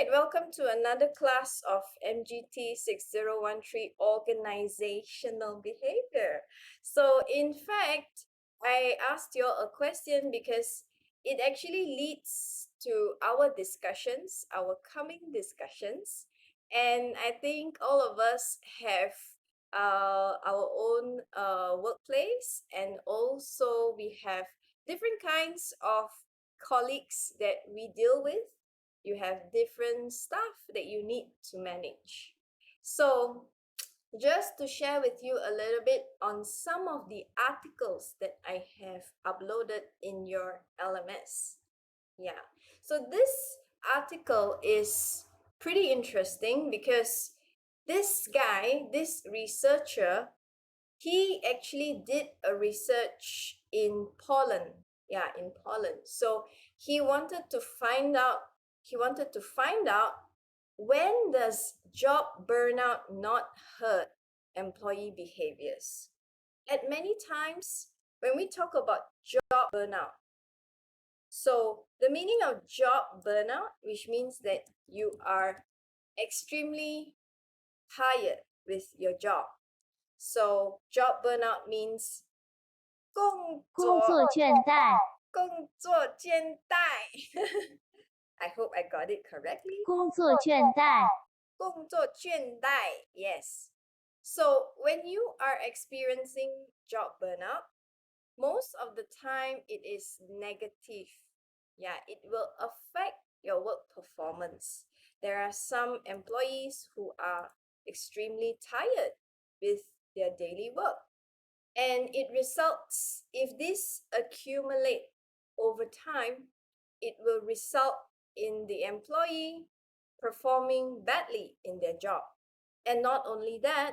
right, welcome to another class of MGT 6013 organizational behavior. So, in fact, I asked you a question because it actually leads to our discussions, our coming discussions. And I think all of us have our own workplace, and also we have different kinds of colleagues that we deal with. You have different stuff that you need to manage. So, just to share with you a little bit on some of the articles that I have uploaded in your LMS. Yeah. So, this article is pretty interesting because this guy, this researcher, he actually did a research in Poland. Yeah, in Poland. So he wanted to find out when does job burnout not hurt employee behaviors. At many times when we talk about job burnout, so the meaning of job burnout, which means that you are extremely tired with your job. So job burnout means 工工作作倦怠，工作倦怠 I hope I got it correctly. 工作倦怠，工作倦怠 yes. So when you are experiencing job burnout, most of the time it is negative. Yeah, it will affect your work performance. There are some employees who are extremely tired with their daily work. And it results, if this accumulate over time, it will result in the employee performing badly in their job. And not only that,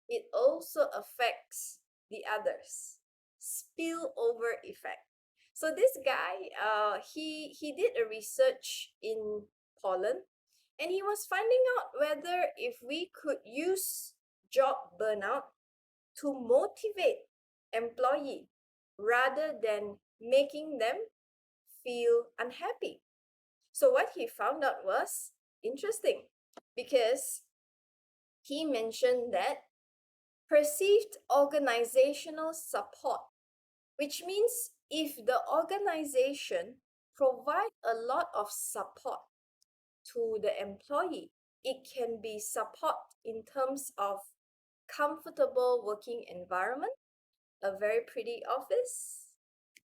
it also affects the others. Spillover effect. So this guy, he did a research in Poland, and he was finding out whether if we could use job burnout to motivate employee rather than making them feel unhappy. So what he found out was interesting because he mentioned that perceived organizational support, which means if the organization provide a lot of support to the employee, it can be support in terms of comfortable working environment, a very pretty office.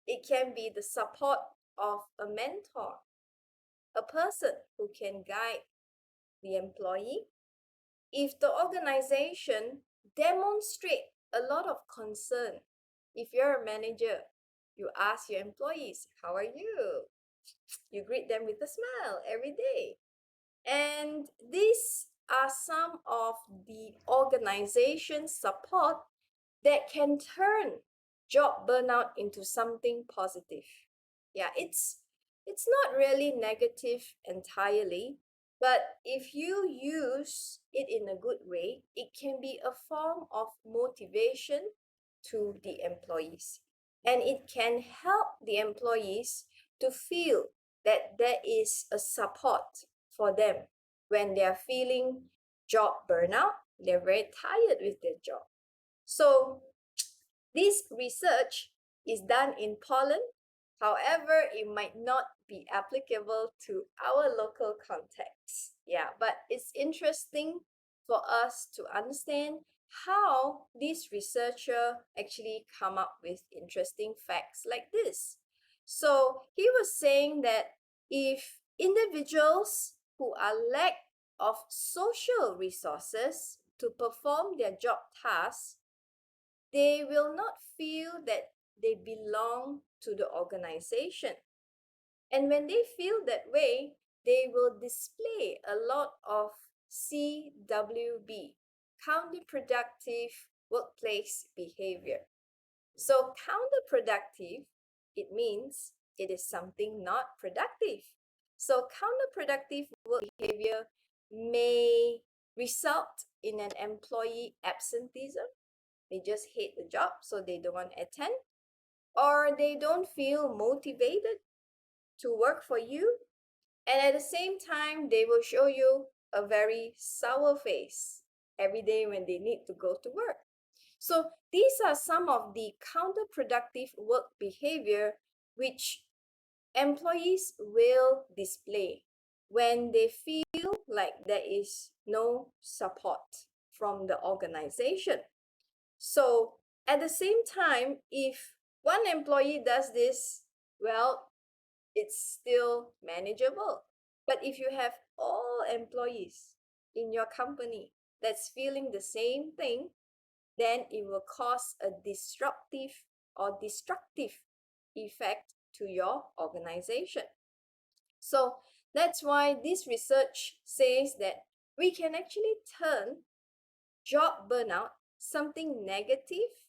It can be the support of a mentor, a person who can guide the employee. If the organization demonstrate a lot of concern, if you're a manager, you ask your employees, how are you? You greet them with a smile every day. And these are some of the organization support that can turn job burnout into something positive. Yeah, it's not really negative entirely, but if you use it in a good way, it can be a form of motivation to the employees. And it can help the employees to feel that there is a support for them when they are feeling job burnout, they're very tired with their job. So this research is done in Poland. However, it might not be applicable to our local context. Yeah, but it's interesting for us to understand how this researcher actually come up with interesting facts like this. So he was saying that if individuals who are lack of social resources to perform their job tasks, they will not feel that they belong to the organization. And when they feel that way, they will display a lot of CWB, counterproductive workplace behavior. So counterproductive, it means it is something not productive. So counterproductive work behavior may result in an employee absenteeism. They just hate the job, so they don't want to attend, or they don't feel motivated to work for you. And at the same time, they will show you a very sour face every day when they need to go to work. So these are some of the counterproductive work behavior which employees will display when they feel like there is no support from the organization. So at the same time, if one employee does this, well, it's still manageable. But if you have all employees in your company that's feeling the same thing, then it will cause a disruptive or destructive effect to your organization. So that's why this research says that we can actually turn job burnout something negative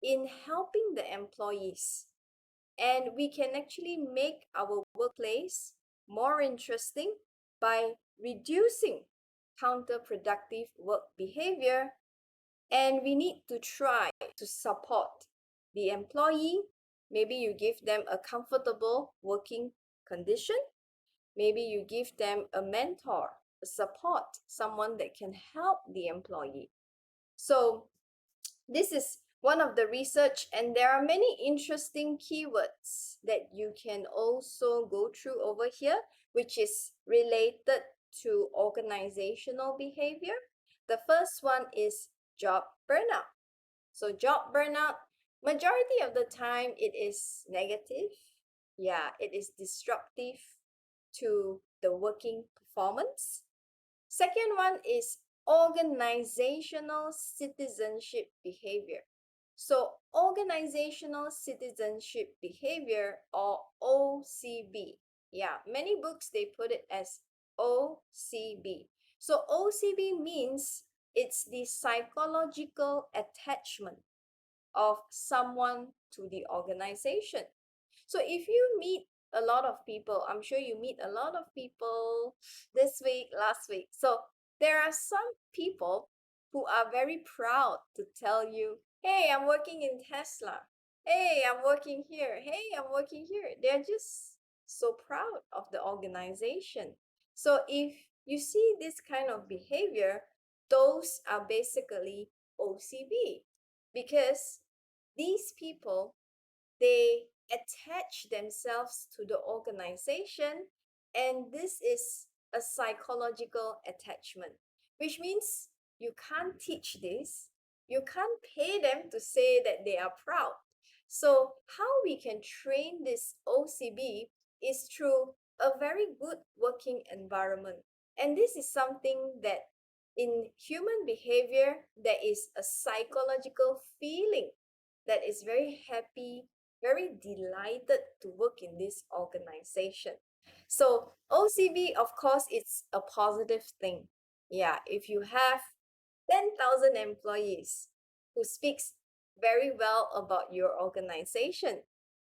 in helping the employees. And we can actually make our workplace more interesting by reducing counterproductive work behavior. And we need to try to support the employee. Maybe you give them a comfortable working condition. Maybe you give them a mentor, a support, someone that can help the employee. So this is one of the research, and there are many interesting keywords that you can also go through over here, which is related to organizational behavior. The first one is job burnout. So job burnout, majority of the time it is negative. Yeah, it is disruptive to the working performance. Second one is organizational citizenship behavior. So organizational citizenship behavior, or OCB. Yeah, many books they put it as OCB. So OCB means it's the psychological attachment of someone to the organization. So if you meet a lot of people, I'm sure you meet a lot of people this week, last week. So there are some people who are very proud to tell you, hey, I'm working in Tesla. Hey, I'm working here. Hey, I'm working here. They're just so proud of the organization. So if you see this kind of behavior, those are basically OCB, because these people, they attach themselves to the organization, and this is a psychological attachment, which means you can't teach this, you can't pay them to say that they are proud. So how we can train this OCB is through a very good working environment. And this is something that in human behavior, there is a psychological feeling that is very happy, very delighted to work in this organization. So OCB, of course, it's a positive thing. Yeah, if you have 10,000 employees who speaks very well about your organization,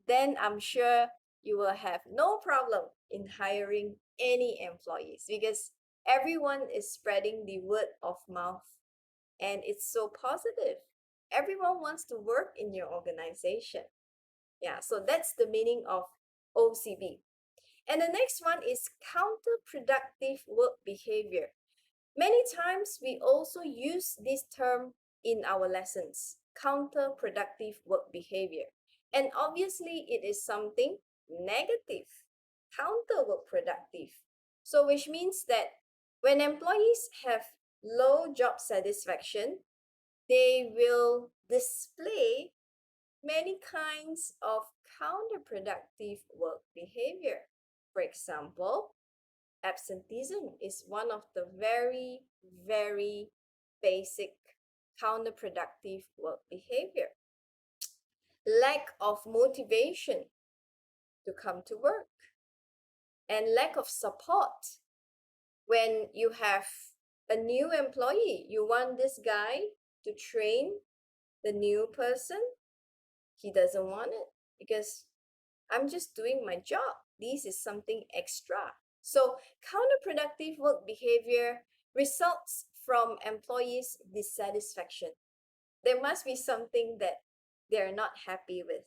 then I'm sure you will have no problem in hiring any employees, because everyone is spreading the word of mouth, and it's so positive. Everyone wants to work in your organization. Yeah, so that's the meaning of OCB. And the next one is counterproductive work behavior. Many times we also use this term in our lessons, counterproductive work behavior. And obviously it is something negative, counter work productive. So which means that when employees have low job satisfaction, they will display many kinds of counterproductive work behavior. For example, absenteeism is one of the very, very basic counterproductive work behavior. Lack of motivation to come to work, and lack of support. When you have a new employee, you want this guy to train the new person, he doesn't want it because I'm just doing my job. This is something extra. So counterproductive work behavior results from employees' dissatisfaction. There must be something that they're not happy with.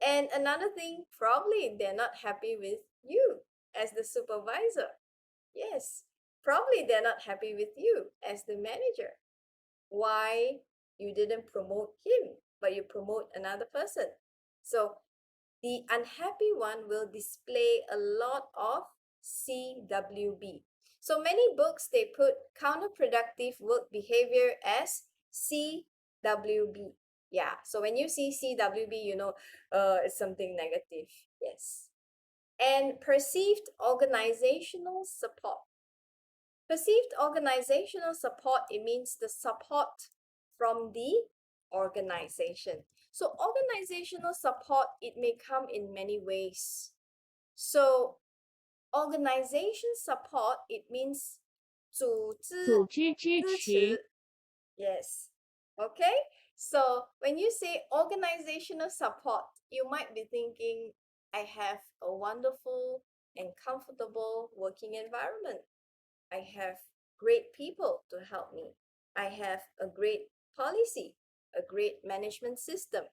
And another thing, probably they're not happy with you. as the supervisor. Yes, probably they're not happy with you as the manager. Why you didn't promote him, but you promote another person? So the unhappy one will display a lot of CWB. So many books, they put counterproductive work behavior as CWB. Yeah, so when you see CWB, you know it's something negative. Yes. And perceived organizational support. Perceived organizational support, it means the support from the organization. So organizational support, it may come in many ways. So organization support, it means 组织组织支支持，持. Yes. Okay. So when you say organizational support, you might be thinking, I have a wonderful and comfortable working environment. I have great people to help me. I have a great policy, a great management system.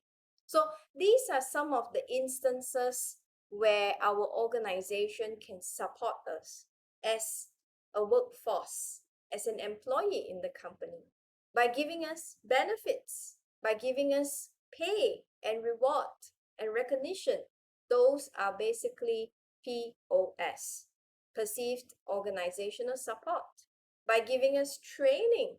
So these are some of the instances where our organization can support us as a workforce, as an employee in the company, by giving us benefits, by giving us pay and reward and recognition. Those are basically POS, perceived organizational support, by giving us training,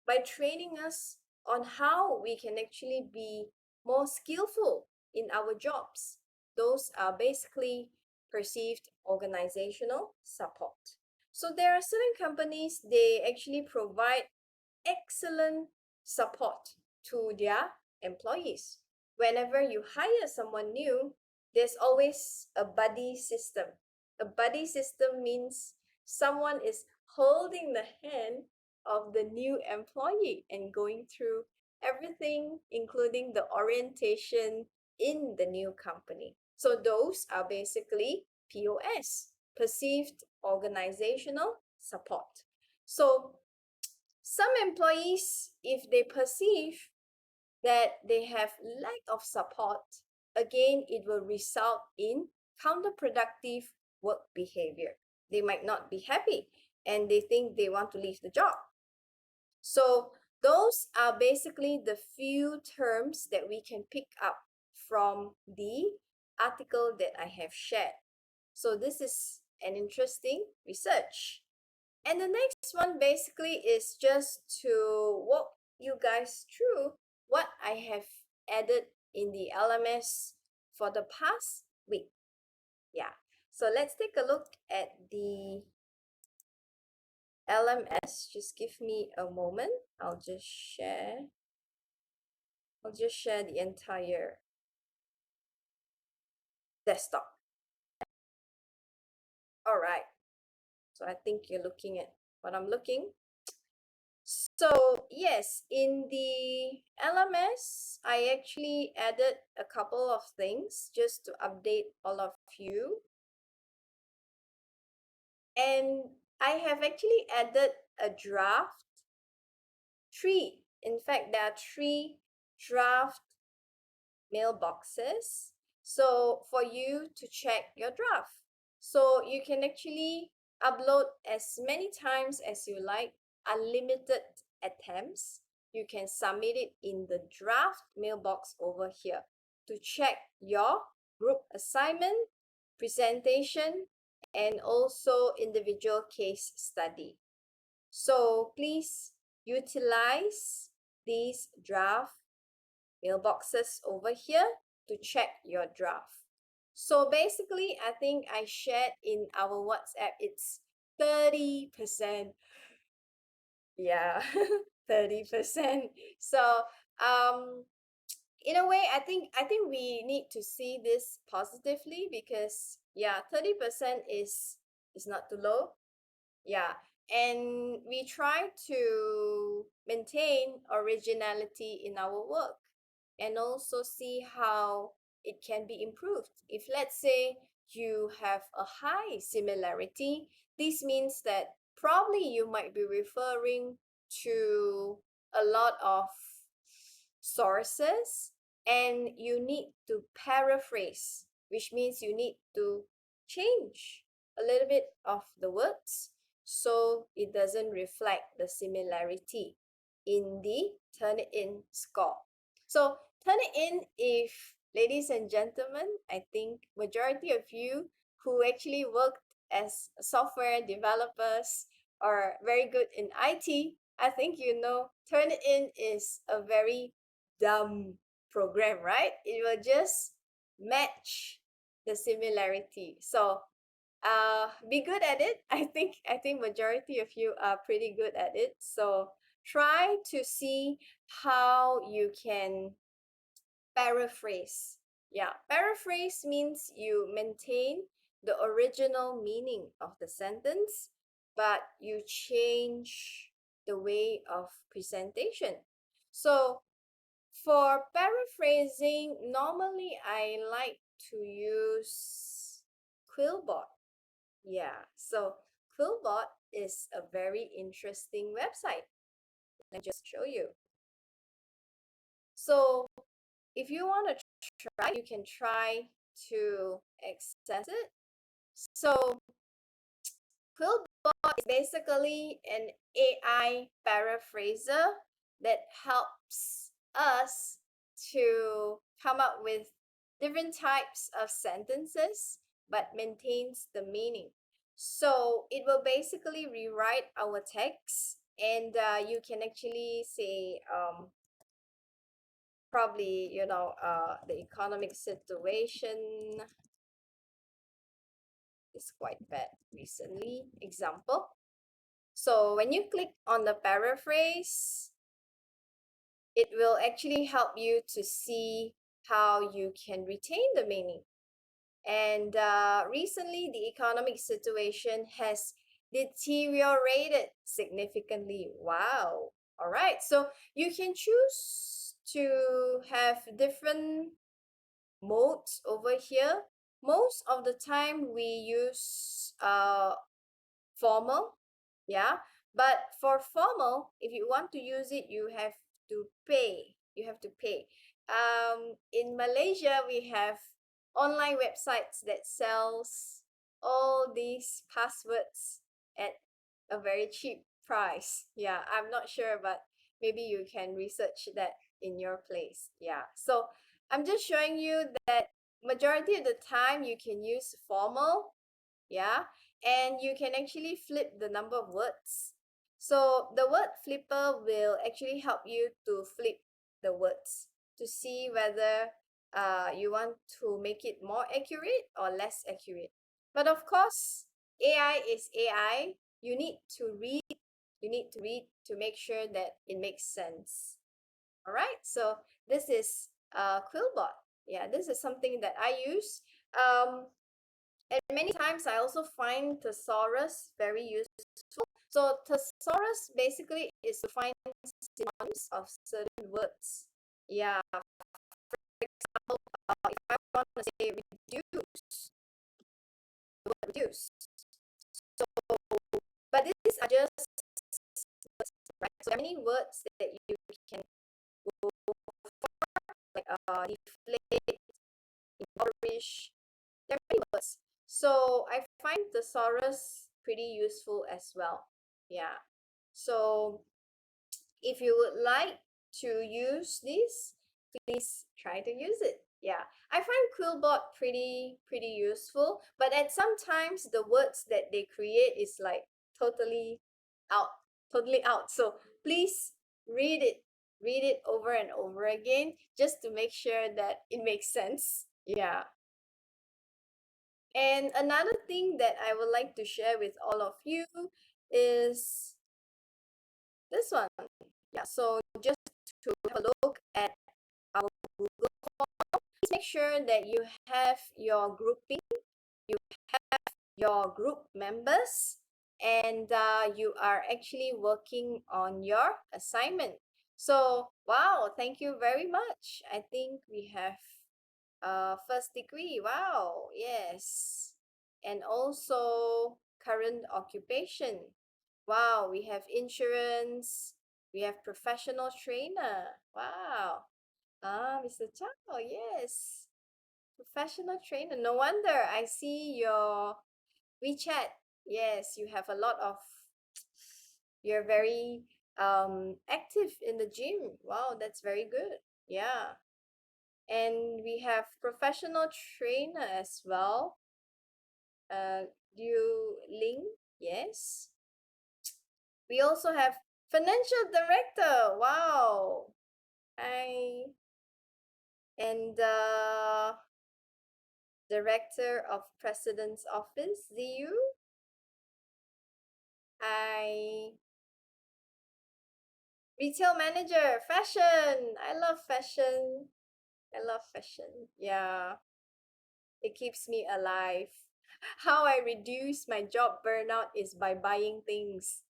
by training us on how we can actually be more skillful in our jobs. Those are basically perceived organizational support. So there are certain companies, they actually provide excellent support to their employees. Whenever you hire someone new, there's always a buddy system. A buddy system means someone is holding the hand of the new employee and going through everything, including the orientation in the new company. So those are basically POS, perceived organizational support. So some employees, if they perceive that they have lack of support, again, it will result in counterproductive work behavior. They might not be happy and they think they want to leave the job. So those are basically the few terms that we can pick up from the article that I have shared. So this is an interesting research. And the next one basically is just to walk you guys through what I have added in the LMS for the past week. Yeah, so let's take a look at the LMS. Just give me a moment. I'll just share the entire desktop. All right. So I think you're looking at what I'm looking. So yes, in the LMS, I actually added a couple of things just to update all of you. And I have actually added a draft, three. In fact, there are three draft mailboxes. So for you to check your draft. So you can actually upload as many times as you like, unlimited attempts. You can submit it in the draft mailbox over here to check your group assignment, presentation, and also individual case study. So please utilize these draft mailboxes over here to check your draft. So basically, I think I shared in our WhatsApp, it's 30%. Yeah, 30%. So in a way, I think we need to see this positively because yeah, 30% is not too low. Yeah, and we try to maintain originality in our work and also see how it can be improved. If let's say you have a high similarity, this means that probably you might be referring to a lot of sources and you need to paraphrase, which means you need to change a little bit of the words so it doesn't reflect the similarity in the Turnitin score. So Turnitin, if ladies and gentlemen, I think majority of you who actually worked as software developers or very good in IT, I think you know Turnitin is a very dumb program, right? It will just match the similarity. So be good at it. I think majority of you are pretty good at it. So try to see how you can paraphrase. Yeah, paraphrase means you maintain the original meaning of the sentence, but you change the way of presentation. So for paraphrasing, normally I like to use Quillbot. Yeah, so Quillbot is a very interesting website. Let me just show you. So if you want to try, you can try to access it. So Quillbot is basically an AI paraphraser that helps us to come up with different types of sentences but maintains the meaning. So it will basically rewrite our text and you can actually say probably the economic situation is quite bad recently. Example. So when you click on the paraphrase, it will actually help you to see how you can retain the meaning. And recently, the economic situation has deteriorated significantly. Wow. All right. So you can choose to have different modes over here. Most of the time, we use formal. Yeah. But for formal, if you want to use it, you have to pay. You have to pay. In Malaysia, we have online websites that sells all these passwords at a very cheap price. Yeah, I'm not sure, but maybe you can research that in your place. Yeah. So I'm just showing you that majority of the time you can use formal. Yeah, and you can actually flip the number of words. So the word flipper will actually help you to flip the words to see whether you want to make it more accurate or less accurate. But of course, AI is AI. You need to read. You need to read to make sure that it makes sense. All right. So this is Quillbot. Yeah, this is something that I use. And many times I also find thesaurus very useful. So thesaurus basically is to find synonyms of certain words. Yeah, for example, if I want to say reduce, the word reduce. So, but these are just words, right? So there are many words that you can go for, like deflate, impoverish. There are many words. So I find thesaurus pretty useful as well. Yeah. So if you would like to use this, please try to use it. Yeah. I find Quillbot pretty useful, but at sometimes the words that they create is like totally out, totally out. So please read it. Read it over and over again just to make sure that it makes sense. Yeah. And another thing that I would like to share with all of you is this one. Yeah, so just to have a look at our Google form, please make sure that you have your grouping, you have your group members, and you are actually working on your assignment. So, wow, thank you very much. I think we have first degree. Wow, yes. And also current occupation. Wow, we have insurance, we have professional trainer. Wow. Mr. Chao, yes. Professional trainer. No wonder I see your WeChat. Yes, you have a lot of, you're very active in the gym. Wow, that's very good. Yeah. And we have professional trainer as well. You Ling, yes. We also have financial director. Wow. I and director of president's office, ZU. I retail manager, fashion. I love fashion. I love fashion. Yeah. It keeps me alive. How I reduce my job burnout is by buying things.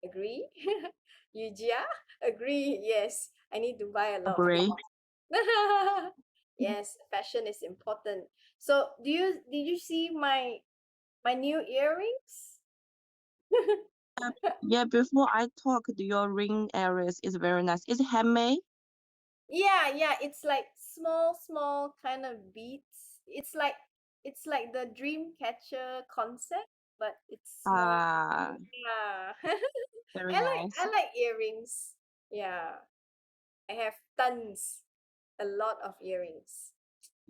Agree? Yujia? Agree. Yes. I need to buy a lot of Agree. things. Yes, fashion is important. So did you see my new earrings? Yeah, before I talk, your ring areas is very nice. Is it handmade? Yeah, it's like small kind of beads. It's like the dream catcher concept, but it's small. Ah, Yeah. very I nice. like earrings. Yeah. I have tons, a lot of earrings.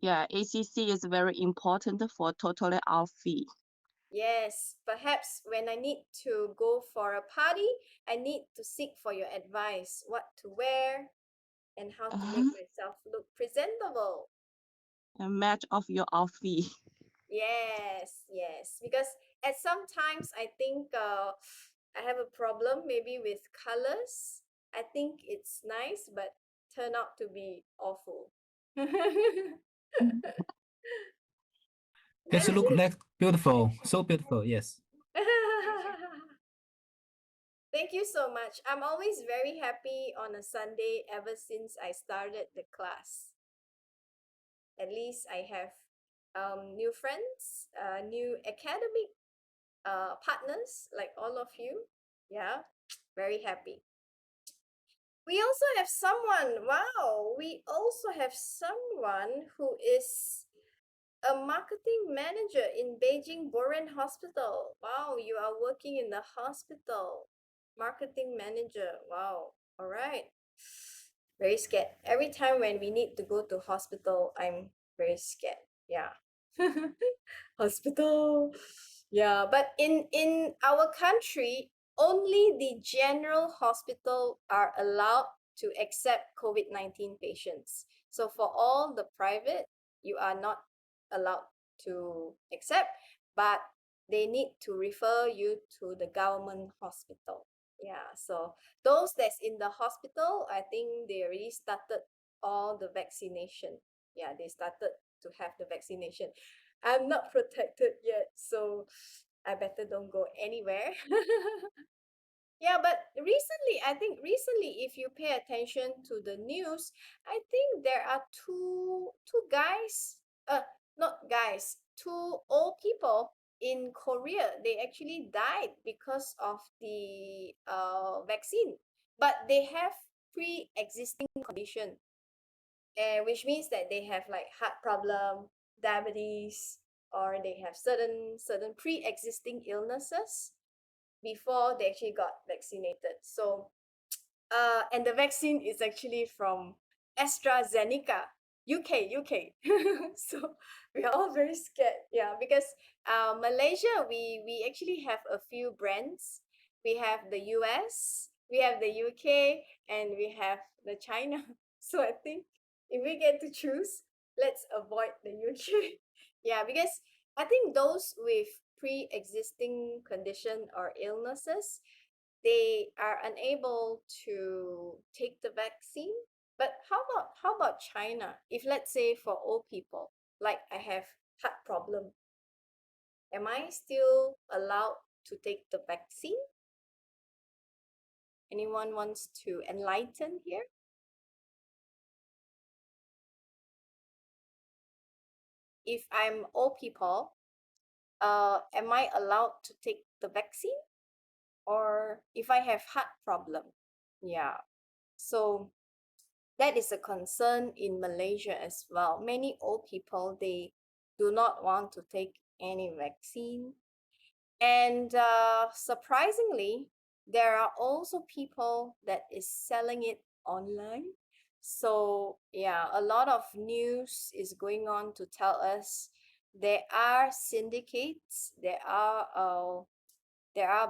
Yeah, ACC is very important for totally outfit. Yes, perhaps when I need to go for a party, I need to seek for your advice what to wear and how to make myself look presentable. A match of your outfit. Yes, because at sometimes I think I have a problem maybe with colors. I think it's nice, but turn out to be awful. Does it look like beautiful? So beautiful, yes. Thank you so much. I'm always very happy on a Sunday ever since I started the class. At least I have new friends, new academic partners like all of you. Yeah, very happy. We also have someone, wow, we also have someone who is a marketing manager in Beijing Boren Hospital. Wow, you are working in the hospital. Marketing manager. Wow. All right. Very scared. Every time when we need to go to hospital, I'm very scared. Yeah. Hospital. Yeah, but in our country, only the general hospital are allowed to accept COVID-19 patients. So for all the private, you are not allowed to accept, but they need to refer you to the government hospital. Yeah, so those that's in the hospital, I think they already started all the vaccination. Yeah, they started to have the vaccination. I'm not protected yet, so I better don't go anywhere. Yeah, but I think recently, if you pay attention to the news, I think there are two guys, not guys, two old people in Korea. They actually died because of the vaccine, but they have pre-existing condition, which means that they have like heart problem, diabetes, or they have certain pre-existing illnesses before they actually got vaccinated. So, and the vaccine is actually from AstraZeneca, UK. So we are all very scared, yeah, because Malaysia, we actually have a few brands. We have the US, we have the UK, and we have the China. So I think if we get to choose, let's avoid the UK. Yeah, because I think those with pre-existing condition or illnesses, they are unable to take the vaccine. But how about China? If let's say for old people, like I have heart problem, am I still allowed to take the vaccine? Anyone wants to enlighten here? If I'm old people, am I allowed to take the vaccine? Or if I have heart problem? Yeah. So that is a concern in Malaysia as well. Many old people, they do not want to take any vaccine. And surprisingly, there are also people that is selling it online. So yeah, a lot of news is going on to tell us there are syndicates, there are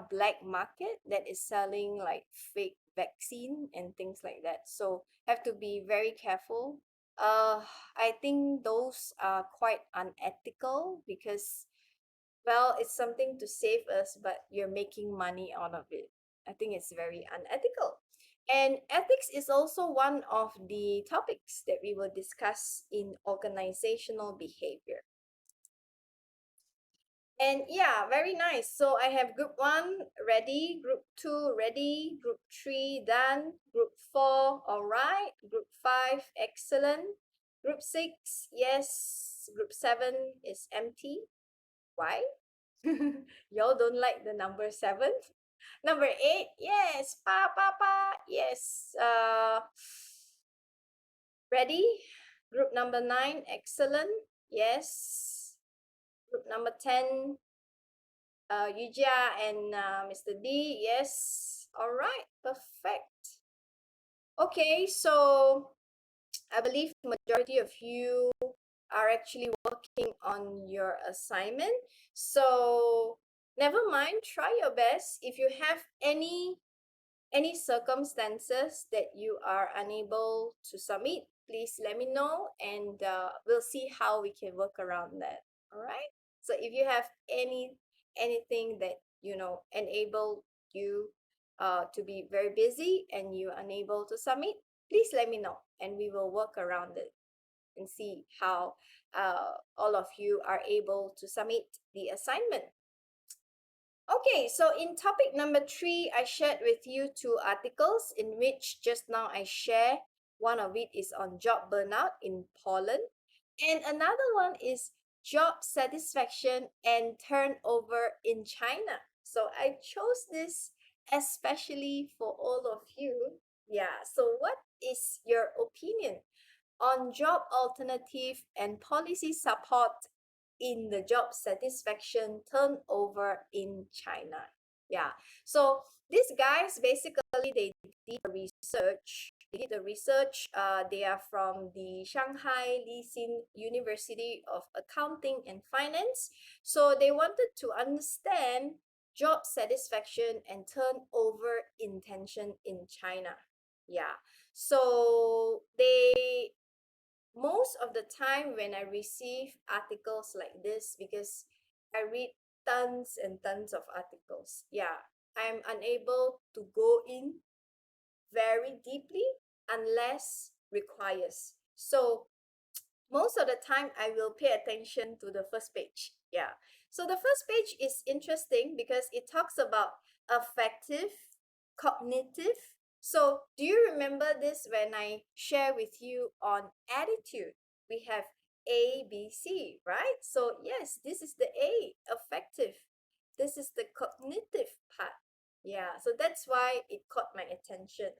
black market that is selling like fake vaccine and things like that. So have to be very careful. I think those are quite unethical because, well, it's something to save us, but you're making money out of it. I think it's very unethical. And ethics is also one of the topics that we will discuss in organizational behavior. And yeah, very nice. So I have group 1 ready, group 2 ready, group 3 done, group 4 all right, group 5 excellent, group 6 yes, group 7 is empty. Why? Y'all don't like the number 7? Number 8, yes, yes. Ready? Group number 9, excellent, yes. Group number 10, Yujia and Mr. D, yes. All right, perfect. Okay, so I believe majority of you are actually working on your assignment. So never mind, try your best. If you have any circumstances that you are unable to submit, please let me know and we'll see how we can work around that. All right. So if you have anything that enable you to be very busy and you're unable to submit, please let me know and we will work around it and see how all of you are able to submit the assignment. Okay, so in topic number 3, I shared with you 2 articles in which just now I share. One of it is on job burnout in Poland, and another one is job satisfaction and turnover in China. So I chose this especially for all of you. Yeah, so what is your opinion on job alternative and policy support in the job satisfaction turnover in China? Yeah, so these guys basically they did a research. They are from the Shanghai Lixin University of Accounting and Finance. So they wanted to understand job satisfaction and turnover intention in China. Yeah, so they most of the time when I receive articles like this, because I read tons and tons of articles, yeah, I'm unable to go in very deeply unless requires. So most of the time I will pay attention to the first page. Yeah. So the first page is interesting because it talks about affective, cognitive. So do you remember this when I share with you on attitude? We have A, B, C, right? So yes, this is the A, affective. This is the cognitive part. Yeah, so that's why it caught my attention.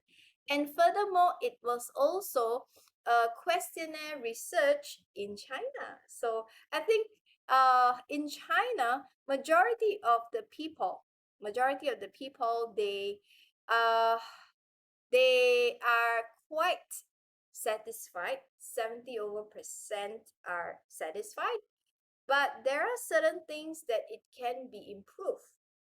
And furthermore, it was also a questionnaire research in China. So I think in China, majority of the people, uh, they are quite satisfied. 70% are satisfied, but there are certain things that it can be improved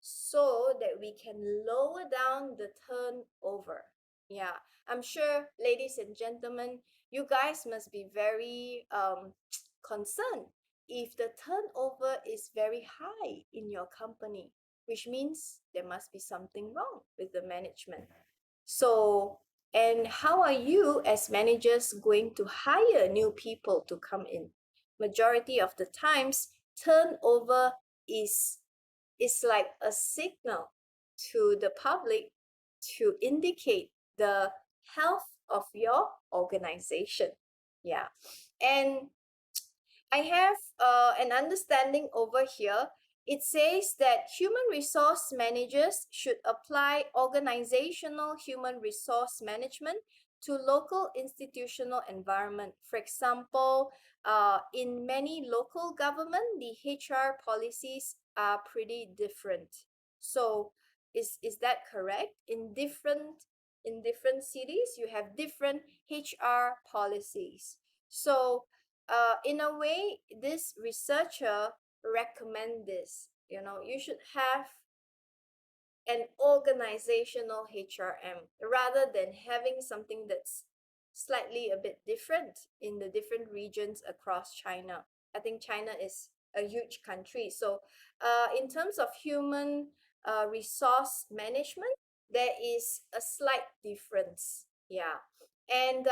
so that we can lower down the turnover. Yeah, I'm sure, ladies and gentlemen, you guys must be very concerned if the turnover is very high in your company, which means there must be something wrong with the management. So, and how are you as managers going to hire new people to come in? Majority of the times, turnover is like a signal to the public to indicate the health of your organization. Yeah, and I have an understanding over here. It says that human resource managers should apply organizational human resource management to local institutional environment. For example, in many local government, the HR policies are pretty different. So is that correct? In different cities, you have different HR policies. So in a way, this researcher recommend this. You should have an organizational HRM rather than having something that's slightly a bit different in the different regions across China. I think China is a huge country. So in terms of human resource management, there is a slight difference. Yeah. And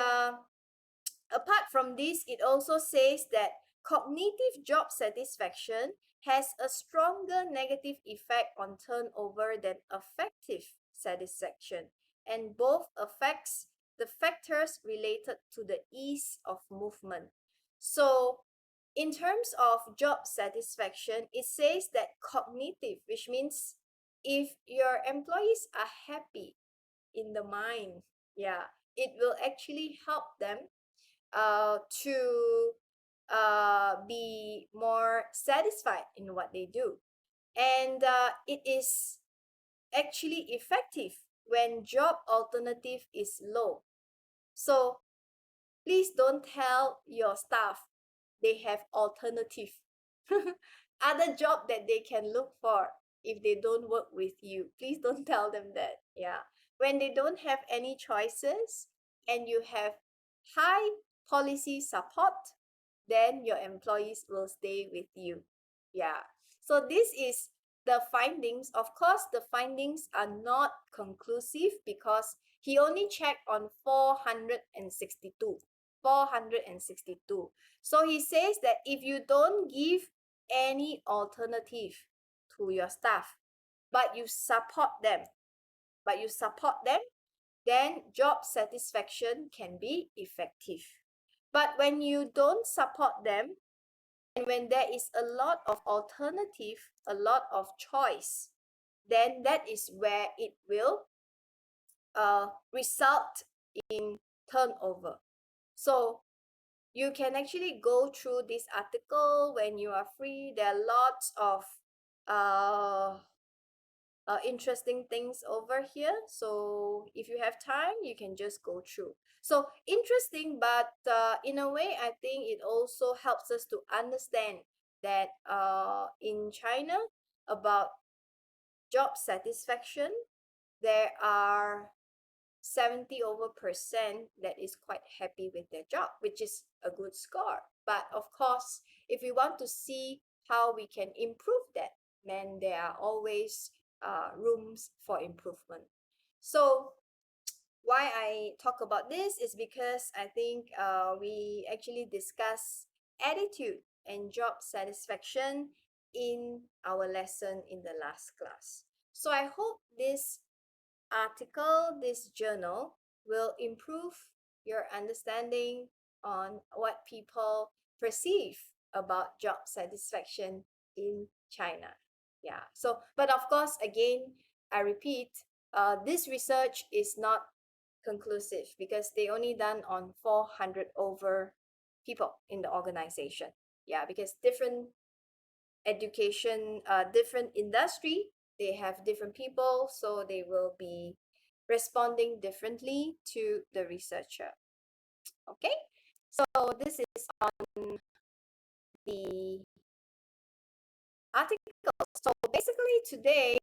apart from this, it also says that cognitive job satisfaction has a stronger negative effect on turnover than affective satisfaction, and both affects the factors related to the ease of movement. So in terms of job satisfaction, it says that cognitive, which means if your employees are happy in the mind, yeah, it will actually help them to be more satisfied in what they do. And it is actually effective when job alternative is low. So please don't tell your staff they have alternative other job that they can look for if they don't work with you. Please don't tell them that. Yeah. When they don't have any choices and you have high policy support, then your employees will stay with you. Yeah. So this is the findings. Of course, the findings are not conclusive because he only checked on 462. 462. So he says that if you don't give any alternative to your staff, but you support them, then job satisfaction can be effective. But when you don't support them, and when there is a lot of alternative, a lot of choice, then that is where it will result in turnover. So you can actually go through this article when you are free. There are lots of interesting things over here. So if you have time, you can just go through. So interesting, but in a way, I think it also helps us to understand that in China, about job satisfaction, there are 70% that is quite happy with their job, which is a good score. But of course, if we want to see how we can improve that, then there are always rooms for improvement. So why I talk about this is because I think we actually discuss attitude and job satisfaction in our lesson in the last class. So I hope this article, this journal, will improve your understanding on what people perceive about job satisfaction in China. Yeah. So, but of course, again, I repeat, this research is not conclusive because they only done on 400 over people in the organization. Yeah, because different education, different industry, they have different people, so they will be responding differently to the researcher. Okay, so this is on the article. So basically today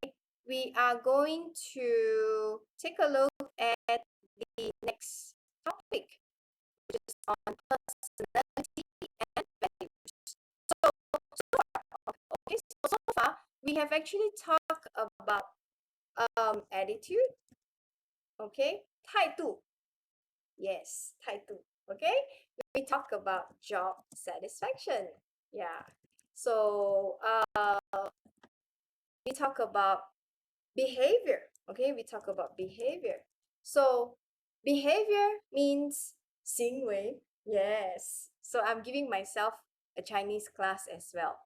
we are going to take a look at the next topic, which is on personality and values. So far, okay, so far we have actually talked about attitude, okay, 态度, yes, 态度, okay. We talk about job satisfaction, yeah. So we talk about behavior, okay. We talk about behavior. So behavior means 行为, yes. So I'm giving myself a Chinese class as well.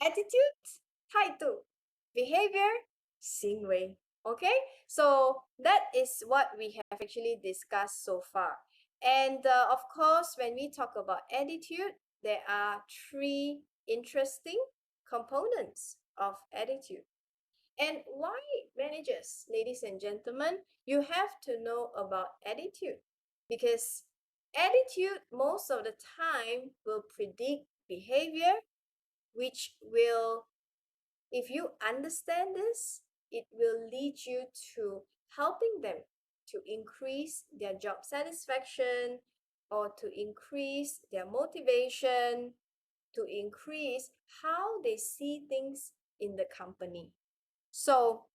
Attitude, 态度, behavior, 行为. Okay, so that is what we have actually discussed so far. And of course, when we talk about attitude, there are three interesting components of attitude. And why, managers, ladies and gentlemen, you have to know about attitude, because attitude most of the time will predict behavior, which will, if you understand this, it will lead you to helping them to increase their job satisfaction or to increase their motivation, to increase how they see things in the company. So,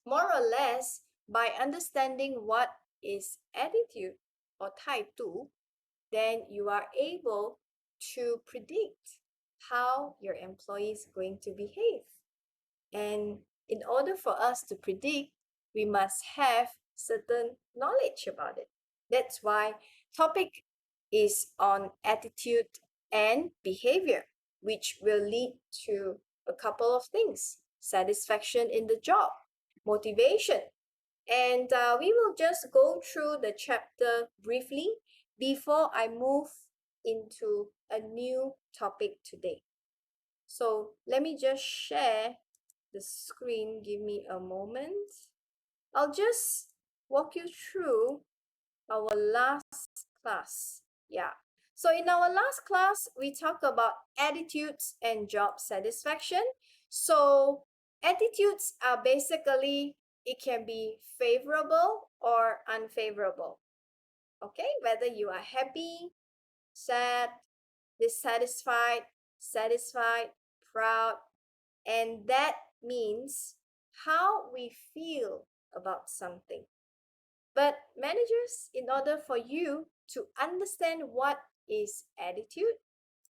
more or less, by understanding what is attitude or 态度, then you are able to predict how your employee is going to behave. And in order for us to predict, we must have certain knowledge about it. That's why topic is on attitude and behavior, which will lead to a couple of things: satisfaction in the job, motivation. And we will just go through the chapter briefly before I move into a new topic today. So let me just share the screen. Give me a moment. I'll just walk you through our last class. Yeah. So in our last class, we talked about attitudes and job satisfaction. So attitudes are basically, it can be favorable or unfavorable. Okay, whether you are happy, sad, dissatisfied, satisfied, proud, and that means how we feel about something. But managers, in order for you to understand what is attitude,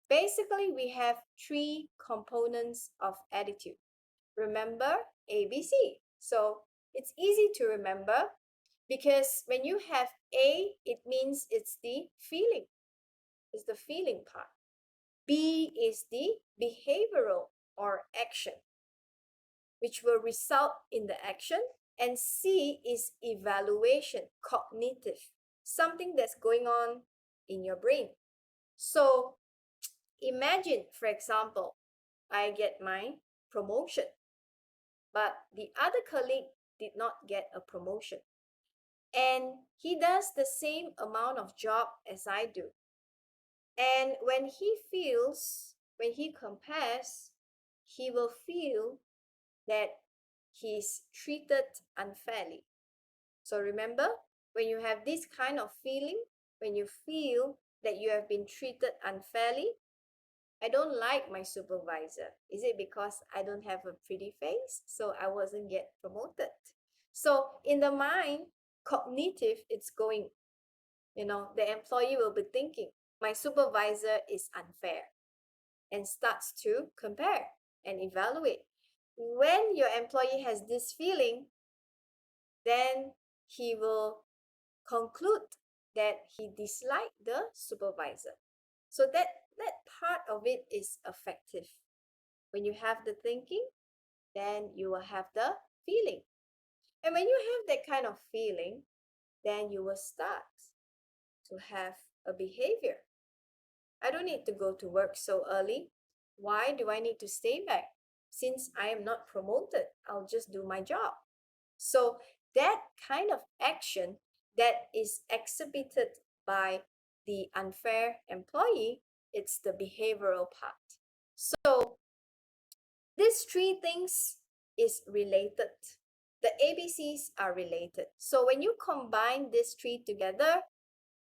basically we have three components of attitude. Remember ABC. So it's easy to remember because when you have A, it means it's the feeling. It's the feeling part. B is the behavioral or action, which will result in the action. And C is evaluation, cognitive, something that's going on in your brain. So imagine, for example, I get my promotion, but the other colleague did not get a promotion. And he does the same amount of job as I do. And when he compares, he will feel that he's treated unfairly. So remember, when you have this kind of feeling, when you feel that you have been treated unfairly, I don't like my supervisor. Is it because I don't have a pretty face, so I wasn't get promoted? So in the mind, cognitive, it's going, the employee will be thinking, my supervisor is unfair, and starts to compare and evaluate. When your employee has this feeling, then he will conclude that he disliked the supervisor. So that part of it is affective. When you have the thinking, then you will have the feeling. And when you have that kind of feeling, then you will start to have a behavior. I don't need to go to work so early. Why do I need to stay back? Since I am not promoted, I'll just do my job. So that kind of action that is exhibited by the unfair employee, it's the behavioral part. So these three things is related. The ABCs are related. So when you combine these three together,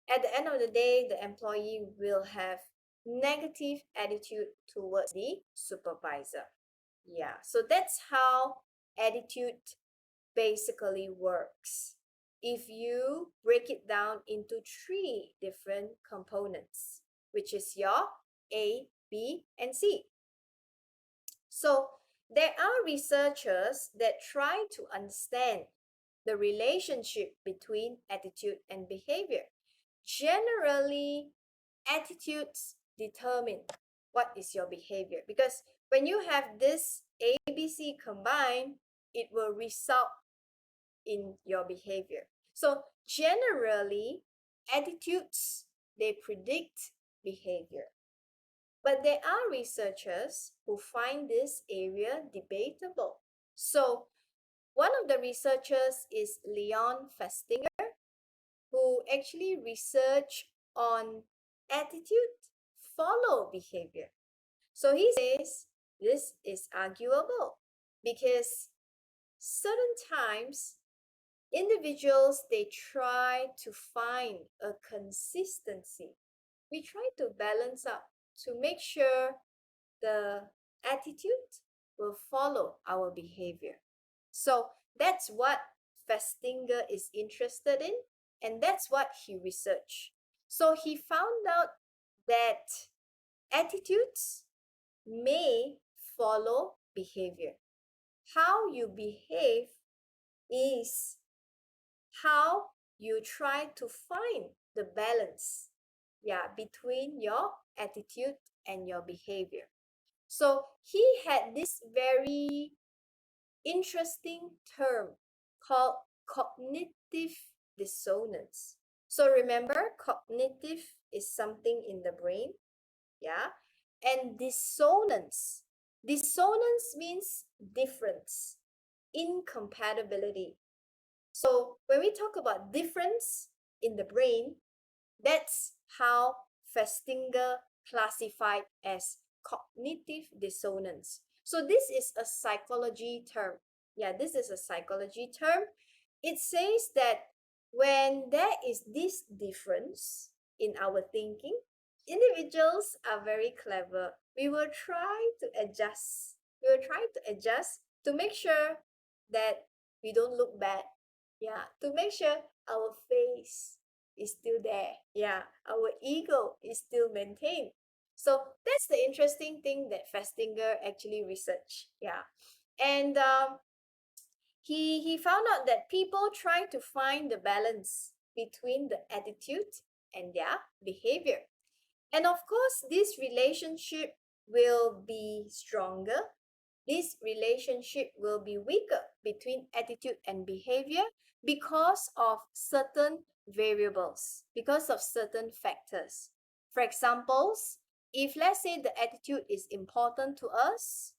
at the end of the day, the employee will have negative attitude towards the supervisor. Yeah, so that's how attitude basically works. If you break it down into three different components, which is your A, B, and C. So there are researchers that try to understand the relationship between attitude and behavior. Generally, attitudes determine what is your behavior, because when you have this ABC combined, it will result in your behavior. So generally, attitudes, they predict behavior. But there are researchers who find this area debatable. So one of the researchers is Leon Festinger, who actually researched on attitude follow behavior. So he says this is arguable because certain times individuals, they try to find a consistency. We try to balance out to make sure the attitude will follow our behavior. So that's what Festinger is interested in, and that's what he researched. So he found out that attitudes may follow behavior. How you behave is how you try to find the balance, between your attitude and your behavior. So he had this very interesting term called cognitive dissonance. So remember, cognitive is something in the brain, and dissonance means difference, incompatibility. So when we talk about difference in the brain, that's how Festinger classified as cognitive dissonance. So this is a psychology term. This is a psychology term. It says that when there is this difference in our thinking, individuals are very clever. We will try to adjust. We will try to adjust to make sure that we don't look bad. To make sure our face is still there. Our ego is still maintained. So that's the interesting thing that Festinger actually researched. And he found out that people try to find the balance between the attitude and their behavior. And of course, this relationship will be stronger. This relationship will be weaker between attitude and behavior because of certain variables, because of certain factors. For examples, if let's say the attitude is important to us,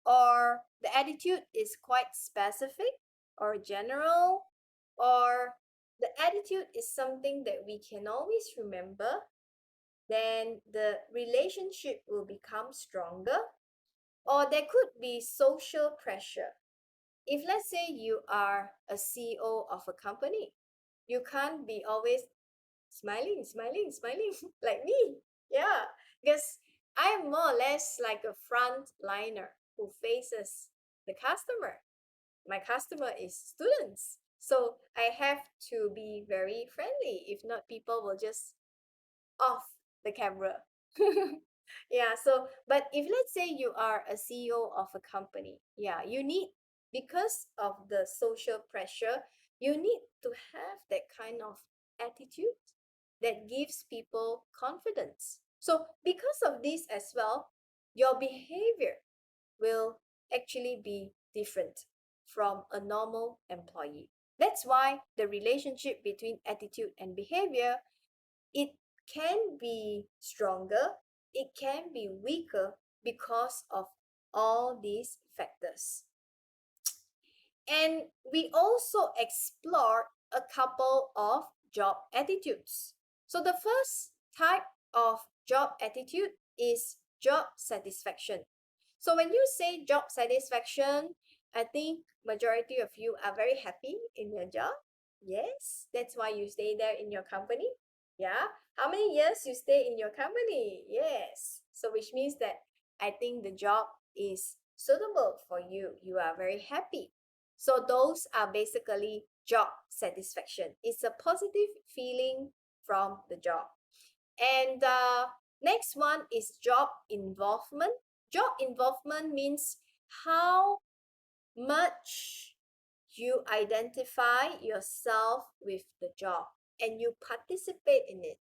or the attitude is quite specific or general, or the attitude is something that we can always remember, then the relationship will become stronger. Or there could be social pressure. If let's say you are a CEO of a company, you can't be always smiling like me. Because I'm more or less like a frontliner who faces the customer. My customer is students. So I have to be very friendly. If not, people will just off the camera. So but if let's say you are a CEO of a company, you need, because of the social pressure, you need to have that kind of attitude that gives people confidence. So because of this as well, your behavior will actually be different from a normal employee. That's why the relationship between attitude and behavior, it can be stronger, it can be weaker because of all these factors. And we also explored a couple of job attitudes. So the first type of job attitude is job satisfaction. So when you say job satisfaction, I think majority of you are very happy in your job. Yes, that's why you stay there in your company. How many years you stay in your company? Yes. So which means that I think the job is suitable for you. You are very happy. So those are basically job satisfaction. It's a positive feeling from the job. And next one is job involvement. Job involvement means how much you identify yourself with the job and you participate in it.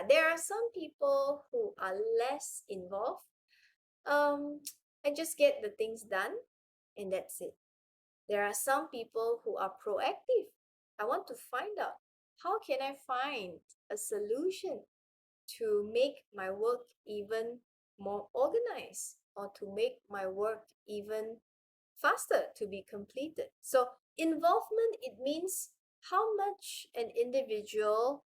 There are some people who are less involved. I just get the things done and that's it. There are some people who are proactive. I want to find out how can I find a solution to make my work even more organized or to make my work even faster to be completed. So involvement, it means how much an individual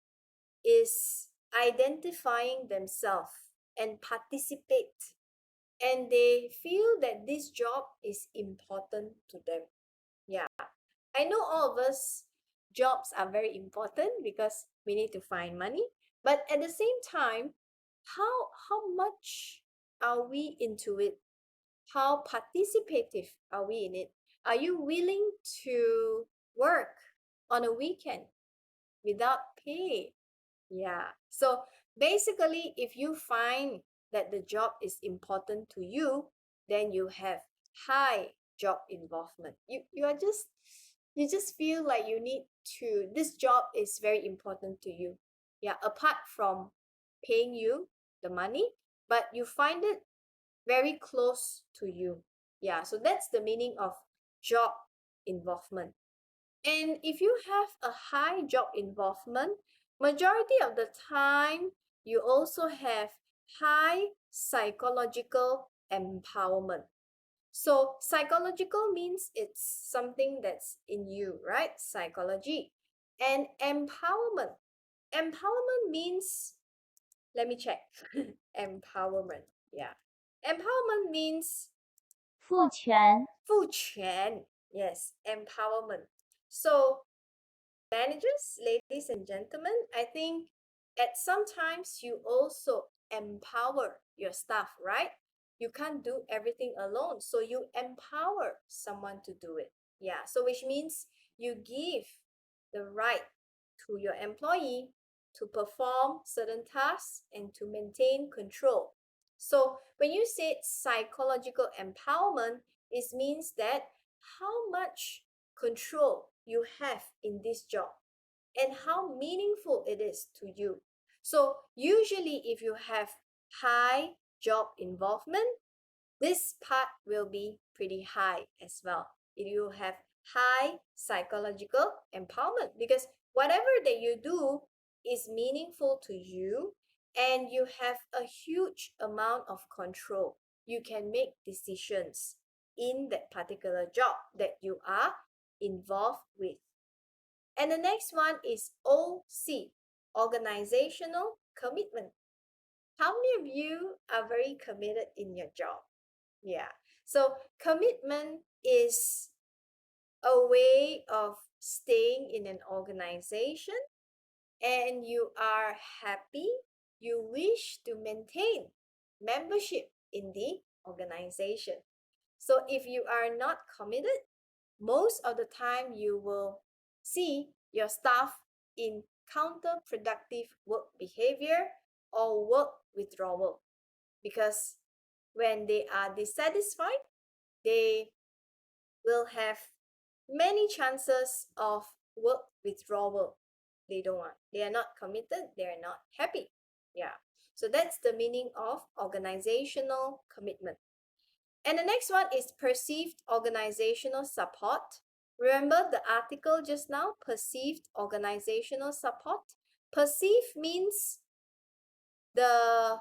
is identifying themselves and participate, and they feel that this job is important to them. Yeah, I know all of us, jobs are very important because we need to find money, but at the same time, how much are we into it? How participative are we in it? Are you willing to work on a weekend without pay? Yeah. So basically, if you find that the job is important to you, then you have high job involvement. You just feel like you need to, this job is very important to you. Yeah, apart from paying you the money, but you find it very close to you. Yeah, so that's the meaning of job involvement. And if you have a high job involvement, majority of the time, you also have high psychological empowerment. So psychological means it's something that's in you, right? Psychology. And empowerment. Empowerment means, let me check. Empowerment. Yeah. Empowerment means 赋权，赋权. Yes, empowerment. So managers, ladies and gentlemen, I think at sometimes you also empower your staff, right? You can't do everything alone, so you empower someone to do it. Yeah, so which means you give the right to your employee to perform certain tasks and to maintain control. So when you say psychological empowerment, it means that how much control you have in this job and how meaningful it is to you. So usually if you have high job involvement, this part will be pretty high as well. If you have high psychological empowerment, because whatever that you do is meaningful to you and you have a huge amount of control. You can make decisions in that particular job that you are involved with. And the next one is OC, organizational commitment. How many of you are very committed in your job? Yeah. So commitment is a way of staying in an organization and you are happy, you wish to maintain membership in the organization. So if you are not committed, most of the time you will see your staff in counterproductive work behavior or work withdrawal, because when they are dissatisfied, they will have many chances of work withdrawal. They don't want, they are not committed, they are not happy. Yeah, so that's the meaning of organizational commitment. And the next one is perceived organizational support. Remember the article just now, perceived organizational support? Perceive means the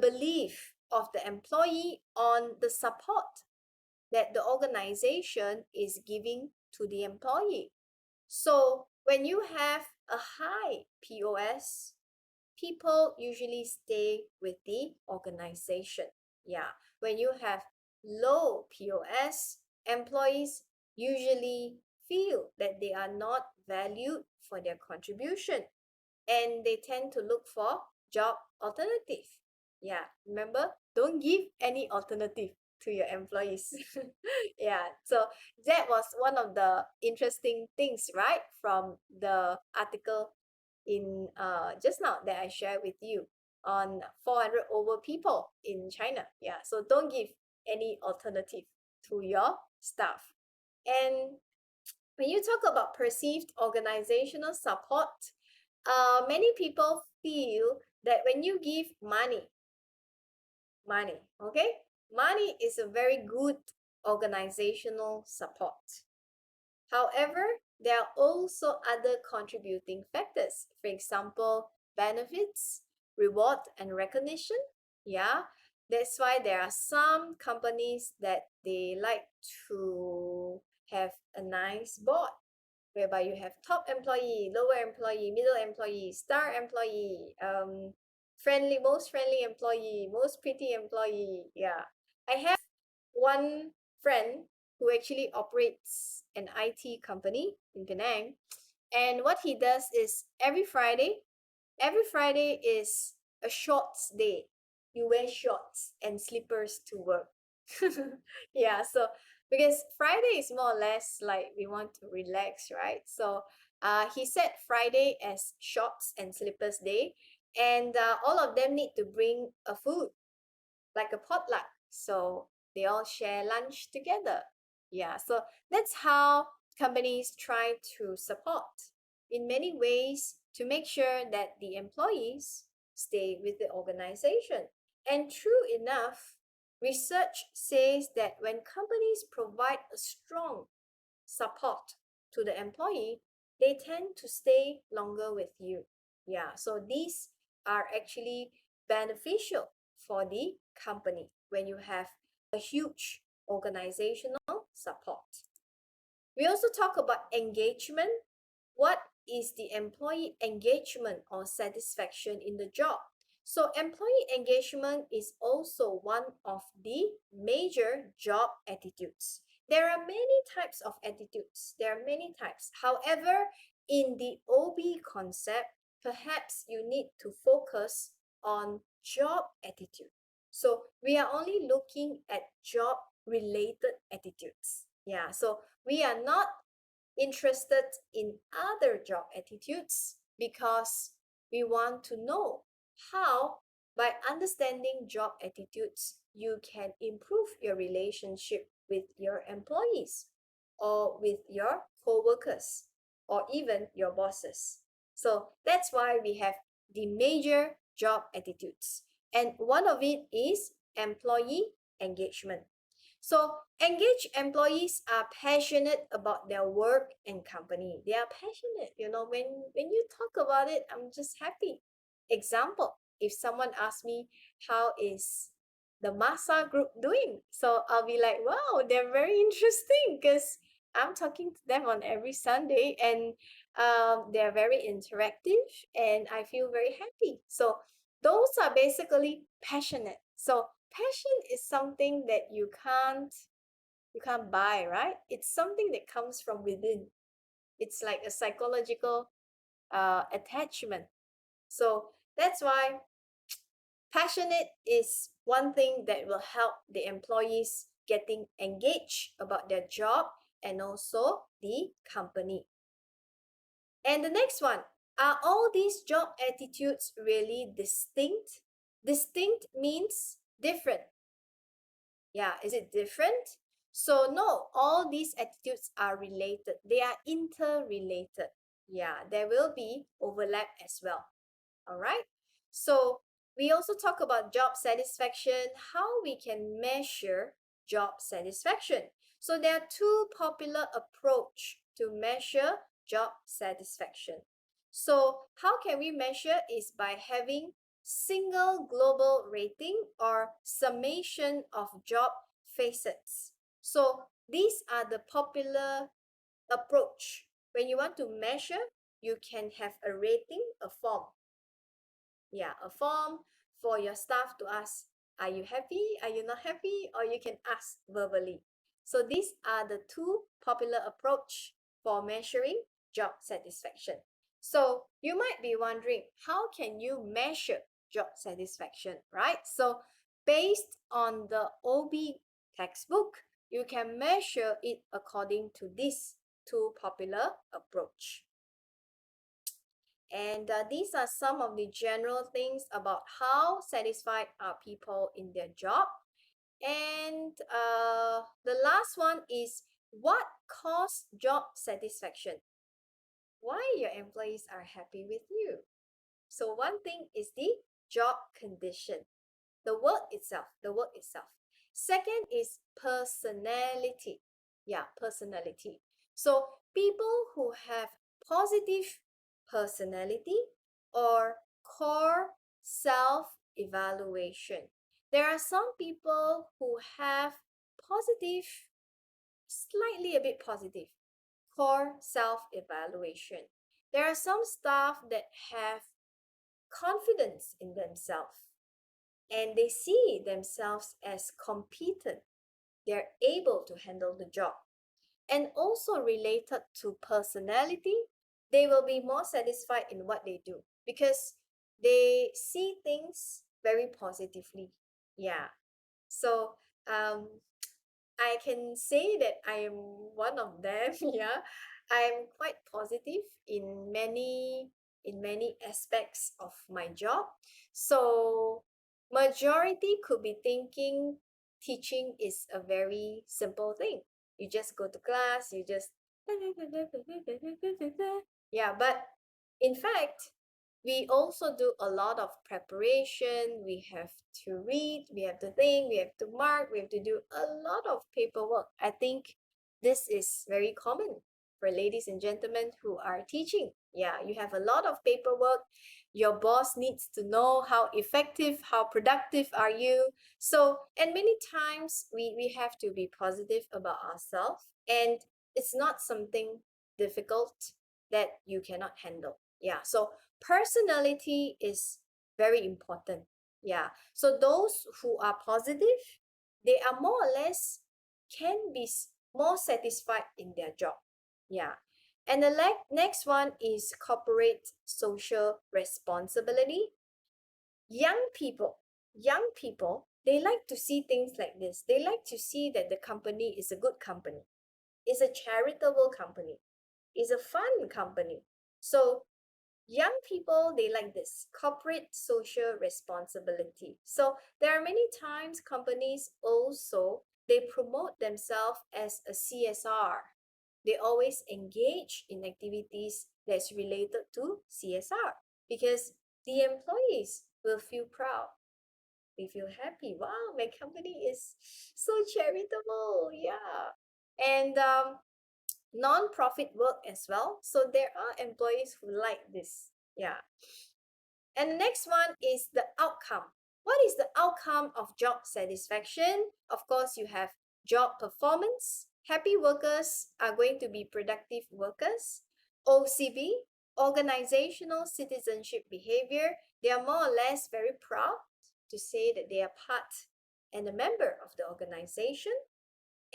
belief of the employee on the support that the organization is giving to the employee. So when you have a high POS, people usually stay with the organization. Yeah, when you have low POS, employees usually feel that they are not valued for their contribution and they tend to look for job alternative. Yeah, remember, don't give any alternative to your employees. Yeah, so that was one of the interesting things, right, from the article in just now that I shared with you on 400 over people in China. Yeah, so don't give any alternative to your staff. And when you talk about perceived organizational support, many people feel that when you give money, okay, money is a very good organizational support. However, there are also other contributing factors. For example, benefits, reward, and recognition. Yeah, that's why there are some companies that they like to have a nice board whereby you have top employee, lower employee, middle employee, star employee, most friendly employee, most pretty employee. Yeah, I have one friend who actually operates an IT company in Penang, and what he does is every Friday is a shorts day. You wear shorts and slippers to work. Yeah, so because Friday is more or less like we want to relax, right? So he set Friday as shorts and slippers day, and all of them need to bring a food like a potluck. So they all share lunch together. Yeah, so that's how companies try to support in many ways to make sure that the employees stay with the organization. And true enough, research says that when companies provide a strong support to the employee, they tend to stay longer with you. Yeah, so these are actually beneficial for the company when you have a huge organizational support. We also talk about engagement. What is the employee engagement or satisfaction in the job? So employee engagement is also one of the major job attitudes. There are many types of attitudes. There are many types. However, in the OB concept, perhaps you need to focus on job attitude. So we are only looking at job related attitudes. Yeah, so we are not interested in other job attitudes because we want to know how, by understanding job attitudes, you can improve your relationship with your employees or with your co-workers or even your bosses. So that's why we have the major job attitudes. And one of it is employee engagement. So engaged employees are passionate about their work and company. They are passionate. When you talk about it, I'm just happy. Example, if someone asks me how is the Masa group doing, so I'll be like, wow, they're very interesting because I'm talking to them on every Sunday, and they're very interactive, and I feel very happy. So those are basically passionate. So passion is something that you can't buy, right? It's something that comes from within. It's like a psychological attachment. So that's why passionate is one thing that will help the employees getting engaged about their job and also the company. And the next one, are all these job attitudes really distinct? Distinct means different. Yeah, is it different? So no, all these attitudes are related. They are interrelated. Yeah, there will be overlap as well. All right. So we also talk about job satisfaction, how we can measure job satisfaction. So there are two popular approach to measure job satisfaction. So how can we measure is by having single global rating or summation of job facets. So these are the popular approach. When you want to measure, you can have a rating, a form. Yeah, a form for your staff to ask, are you happy? Are you not happy? Or you can ask verbally. So these are the two popular approach for measuring job satisfaction. So you might be wondering, how can you measure job satisfaction, right? So based on the OB textbook, you can measure it according to these two popular approach. And these are some of the general things about how satisfied are people in their job. And the last one is, what causes job satisfaction? Why your employees are happy with you? So one thing is the job condition, the work itself. Second is personality. Yeah, personality. So people who have positive personality or core self-evaluation. There are some people who have positive, slightly a bit positive, core self-evaluation. There are some staff that have confidence in themselves and they see themselves as competent. They're able to handle the job. And also related to personality, they will be more satisfied in what they do because they see things very positively. Yeah. So I can say that I am one of them. Yeah. I'm quite positive in many aspects of my job. So majority could be thinking teaching is a very simple thing. You just go to class, you just yeah, but in fact, we also do a lot of preparation. We have to read, we have to think, we have to mark, we have to do a lot of paperwork. I think this is very common for ladies and gentlemen who are teaching. Yeah, you have a lot of paperwork. Your boss needs to know how effective, how productive are you. So, and many times we have to be positive about ourselves, and it's not something difficult that you cannot handle. Yeah, so personality is very important. Yeah, so those who are positive, they are more or less can be more satisfied in their job. Yeah, and the next one is corporate social responsibility. Young people, they like to see things like this. They like to see that the company is a good company, is a charitable company, is a fun company. So young people, they like this corporate social responsibility. So there are many times companies also they promote themselves as a CSR. They always engage in activities that's related to CSR because the employees will feel proud. They feel happy. Wow, my company is so charitable. Yeah. And non-profit work as well. So there are employees who like this. Yeah. And next one is the outcome. What is the outcome of job satisfaction? Of course, you have job performance. Happy workers are going to be productive workers. OCB, organizational citizenship behavior. They are more or less very proud to say that they are part and a member of the organization.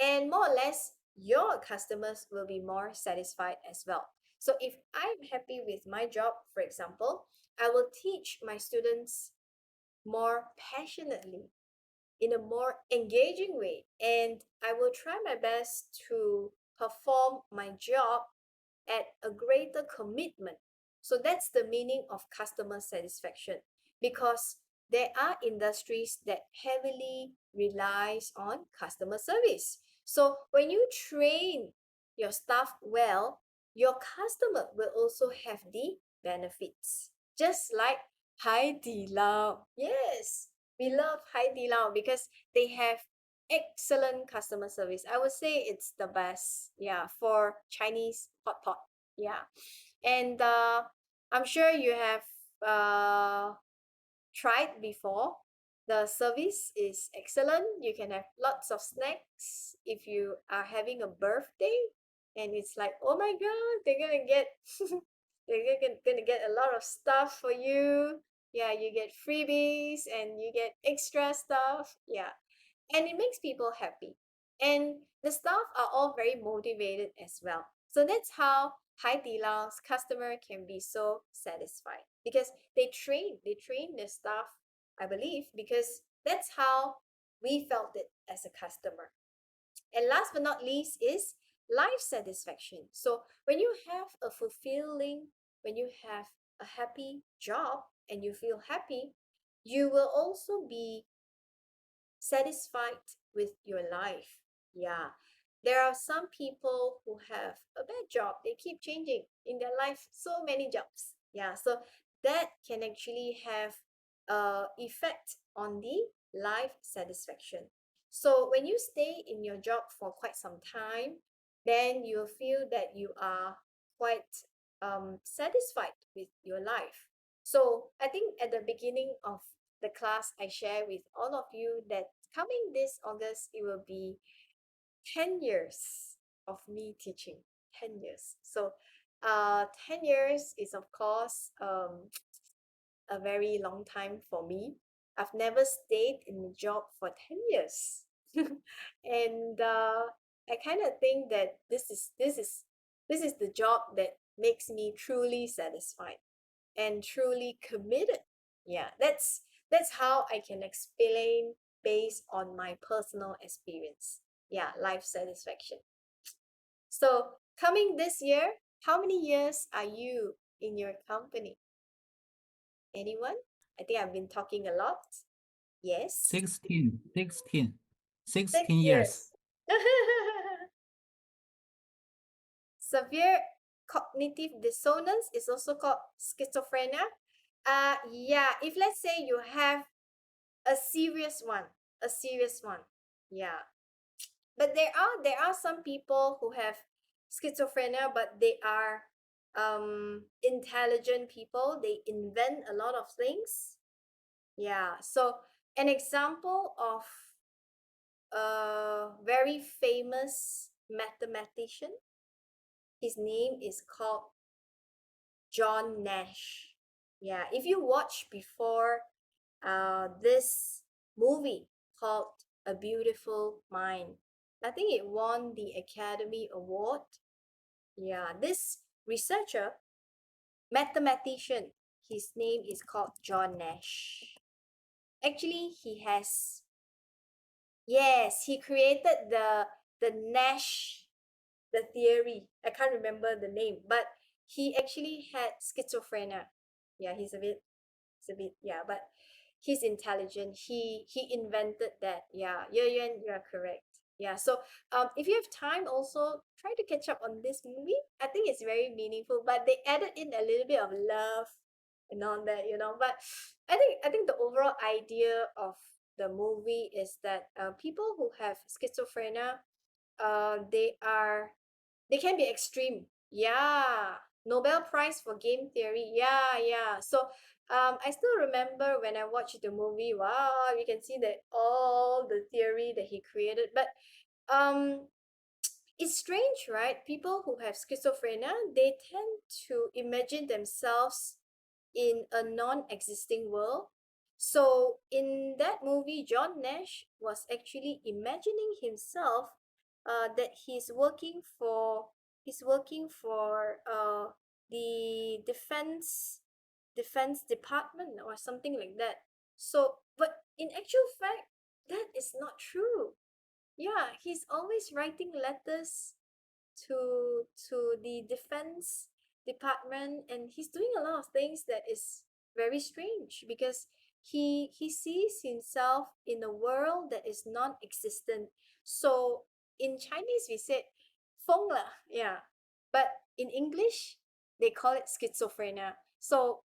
And more or less, your customers will be more satisfied as well. So if I'm happy with my job, for example, I will teach my students more passionately in a more engaging way, and I will try my best to perform my job at a greater commitment. So that's the meaning of customer satisfaction, because there are industries that heavily relies on customer service. So when you train your staff well, your customer will also have the benefits. Just like Hai Di Lao. Yes, we love Hai Di Lao because they have excellent customer service. I would say it's the best, yeah, for Chinese hot pot. Yeah. And I'm sure you have tried before. The service is excellent. You can have lots of snacks if you are having a birthday. And it's like, oh my God, they're gonna get gonna get a lot of stuff for you. Yeah, you get freebies and you get extra stuff. Yeah. And it makes people happy. And the staff are all very motivated as well. So that's how Hai Di Lao's customer can be so satisfied because they train the staff, I believe, because that's how we felt it as a customer. And last but not least is life satisfaction. So when you have a fulfilling, when you have a happy job and you feel happy, you will also be satisfied with your life. Yeah. There are some people who have a bad job. They keep changing in their life, so many jobs. Yeah. So that can actually have effect on the life satisfaction. So when you stay in your job for quite some time, then you'll feel that you are quite satisfied with your life. So I think at the beginning of the class, I share with all of you that coming this August, it will be 10 years of me teaching. 10 years. So 10 years is, of course, a very long time for me. I've never stayed in a job for 10 years. And I kind of think that this is the job that makes me truly satisfied and truly committed. Yeah, that's how I can explain based on my personal experience. Yeah, life satisfaction. So, coming this year, how many years are you in your company? Anyone? I think I've been talking a lot. Yes. 16, 16, 6 16 years. years. Severe cognitive dissonance is also called schizophrenia. Yeah, if let's say you have a serious one. Yeah. But there are some people who have schizophrenia, but they are intelligent people. They invent a lot of things. Yeah. So an example of a very famous mathematician, his name is called John Nash. Yeah, if you watch before this movie called A Beautiful Mind, I think it won the Academy Award. Yeah, this researcher, mathematician, his name is called John Nash. Actually, yes, he created the Nash, the theory. I can't remember the name, but he actually had schizophrenia. Yeah, yeah, but he's intelligent. He invented that. Yeah, you're correct. Yeah, so if you have time, also try to catch up on this movie. I think it's very meaningful, but they added in a little bit of love and all that. But I think the overall idea of the movie is that people who have schizophrenia, they can be extreme. Yeah, Nobel Prize for game theory. Yeah. So I still remember when I watched the movie. Wow, you can see that all the theory that he created. But um it's strange, right? People who have schizophrenia, they tend to imagine themselves in a non-existing world. So in that movie, John Nash was actually imagining himself that he's working for the defense department or something like that. So, but in actual fact, that is not true. Yeah, he's always writing letters to the defense department, and he's doing a lot of things that is very strange because he sees himself in a world that is non-existent. So in Chinese we said 疯了, yeah, but in English they call it schizophrenia. So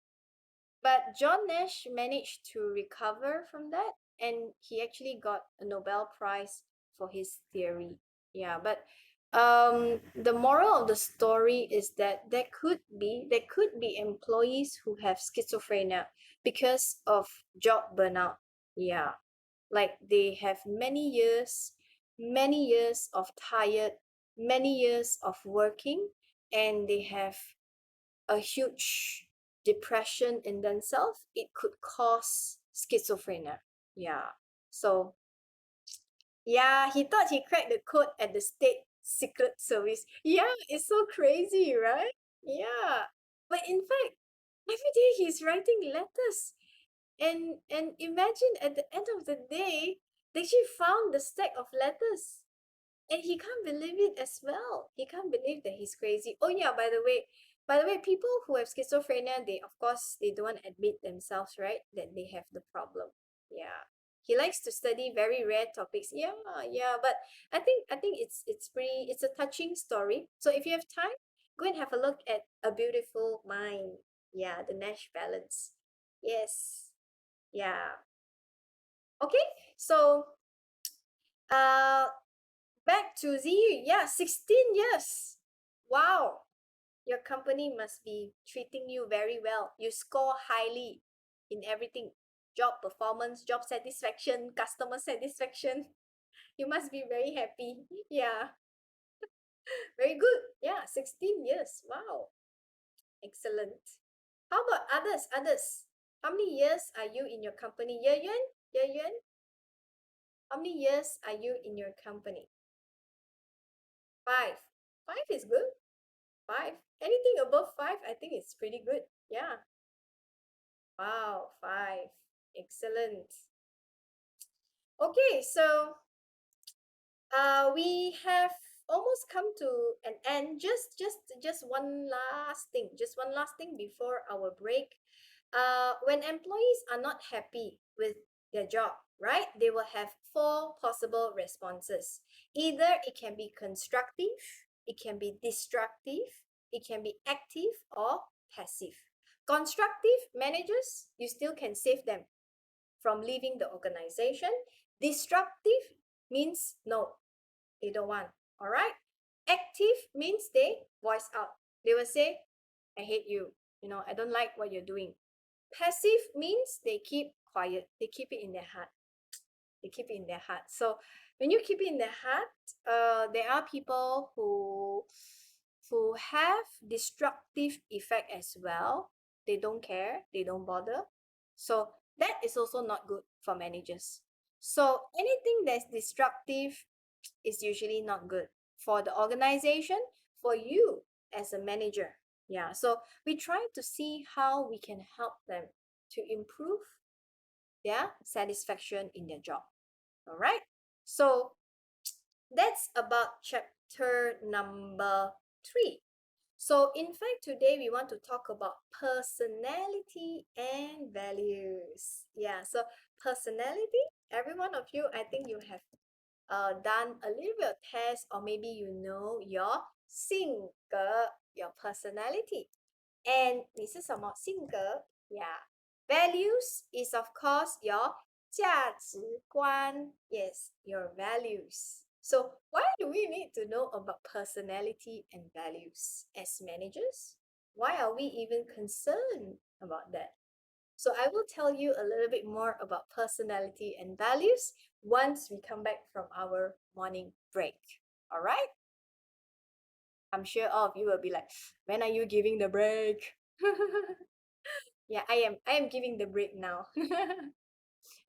but John Nash managed to recover from that, and he actually got a Nobel Prize for his theory. Yeah, but the moral of the story is that there could be employees who have schizophrenia because of job burnout. Yeah. Like they have many years of tired, many years of working, and they have a huge depression in themselves. It could cause schizophrenia. Yeah. So yeah, he thought he cracked the code at the State Secret Service. Yeah, it's so crazy, right? Yeah. But in fact, every day he's writing letters. And imagine at the end of the day, they actually found the stack of letters. And he can't believe it as well. He can't believe that he's crazy. Oh yeah, by the way, people who have schizophrenia, they of course they don't want to admit themselves, right? That they have the problem. Yeah. He likes to study very rare topics. Yeah, but I think it's a touching story. So if you have time, go and have a look at A Beautiful Mind. Yeah, the Nash balance. Yes. Yeah. Okay. So uh back to Ziyu. Yeah, 16 years. Wow. Your company must be treating you very well. You score highly in everything. Job performance, job satisfaction, customer satisfaction. You must be very happy. Yeah. Very good. Yeah, 16 years. Wow. Excellent. How about others? Others. How many years are you in your company? Ye Yuan? Ye Yuan? How many years are you in your company? 5. 5 is good. 5. Anything above 5, I think it's pretty good. Yeah. Wow, 5. Excellent. Okay, so we have almost come to an end. Just one last thing. Just one last thing before our break. When employees are not happy with their job, right? They will have 4 possible responses. Either it can be constructive, it can be destructive, it can be active or passive. Constructive managers, you still can save them from leaving the organization. Destructive means no, they don't want. All right. Active means they voice out. They will say, I hate you. I don't like what you're doing. Passive means they keep quiet. They keep it in their heart. They keep it in their heart. So when you keep it in their heart, there are people who have destructive effect as well. They don't care. They don't bother. So that is also not good for managers. So anything that's destructive is usually not good for the organization, for you as a manager. Yeah, so we try to see how we can help them to improve their satisfaction in their job. All right, so that's about chapter number 3. So in fact, today we want to talk about personality and values. Yeah, so personality, every one of you, I think you have done a little bit of test, or maybe you know your 性格, your personality. And 你是什么性格? Yeah. Values is of course your 价值观. Yes, your values. So why do we need to know about personality and values as managers? Why are we even concerned about that? So I will tell you a little bit more about personality and values once we come back from our morning break. All right? I'm sure all of you will be like, when are you giving the break? Yeah, I am giving the break now.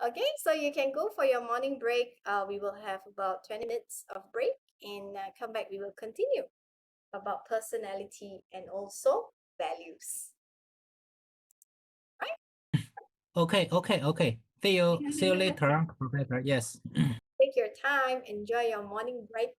Okay, so you can go for your morning break. We will have about 20 minutes of break, and come back. We will continue about personality and also values. Okay. See you later, Professor. Yes. Take your time, enjoy your morning break.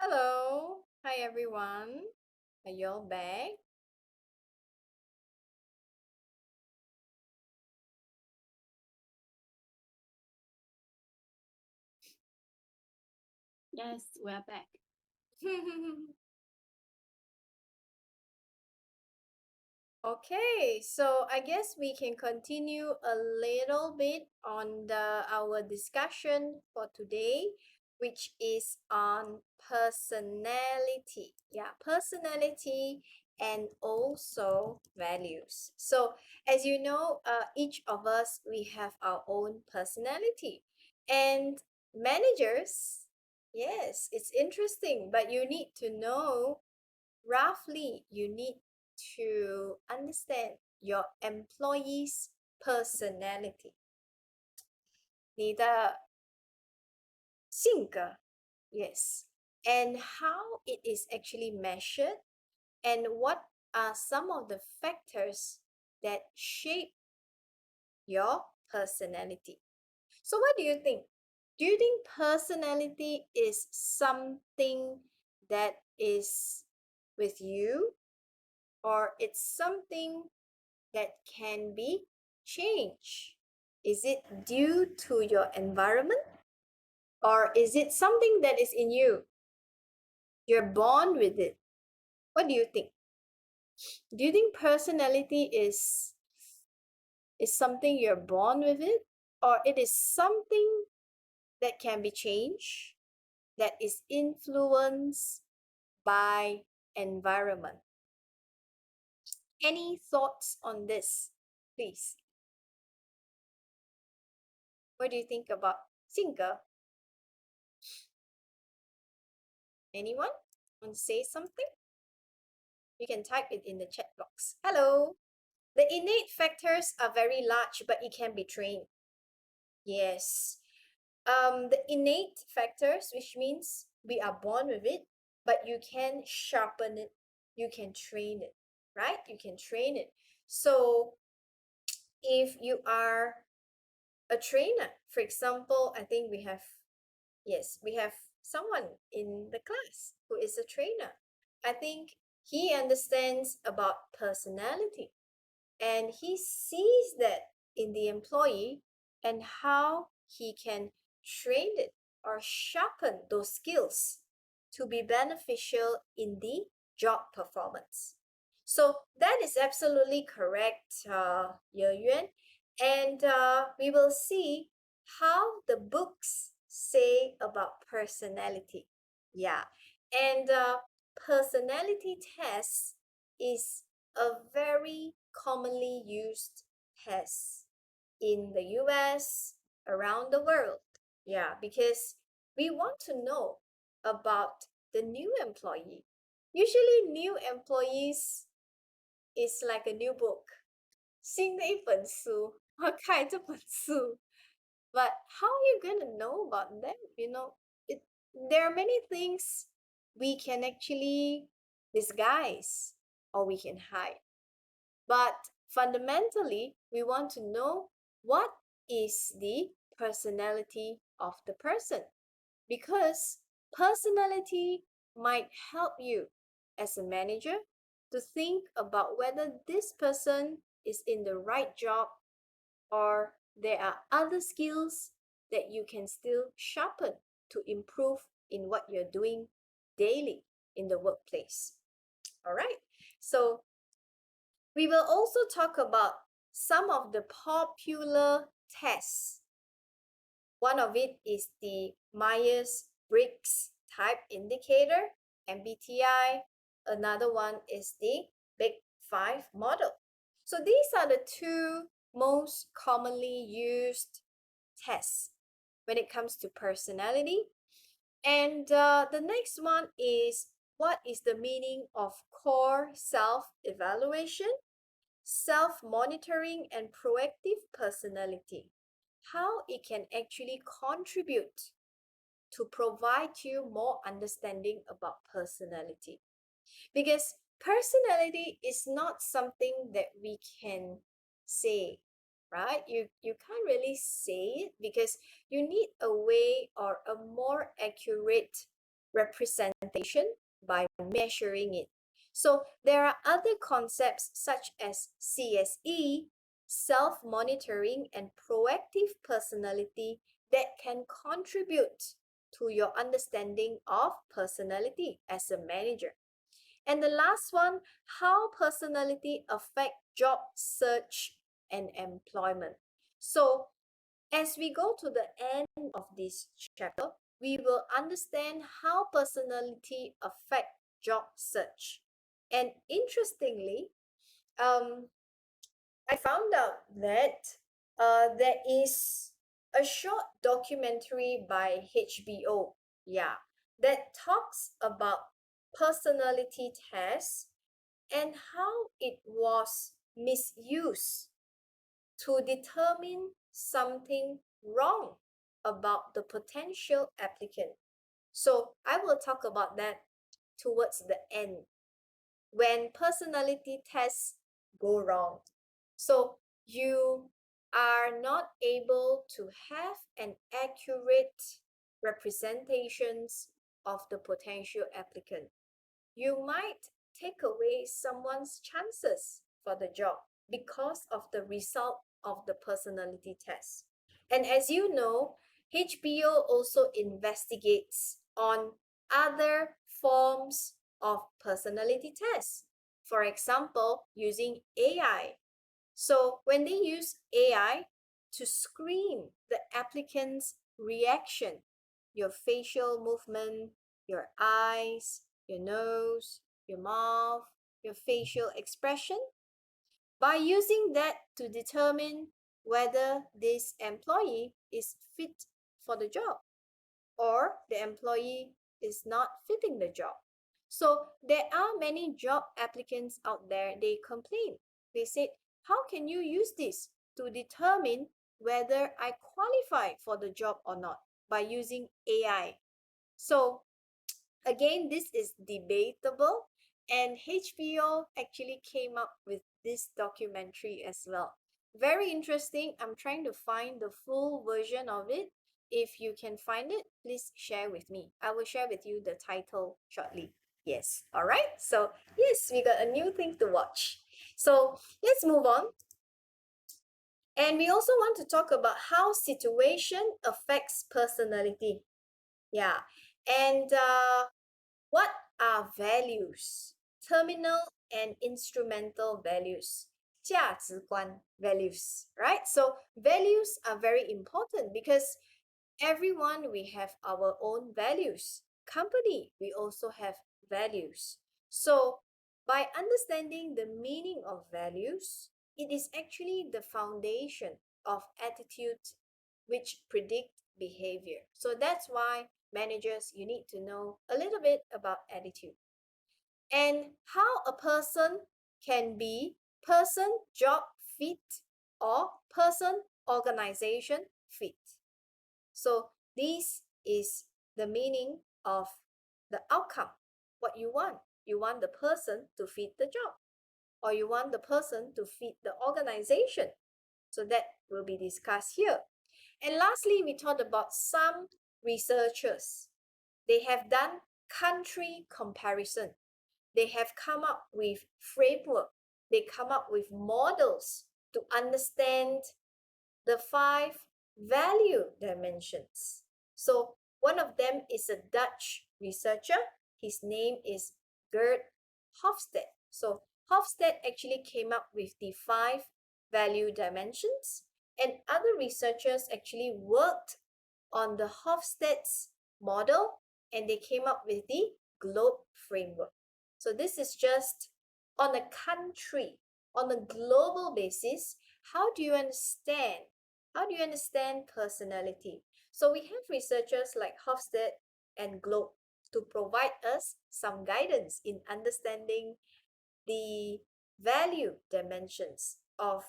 Hello. Hi, everyone. Are you all back? Yes, we're back. Okay, so I guess we can continue a little bit on our discussion for today, which is on personality. Yeah, personality and also values. So, as you know, each of us, we have our own personality. And managers, yes, it's interesting, but you need to know roughly, you need to understand your employee's personality, 你的性格, yes, and how it is actually measured, and what are some of the factors that shape your personality. So, what do you think? Do you think personality is something that is with you, or it's something that can be changed? Is it due to your environment, or is it something that is in you? You're born with it. What do you think? Do you think personality is something you're born with it, or it is something that can be changed, that is influenced by environment? Any thoughts on this, please? What do you think about 性格? Anyone want to say something? You can type it in the chat box. Hello. The innate factors are very large, but it can be trained. Yes. The innate factors, which means we are born with it, but you can sharpen it, you can train it, right? You can train it. So if you are a trainer, for example, I think we have, yes, we have someone in the class who is a trainer. I think he understands about personality, and he sees that in the employee and how he can train it or sharpen those skills to be beneficial in the job performance. So that is absolutely correct, Ye Yuan. And we will see how the books say about personality. Yeah. And personality tests is a very commonly used test in the US, around the world. Yeah, because we want to know about the new employee. Usually, new employees is like a new book. 新的一本书，我看这本书。But how are you gonna know about them? There are many things we can actually disguise or we can hide. But fundamentally, we want to know what is the personality of the person, because personality might help you as a manager to think about whether this person is in the right job, or there are other skills that you can still sharpen to improve in what you're doing daily in the workplace. All right. So we will also talk about some of the popular tests. One of it is the Myers-Briggs Type Indicator, MBTI. Another one is the Big Five model. So these are the two most commonly used tests when it comes to personality. And the next one is, what is the meaning of core self-evaluation, self-monitoring, and proactive personality? How it can actually contribute to provide you more understanding about personality. Because personality is not something that we can say, right? You can't really say it, because you need a way or a more accurate representation by measuring it. So there are other concepts such as CSE, self-monitoring, and proactive personality that can contribute to your understanding of personality as a manager. And the last one, how personality affect job search and employment. So as we go to the end of this chapter, we will understand how personality affect job search. And interestingly, I found out that there is a short documentary by HBO, yeah, that talks about personality tests and how it was misused to determine something wrong about the potential applicant. So I will talk about that towards the end when personality tests go wrong. So you are not able to have an accurate representations of the potential applicant. You might take away someone's chances for the job because of the result of the personality test. And as you know, HBO also investigates on other forms of personality tests. For example, using AI. So when they use AI to screen the applicant's reaction, your facial movement, your eyes, your nose, your mouth, your facial expression, by using that to determine whether this employee is fit for the job or the employee is not fitting the job. So there are many job applicants out there, they complain. They said, how can you use this to determine whether I qualify for the job or not by using AI? So again, this is debatable, and HBO actually came up with this documentary as well. Very interesting. I'm trying to find the full version of it. If you can find it, please share with me. I will share with you the title shortly. Yes. All right. So, yes, we got a new thing to watch. So, let's move on. And we also want to talk about how situation affects personality. Yeah. And what are values? Terminal and instrumental values. 价值观 values, right? So values are very important because everyone, we have our own values. Company, we also have values. So by understanding the meaning of values, it is actually the foundation of attitude which predict behavior. So that's why managers, you need to know a little bit about attitude and how a person can be person job fit or person organization fit. So this is the meaning of the outcome. What you want. You want the person to fit the job, or you want the person to fit the organization. So that will be discussed here. And lastly, we talked about some researchers. They have done country comparison. They have come up with framework. They come up with models to understand the 5 value dimensions. So one of them is a Dutch researcher. His name is Gert Hofstede. So Hofstede actually came up with the 5 value dimensions, and other researchers actually worked on the Hofstede's model, and they came up with the GLOBE framework. So this is just on a country, on a global basis. How do you understand? How do you understand personality? So we have researchers like Hofstede and GLOBE to provide us some guidance in understanding the value dimensions of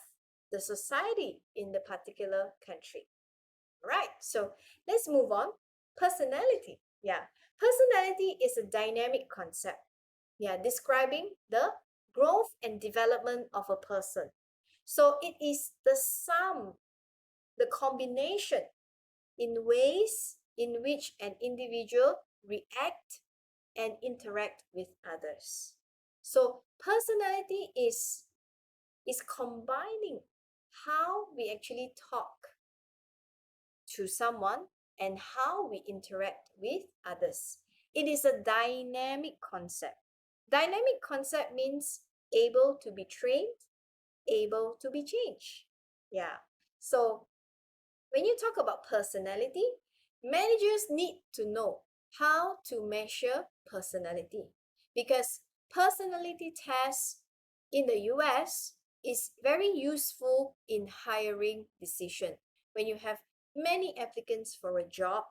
the society in the particular country. Right, so let's move on. Personality. Yeah, personality is a dynamic concept. Yeah, describing the growth and development of a person. So it is the sum, the combination in ways in which an individual react and interact with others. So personality is combining how we actually talk to someone and how we interact with others. It is a dynamic concept. Dynamic concept means able to be trained, able to be changed. Yeah. So when you talk about personality, managers need to know how to measure personality, because personality tests in the US is very useful in hiring decision. When you have many applicants for a job,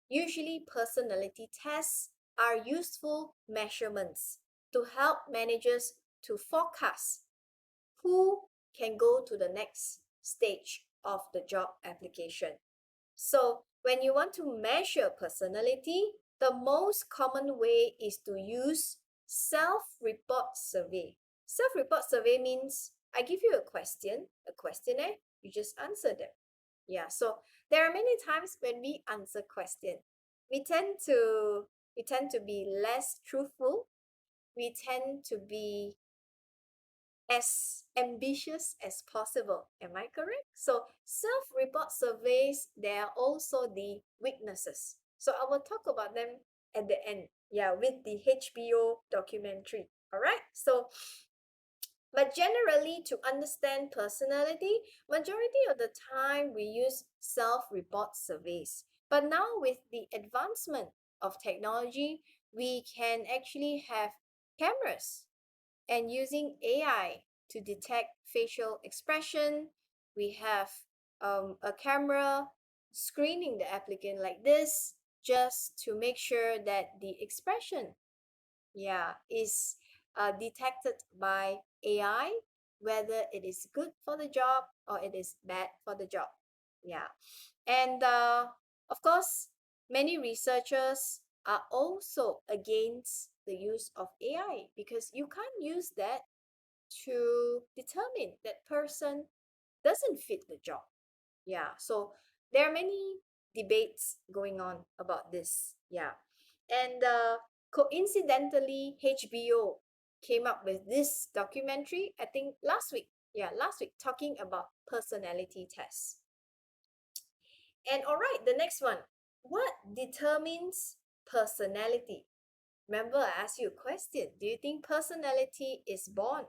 usually personality tests are useful measurements to help managers to forecast who can go to the next stage of the job application. So when you want to measure personality, the most common way is to use self-report survey. Self-report survey means I give you a question, a questionnaire, you just answer them. Yeah, so there are many times when we answer question, we tend to be less truthful. We tend to be as ambitious as possible. Am I correct? So self-report surveys, there are also the weaknesses. So I will talk about them at the end. Yeah, with the HBO documentary. All right. So, but generally, to understand personality, majority of the time we use self-report surveys. But now with the advancement of technology, we can actually have cameras and using AI to detect facial expression. We have a camera screening the applicant like this just to make sure that the expression, yeah, is detected by AI, whether it is good for the job or it is bad for the job. Yeah. And of course, many researchers are also against the use of AI because you can't use that to determine that person doesn't fit the job. Yeah, so there are many debates going on about this. Yeah, and coincidentally, HBO came up with this documentary, I think last week. Yeah, last week, talking about personality tests. And all right, the next one. What determines personality? Remember, I asked you a question. Do you think personality is born?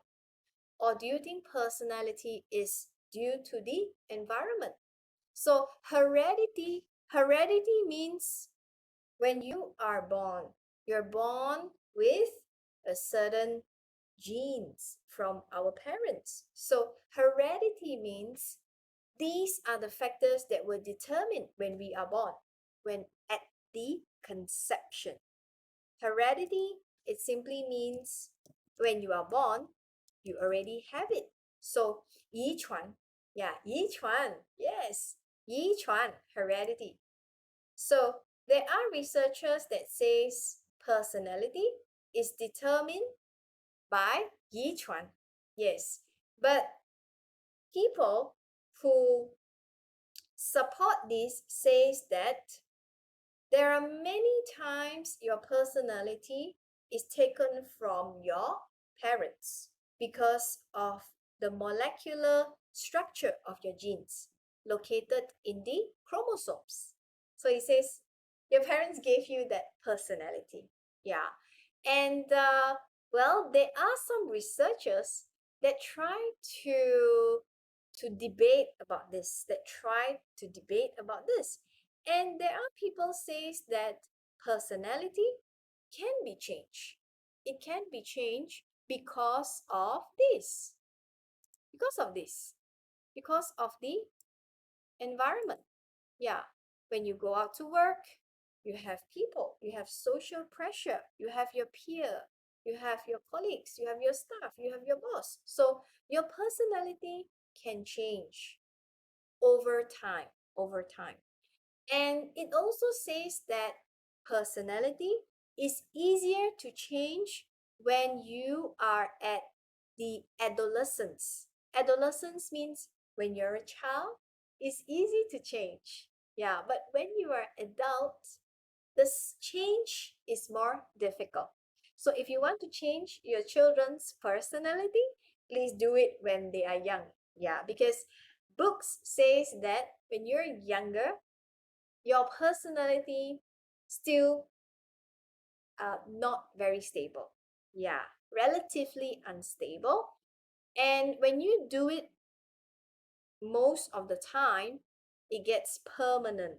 Or do you think personality is due to the environment? So heredity means when you are born, you're born with a certain genes from our parents. So heredity means these are the factors that were determined when we are born, when at the conception. Heredity, it simply means when you are born, you already have it. So 遗传, yeah, 遗传, yes, 遗传, heredity. So there are researchers that says personality is determined by 遗传, yes, but people who support this says that there are many times your personality is taken from your parents because of the molecular structure of your genes located in the chromosomes. So it says your parents gave you that personality. Yeah. And well, there are some researchers that try to debate about this, and there are people says that personality can be changed. It can be changed because of this. Because of this. Because of the environment. Yeah. When you go out to work, you have people, you have social pressure, you have your peer, you have your colleagues, you have your staff, you have your boss. So your personality can change over time. And it also says that personality is easier to change when you are at the adolescence. Adolescence means when you're a child, it's easy to change. Yeah, but when you are adult, this change is more difficult. So if you want to change your children's personality, please do it when they are young. Yeah, because books says that when you're younger, your personality still not very stable. Yeah, relatively unstable. And when you do it most of the time, it gets permanent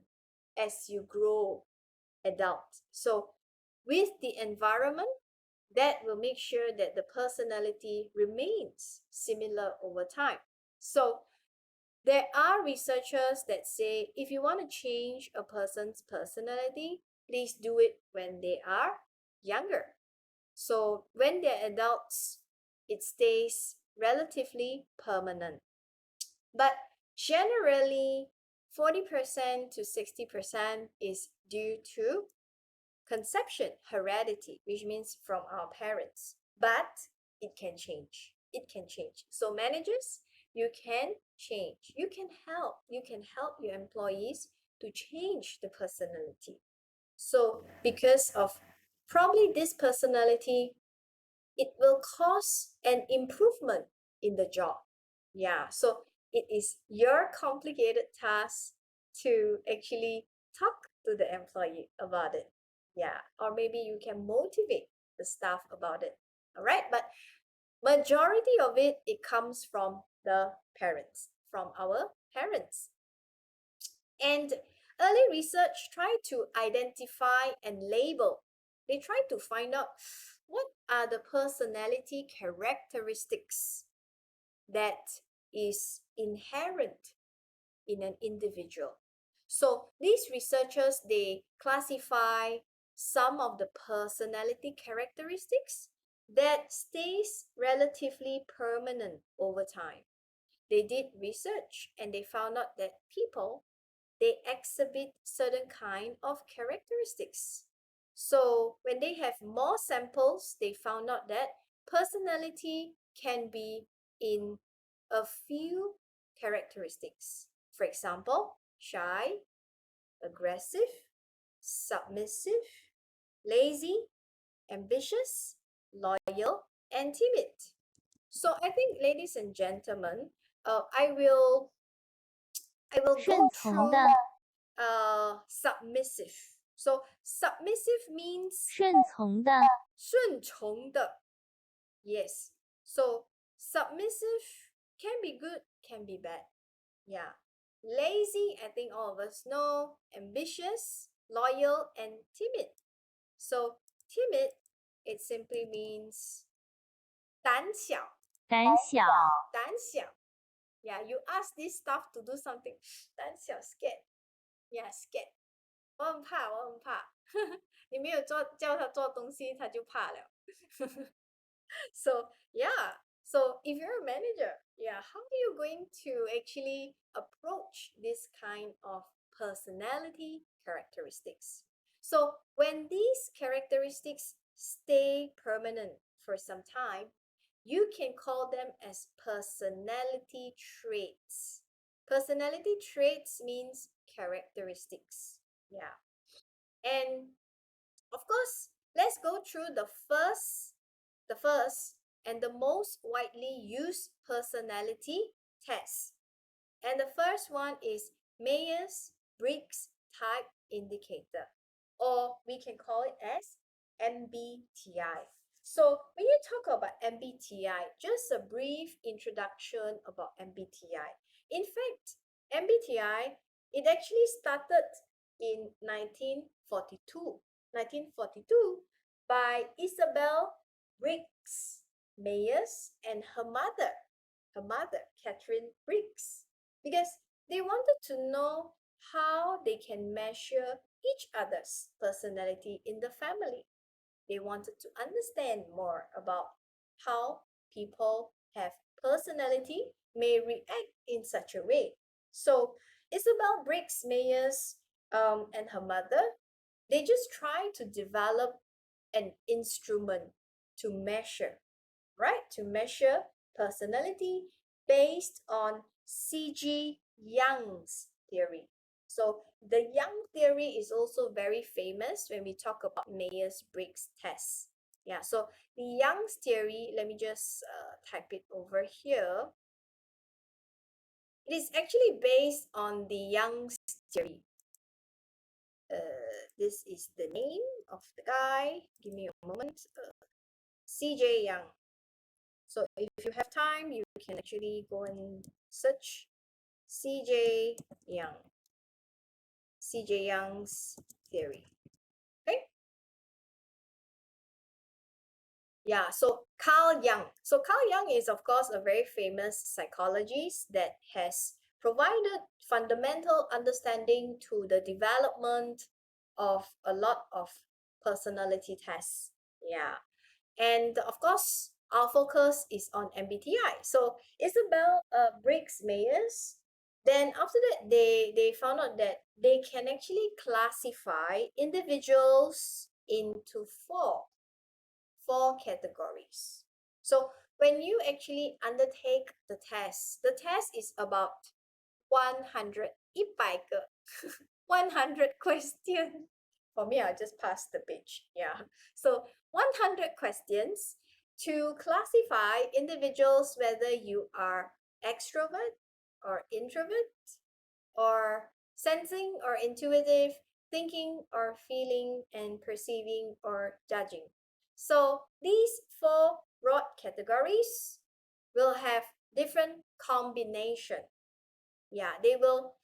as you grow adult. So with the environment, that will make sure that the personality remains similar over time. So there are researchers that say if you want to change a person's personality, please do it when they are younger. So when they're adults, it stays relatively permanent. But generally, 40% to 60% is due to conception, heredity, which means from our parents. But it can change. It can change. So managers, you can change. You can help. You can help your employees to change the personality. So because of probably this personality, it will cause an improvement in the job. Yeah, so it is your complicated task to actually talk to the employee about it. Yeah, or maybe you can motivate the staff about it. All right, but majority of it comes from the parents, from our parents. And early research tried to identify and label. They tried to find out what are the personality characteristics that is inherent in an individual. So these researchers, they classify some of the personality characteristics that stays relatively permanent over time. They did research and they found out that people, they exhibit certain kind of characteristics. So when they have more samples, they found out that personality can be in a few characteristics. For example, shy, aggressive, submissive, lazy, ambitious, loyal, and timid. So I think, ladies and gentlemen, I will go 顺从 through 的， submissive. So submissive means 顺从的，顺从的. Yes. So submissive can be good, can be bad. Yeah. Lazy, I think all of us know. Ambitious, loyal, and timid. So timid, it simply means 胆小.胆小，胆小. Yeah, you ask this stuff to do something. 胆小 scared. Yeah, scared. 我很怕，我很怕。你没有叫他做东西，他就怕了。So yeah, so if you're a manager, yeah, how are you going to actually approach this kind of personality characteristics? So when these characteristics stay permanent for some time, you can call them as personality traits. Personality traits means characteristics. Yeah. And of course, let's go through the first and the most widely used personality test. And the first one is Myers-Briggs Type Indicator, or we can call it as MBTI. So when you talk about MBTI, just a brief introduction about MBTI. In fact, MBTI, it actually started in 1942 by Isabel Briggs Myers and her mother, Catherine Briggs, because they wanted to know how they can measure each other's personality in the family. They wanted to understand more about how people have personality may react in such a way. So Isabel Briggs Myers and her mother, they just try to develop an instrument to measure, right? To measure personality based on C.G. Jung's theory. So the Young theory is also very famous when we talk about Myers-Briggs test. Yeah, so the Young's theory, let me just type it over here. It is actually based on the Young's theory. This is the name of the guy. Give me a moment. C.J. Young. So if you have time, you can actually go and search C.J. Young. C.J. Young's theory. Okay. Yeah, so Carl Jung. So Carl Jung is, of course, a very famous psychologist that has provided fundamental understanding to the development of a lot of personality tests. Yeah. And of course, our focus is on MBTI. So Isabel Briggs Myers, then after that, they found out that they can actually classify individuals into four categories. So when you actually undertake the test is about 100, 100个 100 question. For me, I just passed the page. Yeah. So 100 questions to classify individuals whether you are extrovert or introvert or sensing or intuitive, thinking or feeling and perceiving or judging. So these four broad categories will have different combination. Yeah, they will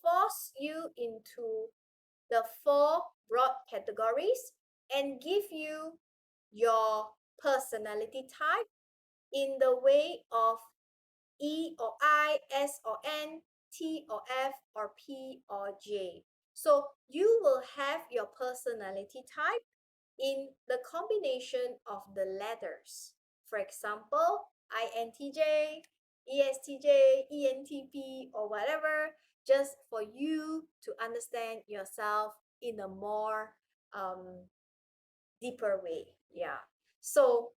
force you into the four broad categories and give you your personality type in the way of E or I, S or N, T or F, or P or J. So you will have your personality type in the combination of the letters. For example, INTJ, ESTJ, ENTP, or whatever, just for you to understand yourself in a more deeper way. Yeah. So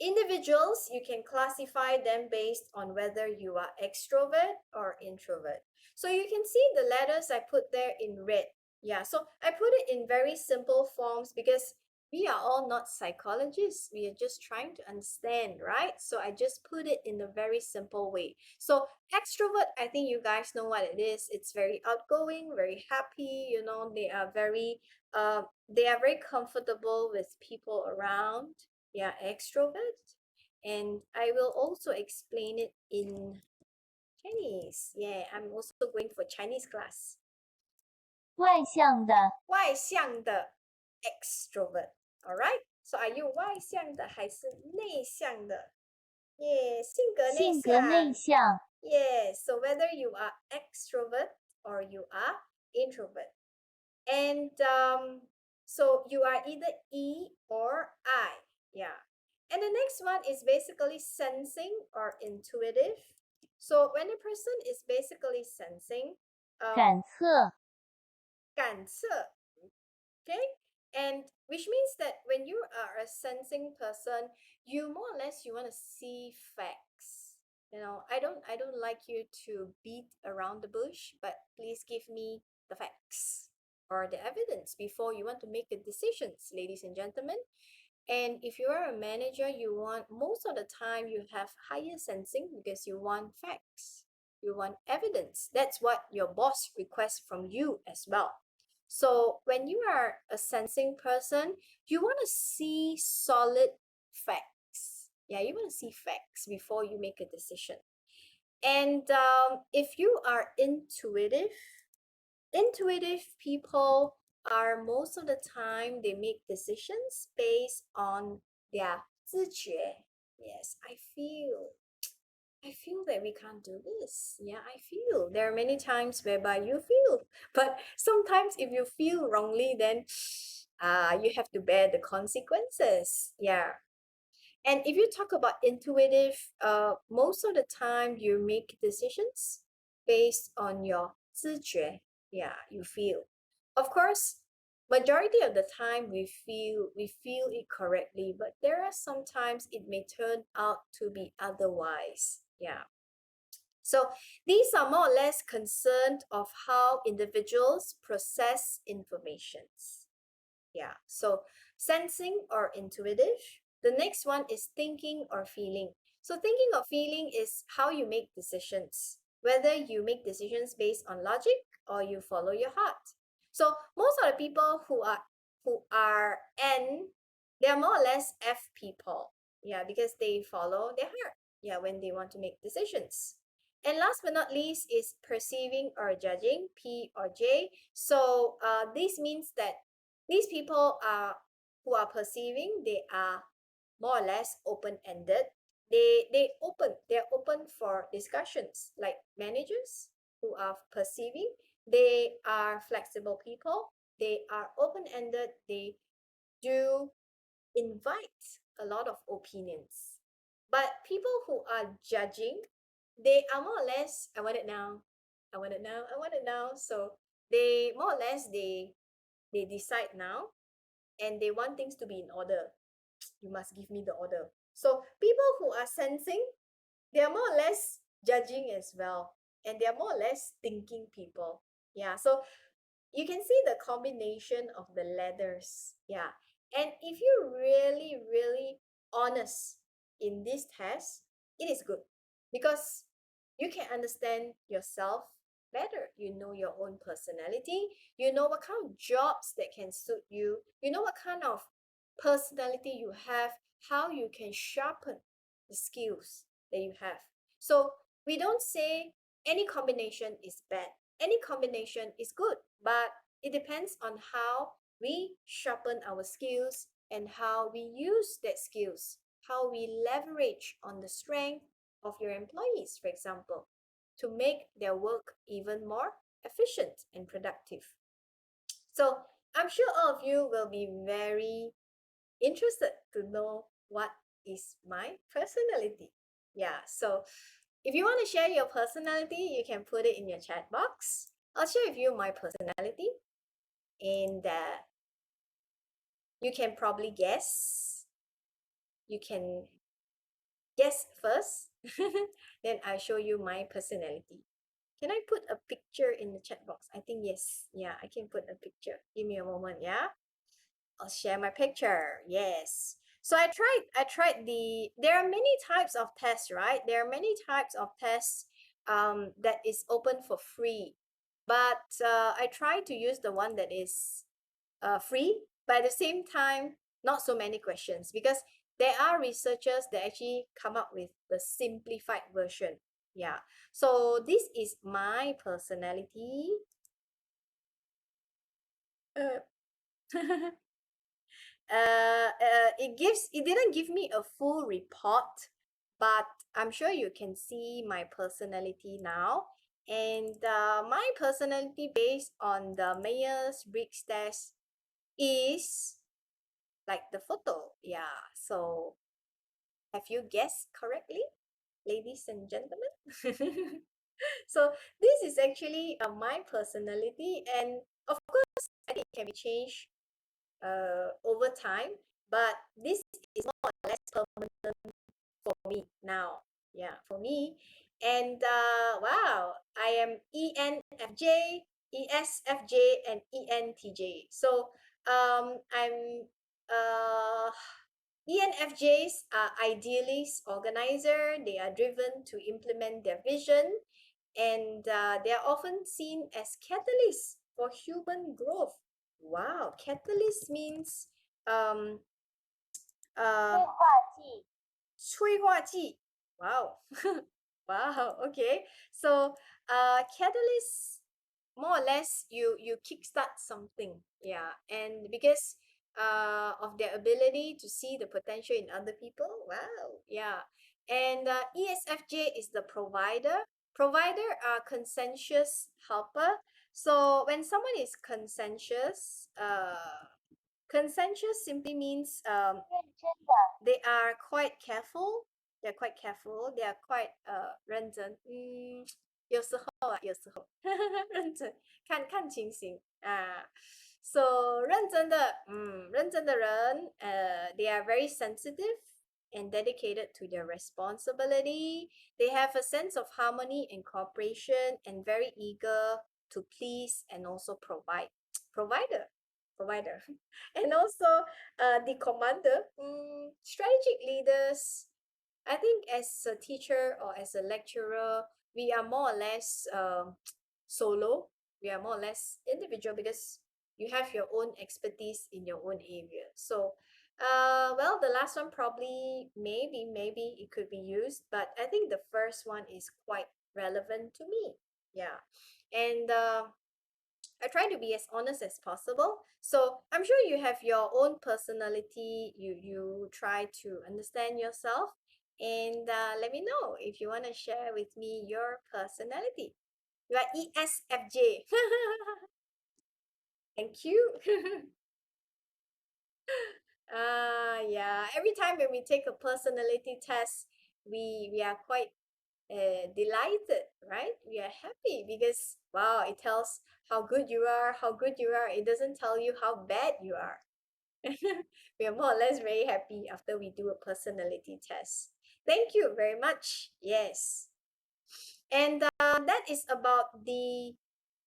individuals, you can classify them based on whether you are extrovert or introvert. So you can see the letters I put there in red. Yeah, so I put it in very simple forms because we are all not psychologists. We are just trying to understand, right? So I just put it in a very simple way. So extrovert, I think you guys know what it is. It's very outgoing, very happy, you know, they are very comfortable with people around. Yeah, extrovert. And I will also explain it in Chinese. Yeah, I'm also going for Chinese class. 外向的外向的 extrovert. Alright? So are you 外向的还是内向的？ Yeah, 性格内性格内向。向 Yeah, so whether you are extrovert or you are introvert. And so you are either E or I. Yeah. And the next one is basically sensing or intuitive. So when a person is basically sensing, 感测 感测, okay? And which means that when you are a sensing person, you more or less you want to see facts. You know, I don't like you to beat around the bush, but please give me the facts or the evidence before you want to make the decisions, ladies and gentlemen. And if you are a manager, you want, most of the time you have higher sensing because you want facts, you want evidence. That's what your boss requests from you as well. So when you are a sensing person, you want to see solid facts. Yeah, you want to see facts before you make a decision. And if you are intuitive people are most of the time they make decisions based on their 自觉. Yes, I feel that we can't do this. Yeah, I feel. There are many times whereby you feel, but sometimes if you feel wrongly, then you have to bear the consequences. Yeah. And if you talk about intuitive, most of the time you make decisions based on your 自觉. Yeah, you feel. Of course, majority of the time we feel it correctly, but there are sometimes it may turn out to be otherwise. Yeah. So these are more or less concerned of how individuals process informations. Yeah, so sensing or intuitive. The next one is thinking or feeling. So thinking or feeling is how you make decisions, whether you make decisions based on logic or you follow your heart. So most of the people who are N, they are more or less F people. Yeah, because they follow their heart. Yeah, when they want to make decisions. And last but not least is perceiving or judging, P or J. So this means that these people are who are perceiving, they are more or less open-ended. They're open for discussions, like managers who are perceiving. They are flexible people. They are open-ended. They do invite a lot of opinions. But people who are judging, they are more or less, I want it now, I want it now, I want it now. So they more or less they decide now, and they want things to be in order. You must give me the order. So people who are sensing, they are more or less judging as well, and they are more or less thinking people. Yeah, so you can see the combination of the letters. Yeah, and if you're really really honest in this test, it is good because you can understand yourself better. You know your own personality, you know what kind of jobs that can suit you, you know what kind of personality you have, how you can sharpen the skills that you have. So we don't say any combination is bad, any combination is good, but it depends on how we sharpen our skills and how we use that skills, how we leverage on the strength of your employees, for example, to make their work even more efficient and productive. So I'm sure all of you will be very interested to know what is my personality. Yeah, so if you want to share your personality, you can put it in your chat box. I'll share with you my personality, and you can probably guess. You can guess first, then I'll show you my personality. Can I put a picture in the chat box? I think yes. Yeah, I can put a picture. Give me a moment, yeah? I'll share my picture. Yes. So I tried there are many types of tests, right? There are many types of tests that is open for free. But I try to use the one that is free, but at the same time, not so many questions, because there are researchers that actually come up with the simplified version. Yeah. So this is my personality. Uh, it didn't give me a full report, but I'm sure you can see my personality now. And my personality based on the Myers-Briggs test is like the photo. Yeah, so have you guessed correctly, ladies and gentlemen? So this is actually my personality, and of course I think it can be changed over time, but this is more or less permanent for me now. Yeah, for me. And wow, I am ENFJ, ESFJ, and ENTJ. So I'm ENFJs are idealists, organizer. They are driven to implement their vision, and they are often seen as catalysts for human growth. Wow, catalyst means um 催化剂，催化剂. Wow. Wow, okay. So catalyst, more or less you kickstart something. Yeah. And because of their ability to see the potential in other people. Wow. Yeah. And ESFJ is the provider. Provider are conscientious helper. So when someone is conscientious simply means 认真的， they are quite careful. They're quite careful. They are quite 认真。有时候啊，有时候认真，看情形啊。So 认真的人，they are very sensitive. and dedicated to their responsibility. They have a sense of harmony and cooperation and very eager to please and also provider. And also the commander, strategic leaders. I think as a teacher or as a lecturer, we are more or less solo. We are more or less individual because you have your own expertise in your own area. So, well, the last one probably maybe it could be used, but I think the first one is quite relevant to me. Yeah, and I try to be as honest as possible. So I'm sure you have your own personality. You try to understand yourself, and let me know if you want to share with me your personality. You are ESFJ. Thank you. Yeah. Every time when we take a personality test, we are quite delighted, right? We are happy because wow, it tells how good you are, how good you are. It doesn't tell you how bad you are. We are more or less very happy after we do a personality test. Thank you very much. Yes. And that is about the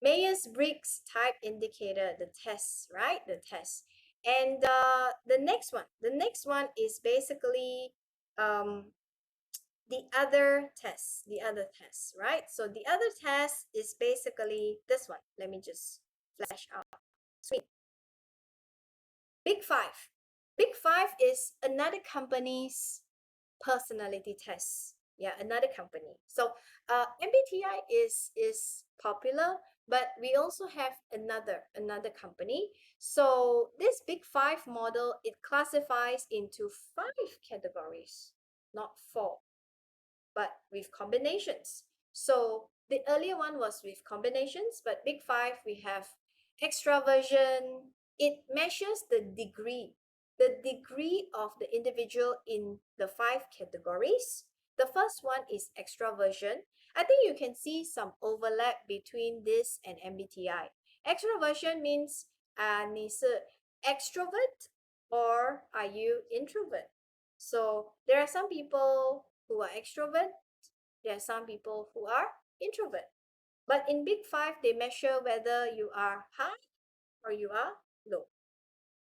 Myers-Briggs type indicator, the test, right? The test. And the next one is basically the other test, right? So the other test is basically this one. Let me just flash out screen. Big Five. Big Five is another company's personality test. Yeah, another company. So MBTI is popular, but we also have another company. So this Big Five model, it classifies into 5 categories, not 4, but with combinations. So the earlier one was with combinations, but Big Five, we have extraversion. It measures the degree of the individual in the 5 categories. The first one is extraversion. I think you can see some overlap between this and MBTI. Extraversion means 你是 extrovert or are you introvert? So there are some people who are extrovert. There are some people who are introvert. But in Big Five, they measure whether you are high or you are low.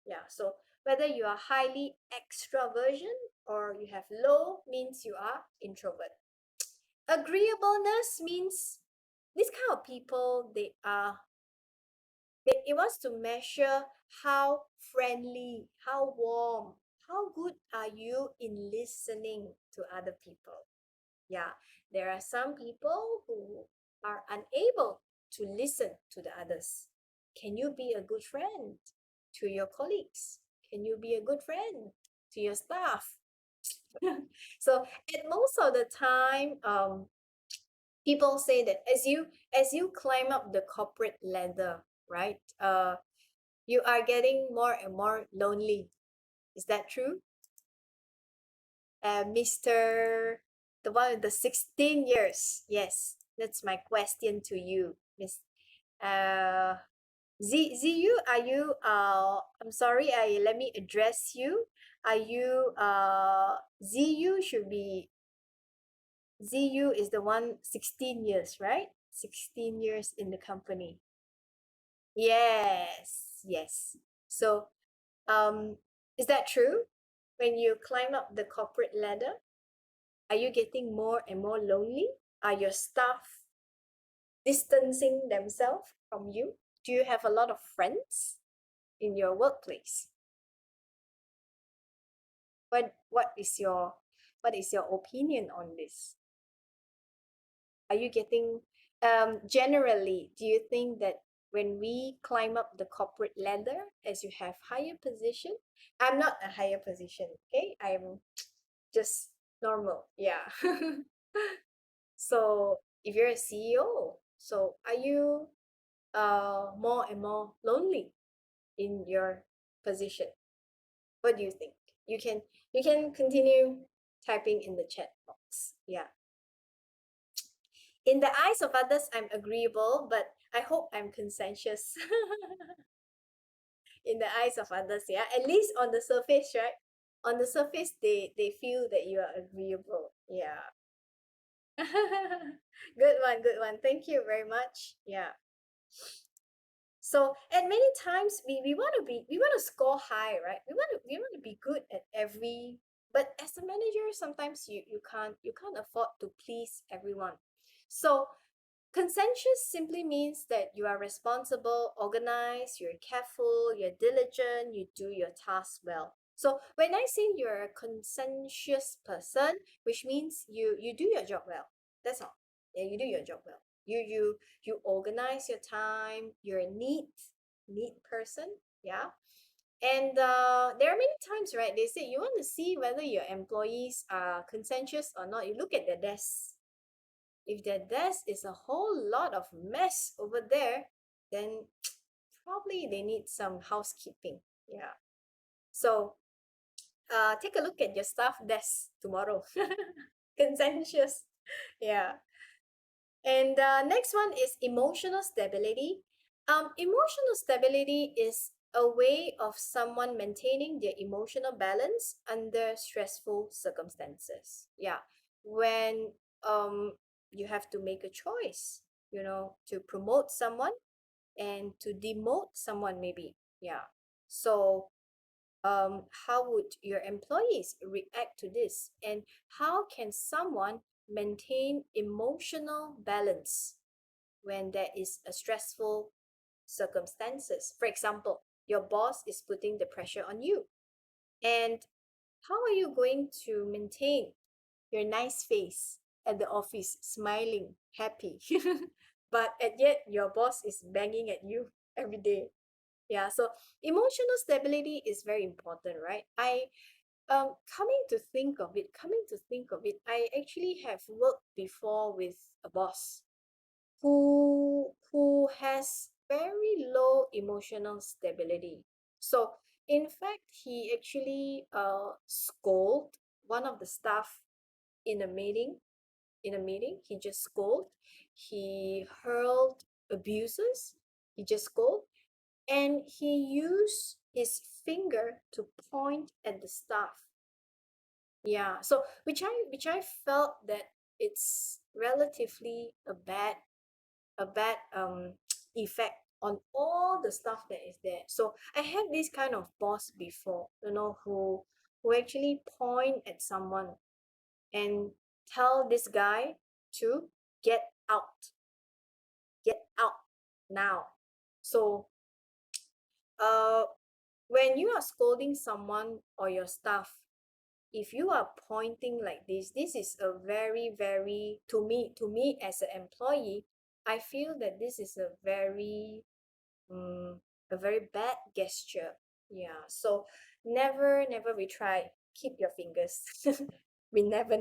Yeah, so whether you are highly extroversion or you have low means you are introvert. Agreeableness means this kind of people, it wants to measure how friendly, how warm, how good are you in listening to other people. Yeah, there are some people who are unable to listen to the others. Can you be a good friend to your colleagues? Can you be a good friend to your staff? So at most of the time, people say that as you climb up the corporate ladder, right? You are getting more and more lonely. Is that true? Mr. The one with the 16 years. Yes, that's my question to you, Miss. ZU, are you, I'm sorry, let me address you. Are you, ZU should be, ZU is the one 16 years, right? 16 years in the company. Yes. So, is that true? When you climb up the corporate ladder, are you getting more and more lonely? Are your staff distancing themselves from you? Do you have a lot of friends in your workplace? What is your opinion on this? Are you getting generally, do you think that when we climb up the corporate ladder, as you have higher position, I'm not a higher position, okay? I'm just normal, yeah. So if you're a CEO, so are you more and more lonely in your position? What do you think? You can continue typing in the chat box. Yeah. In the eyes of others, I'm agreeable, but I hope I'm conscientious. In the eyes of others, yeah. At least on the surface, right? On the surface, they feel that you are agreeable. Yeah. Good one. Thank you very much. Yeah. So, and many times we want to score high, right? We want to be good at every, but as a manager, sometimes you can't afford to please everyone. So conscientious simply means that you are responsible, organized, you're careful, you're diligent, you do your tasks well. So when I say you're a conscientious person, which means you do your job well. That's all. Yeah, you do your job well. You organize your time, you're a neat person. Yeah. And there are many times, right? They say you want to see whether your employees are conscientious or not. You look at their desks. If their desk is a whole lot of mess over there, then probably they need some housekeeping. Yeah. So take a look at your staff desk tomorrow. Conscientious. Yeah. And next one is emotional stability. Emotional stability is a way of someone maintaining their emotional balance under stressful circumstances. Yeah. When you have to make a choice, to promote someone and to demote someone maybe. Yeah. So how would your employees react to this? And how can someone maintain emotional balance when there is a stressful circumstances? For example, your boss is putting the pressure on you. And how are you going to maintain your nice face at the office, smiling, happy? But yet your boss is banging at you every day. Yeah, so emotional stability is very important, right? Coming to think of it, I actually have worked before with a boss who has very low emotional stability. So in fact, he actually scolded one of the staff in a meeting. He just scolded. He hurled abuses. He just scolded, and he used his finger to point at the staff. Yeah, so which I felt that it's relatively a bad effect on all the stuff that is there. So I had this kind of boss before, who actually point at someone and tell this guy to get out, get out now. So uh when you are scolding someone or your staff, if you are pointing like this is a very, very, to me as an employee, I feel that this is um, a very bad gesture. Yeah. So never we try. Keep your fingers. We never.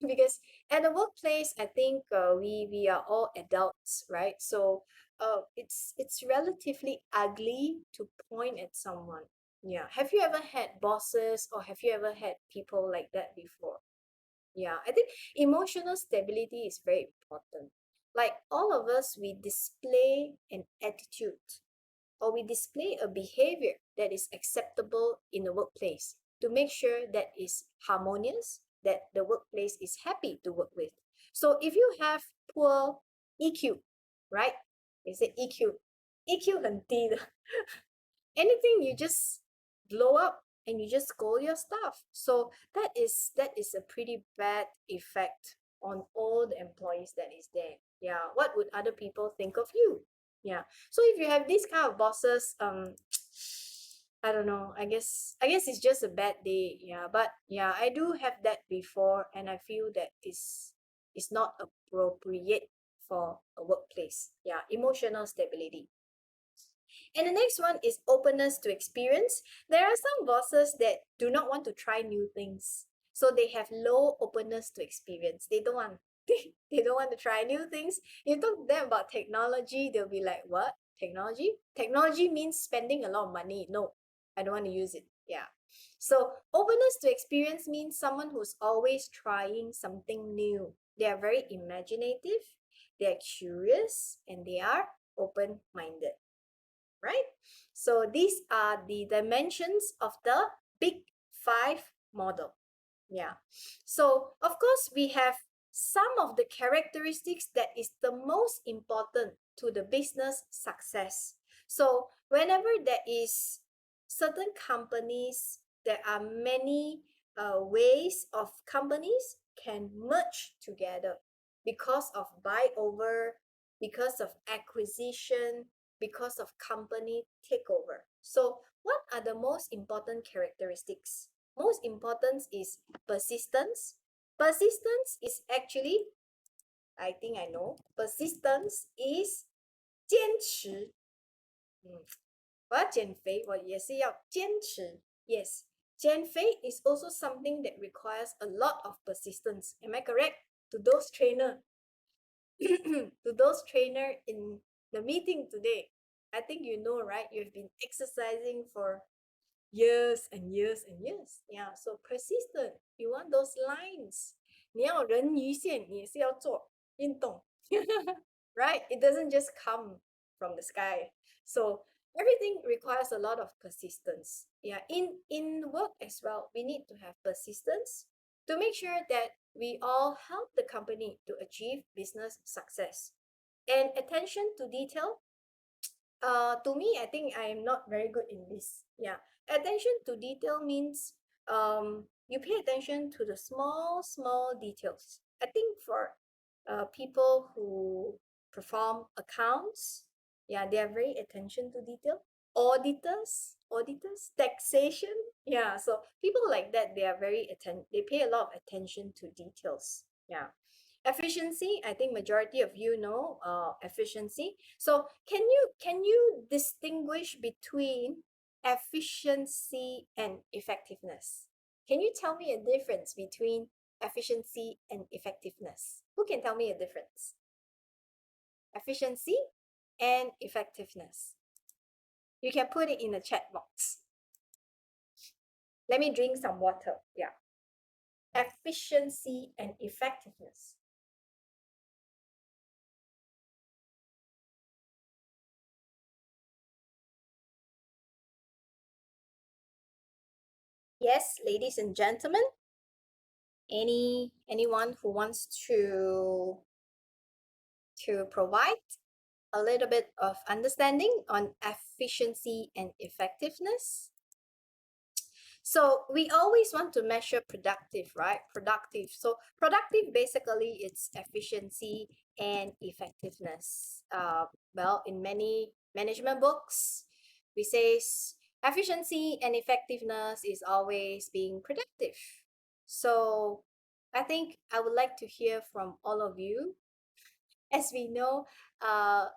Because at the workplace, I think we are all adults, right? So it's relatively ugly to point at someone. Yeah. Have you ever had bosses, or have you ever had people like that before? Yeah, I think emotional stability is very important. Like all of us, we display an attitude, or we display a behavior that is acceptable in the workplace to make sure that is harmonious, that the workplace is happy to work with. So if you have poor EQ, right? They say EQ 很低的. Anything you just blow up and you just scold your staff. So that is a pretty bad effect on all the employees that is there. Yeah, what would other people think of you? Yeah. So if you have these kind of bosses, I don't know. I guess it's just a bad day. Yeah, but yeah, I do have that before, and I feel that is not appropriate for a workplace. Yeah, emotional stability. And the next one is openness to experience. There are some bosses that do not want to try new things. So they have low openness to experience. They don't want they don't want to try new things. You talk to them about technology, they'll be like, what? Technology? Technology means spending a lot of money. No, I don't want to use it. Yeah. So openness to experience means someone who's always trying something new. They are very imaginative, they are curious, and they are open-minded, right? So these are the dimensions of the big 5 model. Yeah. So, of course, we have some of the characteristics that is the most important to the business success. So, whenever there is certain companies, there are many ways of companies can merge together because of buy over, because of acquisition, because of company takeover. So, what are the most important characteristics? Most important is persistence. Persistence is actually, I think I know, persistence is 坚持。我要减肥，我也是要坚持。Yes, 减肥 is also something that requires a lot of persistence. Am I correct? To those trainer, to those trainer in the meeting today, I think you know, right? You've been exercising for years and years and years. Yeah, so persistent. You want those lines. 你要人鱼线，你也是要做运动。Right? It doesn't just come from the sky. So everything requires a lot of persistence. Yeah, in work as well, we need to have persistence to make sure that we all help the company to achieve business success. And attention to detail, to me, I think I am not very good in this. Yeah, attention to detail means you pay attention to the small details. I think for people who perform accounts, yeah, they are very attention to detail. Auditors, taxation, yeah. So people like that, they are they pay a lot of attention to details. Yeah. Efficiency, I think majority of you know efficiency. So can you distinguish between efficiency and effectiveness? Can you tell me a difference between efficiency and effectiveness? Who can tell me a difference? Efficiency and effectiveness. You can put it in the chat box. Let me drink some water. Yeah. Efficiency and effectiveness. Yes, ladies and gentlemen, anyone who wants to provide a little bit of understanding on efficiency and effectiveness. So we always want to measure productive, right? Productive. So productive basically it's efficiency and effectiveness. Well, in many management books, we say efficiency and effectiveness is always being productive. So I think I would like to hear from all of you. As we know,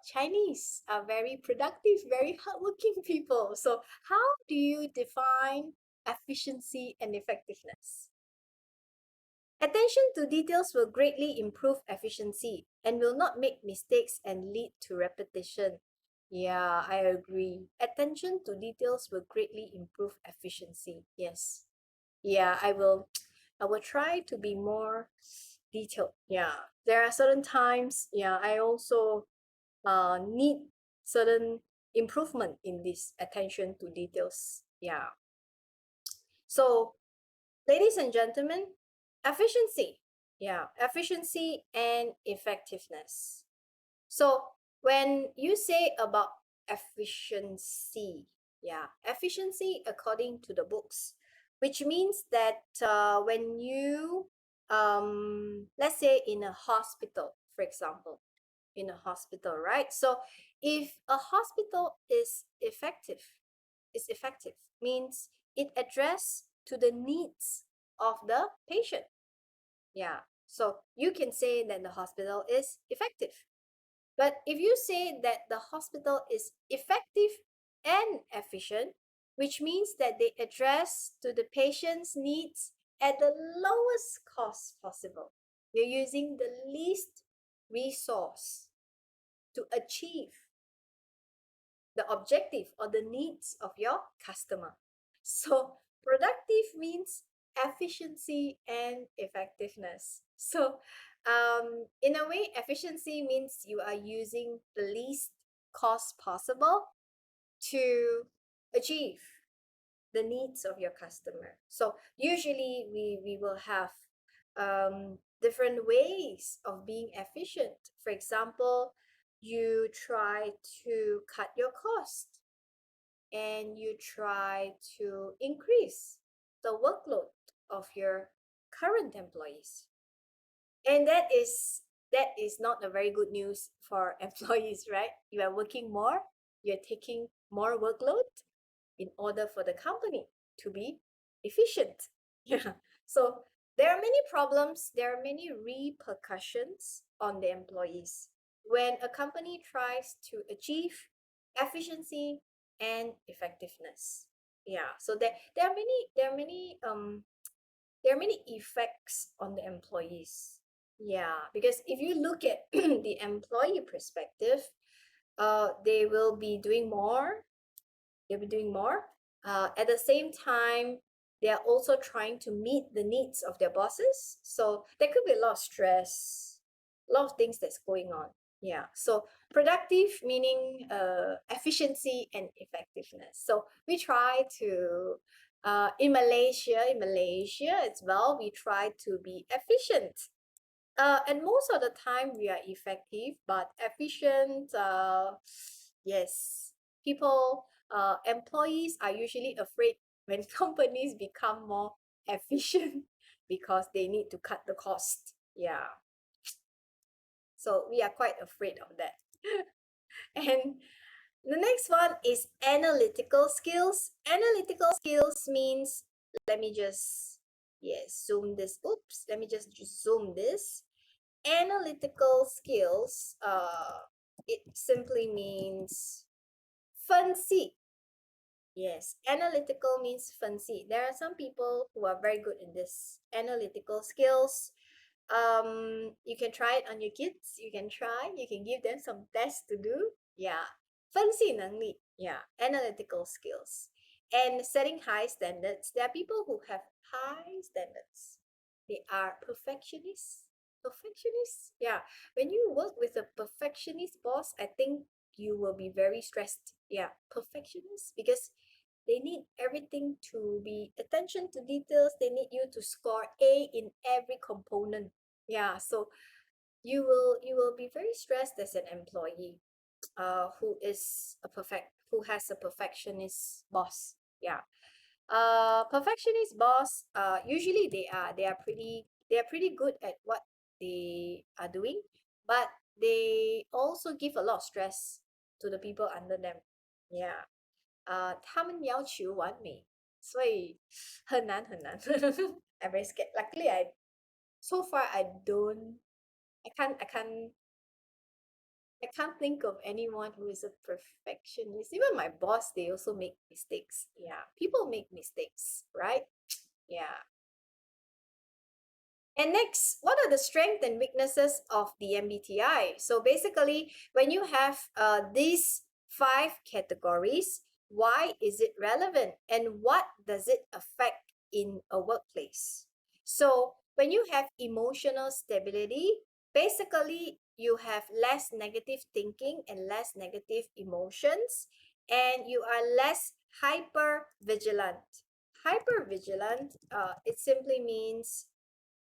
Chinese are very productive, very hardworking people. So how do you define efficiency and effectiveness? Attention to details will greatly improve efficiency and will not make mistakes and lead to repetition. Yeah, I agree. Attention to details will greatly improve efficiency. Yes. Yeah, I will try to be more detailed. Yeah. There are certain times, yeah, I also need certain improvement in this attention to details. Yeah. So, ladies and gentlemen, efficiency. Yeah, efficiency and effectiveness. So, when you say about efficiency, yeah, efficiency according to the books, which means that when you, let's say in a hospital, for example, in a hospital, right? So if a hospital is effective means it address to the needs of the patient. Yeah. So you can say that the hospital is effective. But if you say that the hospital is effective and efficient, which means that they address to the patient's needs at the lowest cost possible. You're using the least resource to achieve the objective or the needs of your customer. So productive means efficiency and effectiveness. So in a way, efficiency means you are using the least cost possible to achieve the needs of your customer. So usually we will have different ways of being efficient. For example, you try to cut your cost and you try to increase the workload of your current employees. And that is not a very good news for employees, right? You are working more, you're taking more workload in order for the company to be efficient. Yeah. So there are many problems, there are many repercussions on the employees when a company tries to achieve efficiency and effectiveness. Yeah. So there are many effects on the employees. Yeah, because if you look at the employee perspective, they will be doing more. They'll be doing more. At the same time, they are also trying to meet the needs of their bosses. So there could be a lot of stress, a lot of things that's going on. Yeah. So productive meaning efficiency and effectiveness. So we try to in Malaysia as well, we try to be efficient. And most of the time we are effective, but efficient, yes, people, employees are usually afraid when companies become more efficient because they need to cut the cost. Yeah. So we are quite afraid of that. And the next one is analytical skills. Analytical skills means, let me just, yes, zoom this. Oops, let me just zoom this. Analytical skills, it simply means 分析. Yes, analytical means 分析. There are some people who are very good in this analytical skills. You can try it on your kids. You can give them some tests to do. Yeah, 分析能力. Yeah, analytical skills. And setting high standards. There are people who have high standards. They are perfectionists. Yeah, when you work with a perfectionist boss, I think you will be very stressed. Yeah, perfectionist, because they need everything to be attention to details. They need you to score A in every component. Yeah, so you will be very stressed as an employee who has a perfectionist boss. Yeah. Perfectionist boss, usually they are pretty good at what they are doing, but they also give a lot of stress to the people under them. Yeah. 他们要求完美，所以很难很难。I'm very scared. Luckily, so far I can't think of anyone who is a perfectionist. Even my boss, they also make mistakes. Yeah, people make mistakes, right? Yeah. And next, what are the strengths and weaknesses of the MBTI? So basically, when you have these 5 categories, why is it relevant and what does it affect in a workplace? So when you have emotional stability, basically you have less negative thinking and less negative emotions, and you are less hyper vigilant. Hyper vigilant, it simply means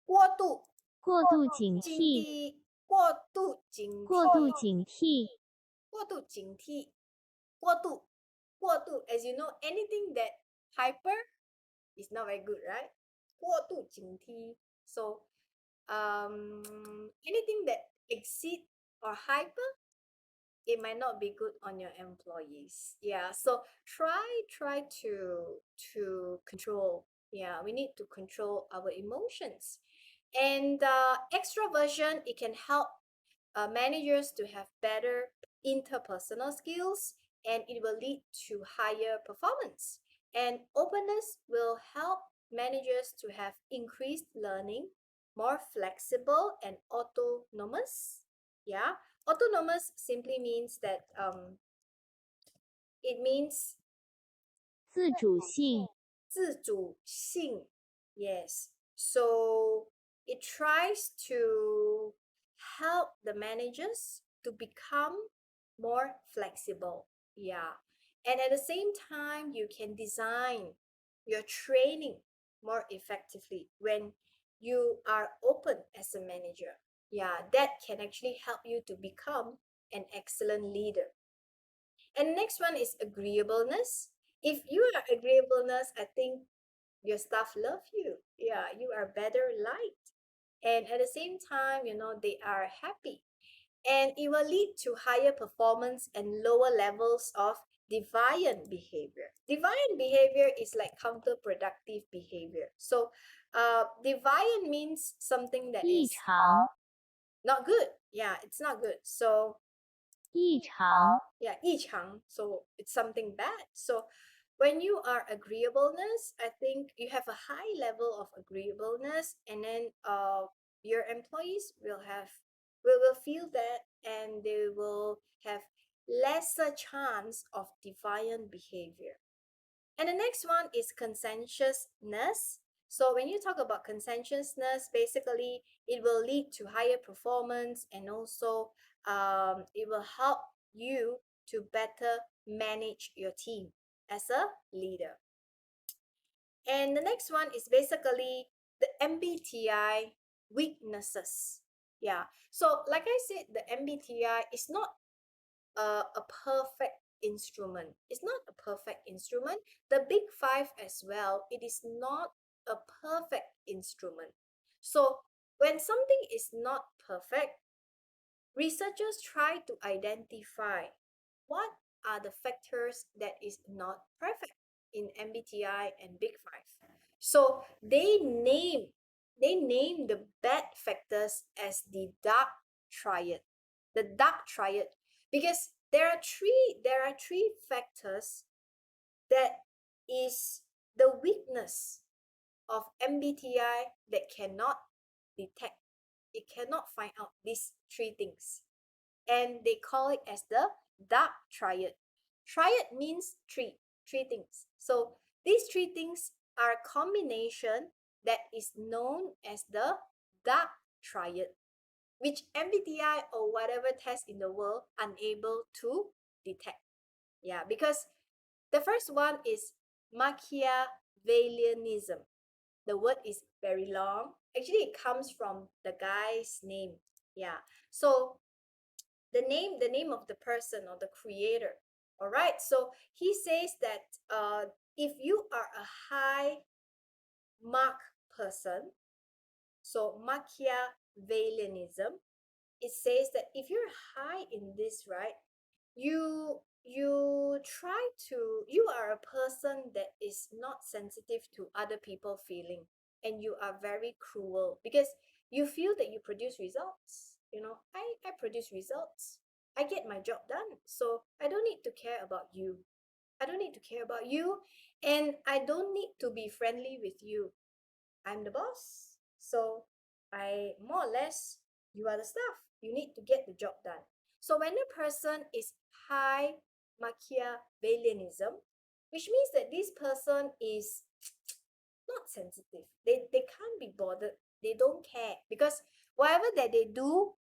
过度过度警警惕，惕，过度警惕，过度警惕，过度警惕，过度. As you know, anything that hyper is not very good, right? 过度警惕. So, anything that exceed or hyper, it might not be good on your employees. Yeah. So try to control. Yeah, we need to control our emotions. And extroversion, it can help managers to have better interpersonal skills, and it will lead to higher performance. And openness will help managers to have increased learning, more flexible and autonomous. Yeah, autonomous simply means that it means 自主性，自主性. Yes. So it tries to help the managers to become more flexible. Yeah. And at the same time, you can design your training more effectively when you are open as a manager. Yeah, that can actually help you to become an excellent leader. And next one is agreeableness. If you are agreeableness, I think your staff love you. Yeah, you are better liked. And at the same time, they are happy. And it will lead to higher performance and lower levels of deviant behavior. Deviant behavior is like counterproductive behavior. So, deviant means something that 异 is 常， not good. Yeah, it's not good. So, 异常， yeah, 异常. So it's something bad. So when you are agreeableness, I think you have a high level of agreeableness, and then your employees will feel that, and they will have lesser chance of defiant behavior. And the next one is conscientiousness. So when you talk about conscientiousness, basically it will lead to higher performance, and also it will help you to better manage your team as a leader. And the next one is basically the MBTI weaknesses. Yeah. So like I said, the MBTI is not a perfect instrument. It's not a perfect instrument. The Big Five as well, it is not a perfect instrument. So when something is not perfect, researchers try to identify what are the factors that is not perfect in MBTI and Big Five. So they name the bad factors as the dark triad. The dark triad, because there are three factors that is the weakness of MBTI that cannot detect. It cannot find out these three things, and they call it as the dark triad. Triad means three things. So these three things are a combination that is known as the dark triad, which MBTI or whatever test in the world unable to detect. Yeah, because the first one is Machiavellianism. The word is very long. Actually, it comes from the guy's name. Yeah. So the name of the person or the creator. All right. So he says that if you are a high mark person, so Machiavellianism, it says that if you're high in this, right, you are a person that is not sensitive to other people feeling, and you are very cruel because you feel that you produce results. I produce results. I get my job done, so I don't need to care about you. I don't need to care about you, and I don't need to be friendly with you. I'm the boss. So I more or less, you are the staff. You need to get the job done. So when a person is high Machiavellianism, which means that this person is not sensitive. They can't be bothered. They don't care because whatever that they do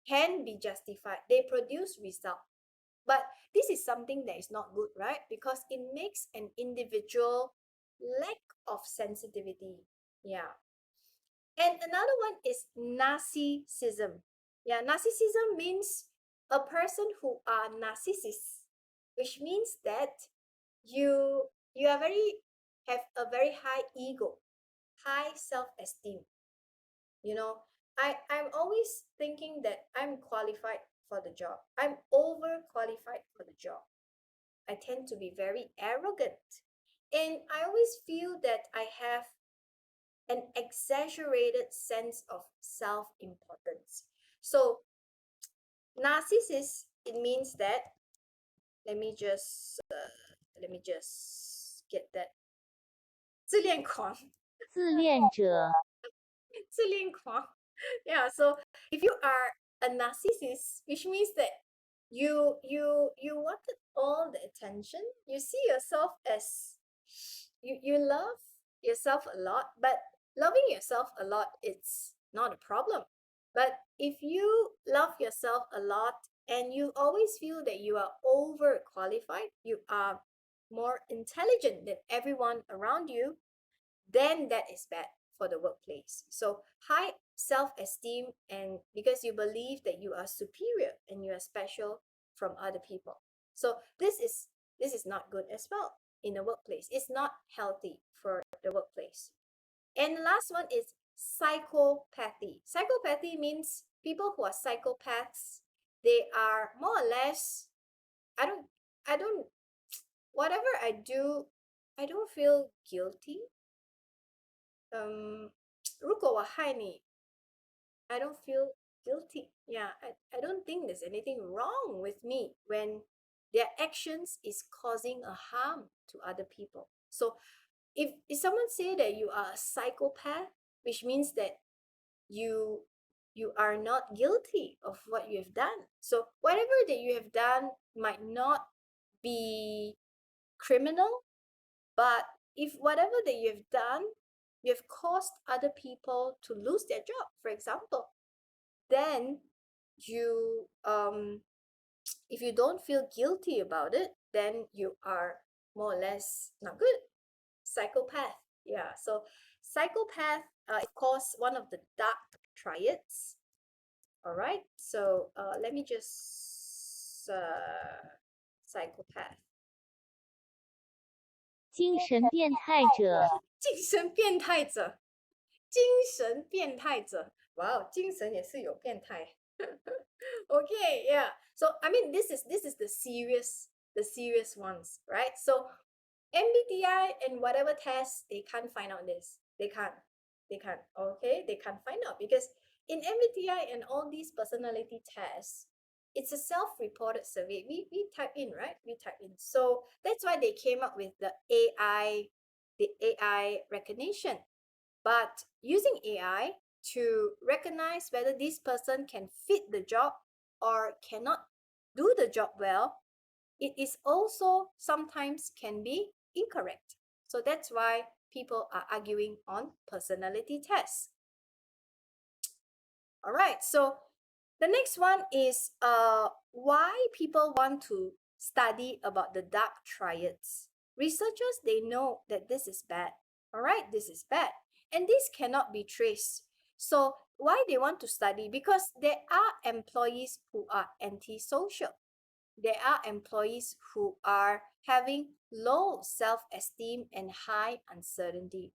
can be justified. They produce result. But this is something that is not good, right? Because it makes an individual lack of sensitivity. Yeah. And another one is narcissism. Yeah, narcissism means a person who are narcissists, which means that you are very have a very high ego, high self-esteem. I'm always thinking that I'm qualified for the job. I'm overqualified for the job. I tend to be very arrogant. And I always feel that I have an exaggerated sense of self-importance. So narcissist, it means that let me just get that 自恋狂自恋者，自恋狂 yeah, so if you are a narcissist, which means that you wanted all the attention. You see yourself as you love yourself a lot, but loving yourself a lot, it's not a problem. But if you love yourself a lot and you always feel that you are overqualified, you are more intelligent than everyone around you, then that is bad for the workplace. So high self-esteem, and because you believe that you are superior and you are special from other people. So this is not good as well in the workplace. It's not healthy for the workplace. And the last one is psychopathy. Psychopathy means people who are psychopaths, they are more or less, I don't whatever I do, I don't feel guilty. 如果我害你 I don't feel guilty. Yeah, I don't think there's anything wrong with me when their actions is causing a harm to other people. So if someone say that you are a psychopath, which means that you are not guilty of what you have done. So whatever that you have done might not be criminal, but if whatever that you have done, you have caused other people to lose their job, for example, then you if you don't feel guilty about it, then you are more or less not good. Psychopath. Yeah, so psychopath is of course one of the dark triads. All right, so let me just psychopath. 精神变态者，精神变态者，精神变态者，哇哦，精神也是有变态。Okay, yeah. So I mean, this is the serious ones, right? So MBTI and whatever test, they can't find out this. They can't. Okay, they can't find out because in MBTI and all these personality tests, it's a self-reported survey. We type in, right? We type in. So that's why they came up with the AI recognition. But using AI to recognize whether this person can fit the job or cannot do the job well, it is also sometimes can be incorrect. So that's why people are arguing on personality tests. All right, so the next one is why people want to study about the dark triads. Researchers, they know that this is bad. All right, this is bad. And this cannot be traced. So why they want to study? Because there are employees who are antisocial. There are employees who are having low self-esteem and high uncertainty.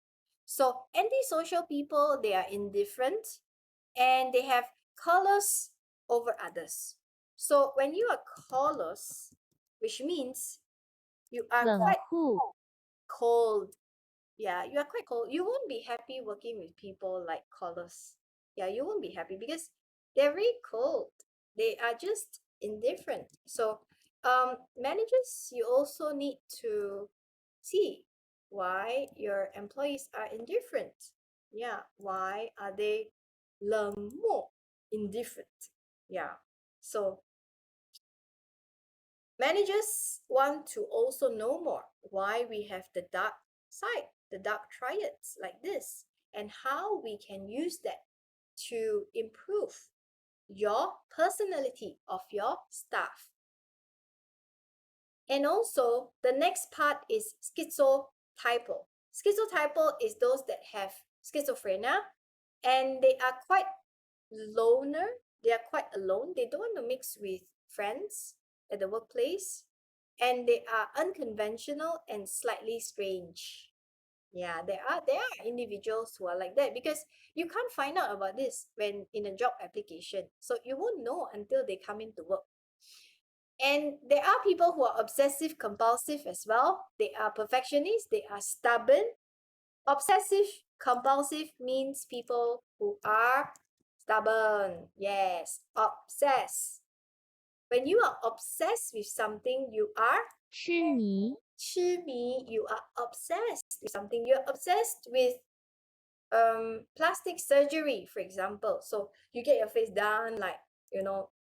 So antisocial people, they are indifferent and they have colors over others. So when you are colors, which means you are 冷 quite 酷， cold. Yeah, you are quite cold. You won't be happy working with people like colors. Yeah, you won't be happy because they're very cold. They are just indifferent. So managers, you also need to see why your employees are indifferent. Yeah, why are they 冷漠 indifferent? Yeah, so managers want to also know more why we have the dark side, the dark triads like this, and how we can use that to improve your personality of your staff. And also, the next part is schizotypal. Schizotypal is those that have schizophrenia and they are quite loner. They are quite alone. They don't want to mix with friends at the workplace. And they are unconventional and slightly strange. Yeah, there are individuals who are like that because you can't find out about this when in a job application. So you won't know until they come into work. And there are people who are obsessive compulsive as well. They are perfectionists, they are stubborn. Obsessive compulsive means people who are stubborn. Yes, obsessed. When you are obsessed with something, you are 痴迷， 痴迷. You are obsessed with something. You're obsessed with plastic surgery, for example. So you get your face done like,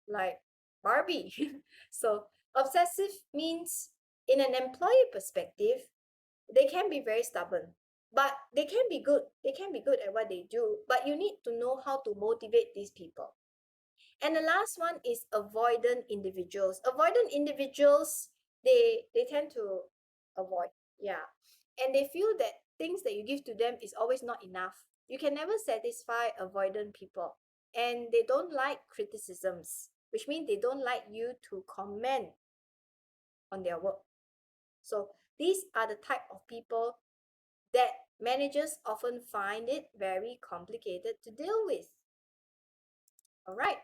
like Barbie. So obsessive means in an employee perspective, they can be very stubborn, but they can be good. They can be good at what they do, but you need to know how to motivate these people. And the last one is avoidant individuals. Avoidant individuals, they tend to avoid. Yeah. And they feel that things that you give to them is always not enough. You can never satisfy avoidant people. And they don't like criticisms, which means they don't like you to comment on their work. So these are the type of people that managers often find it very complicated to deal with. All right.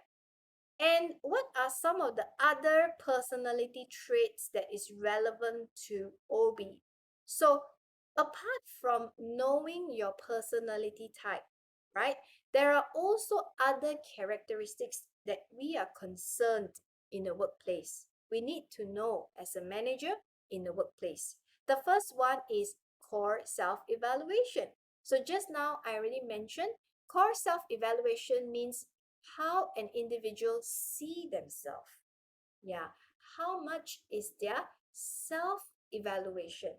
And what are some of the other personality traits that is relevant to OB? So apart from knowing your personality type, right, there are also other characteristics that we are concerned in the workplace. We need to know as a manager in the workplace. The first one is core self-evaluation. So just now I already mentioned core self-evaluation means how an individual see themselves. Yeah, how much is their self-evaluation?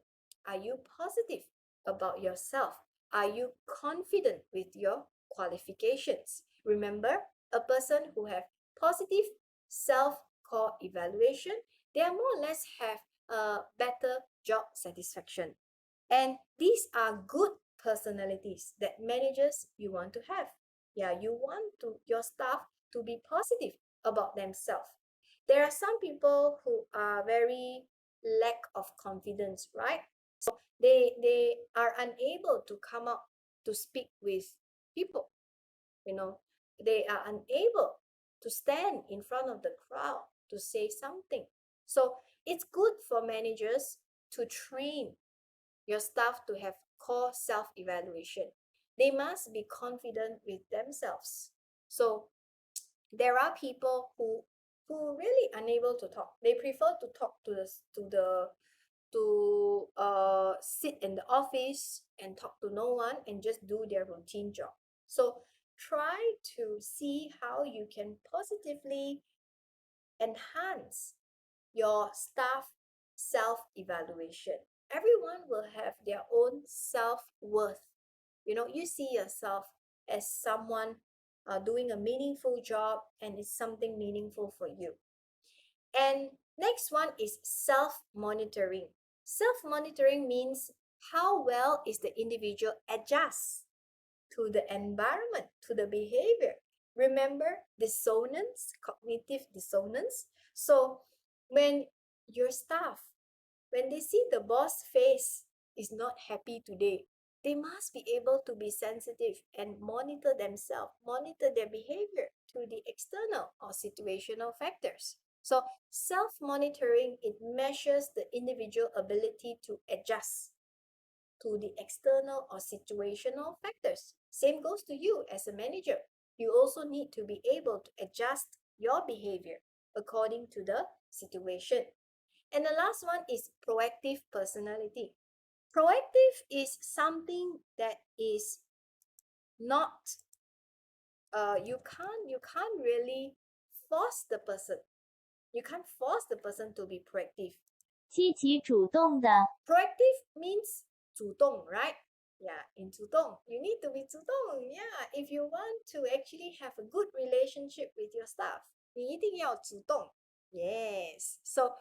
Are you positive about yourself? Are you confident with your qualifications? Remember, a person who have positive self-core evaluation, they are more or less have a better job satisfaction. And these are good personalities that managers you want to have. Yeah, you want your staff to be positive about themselves. There are some people who are very lack of confidence, right? So they are unable to come up to speak with people. They are unable to stand in front of the crowd to say something. So it's good for managers to train your staff to have core self-evaluation. They must be confident with themselves. So there are people who really unable to talk. They prefer to talk to sit in the office and talk to no one and just do their routine job. So try to see how you can positively enhance your staff self-evaluation. Everyone will have their own self-worth. You see yourself as someone doing a meaningful job, and it's something meaningful for you. And next one is self-monitoring. Self-monitoring means how well is the individual adjust to the environment, to the behavior. Remember dissonance, cognitive dissonance? So when your staff, when they see the boss face is not happy today, they must be able to be sensitive and monitor themselves, monitor their behavior to the external or situational factors. So self-monitoring, it measures the individual ability to adjust to the external or situational factors. Same goes to you as a manager. You also need to be able to adjust your behavior according to the situation. And the last one is proactive personality. Proactive is something that is not you can't really force the person. You can't force the person to be proactive. 积极主动的 Proactive means 主动, right? Yeah, in 主动, you need to be 主动. Yeah, if you want to actually have a good relationship with your staff, 你一定要主动. Yes. So,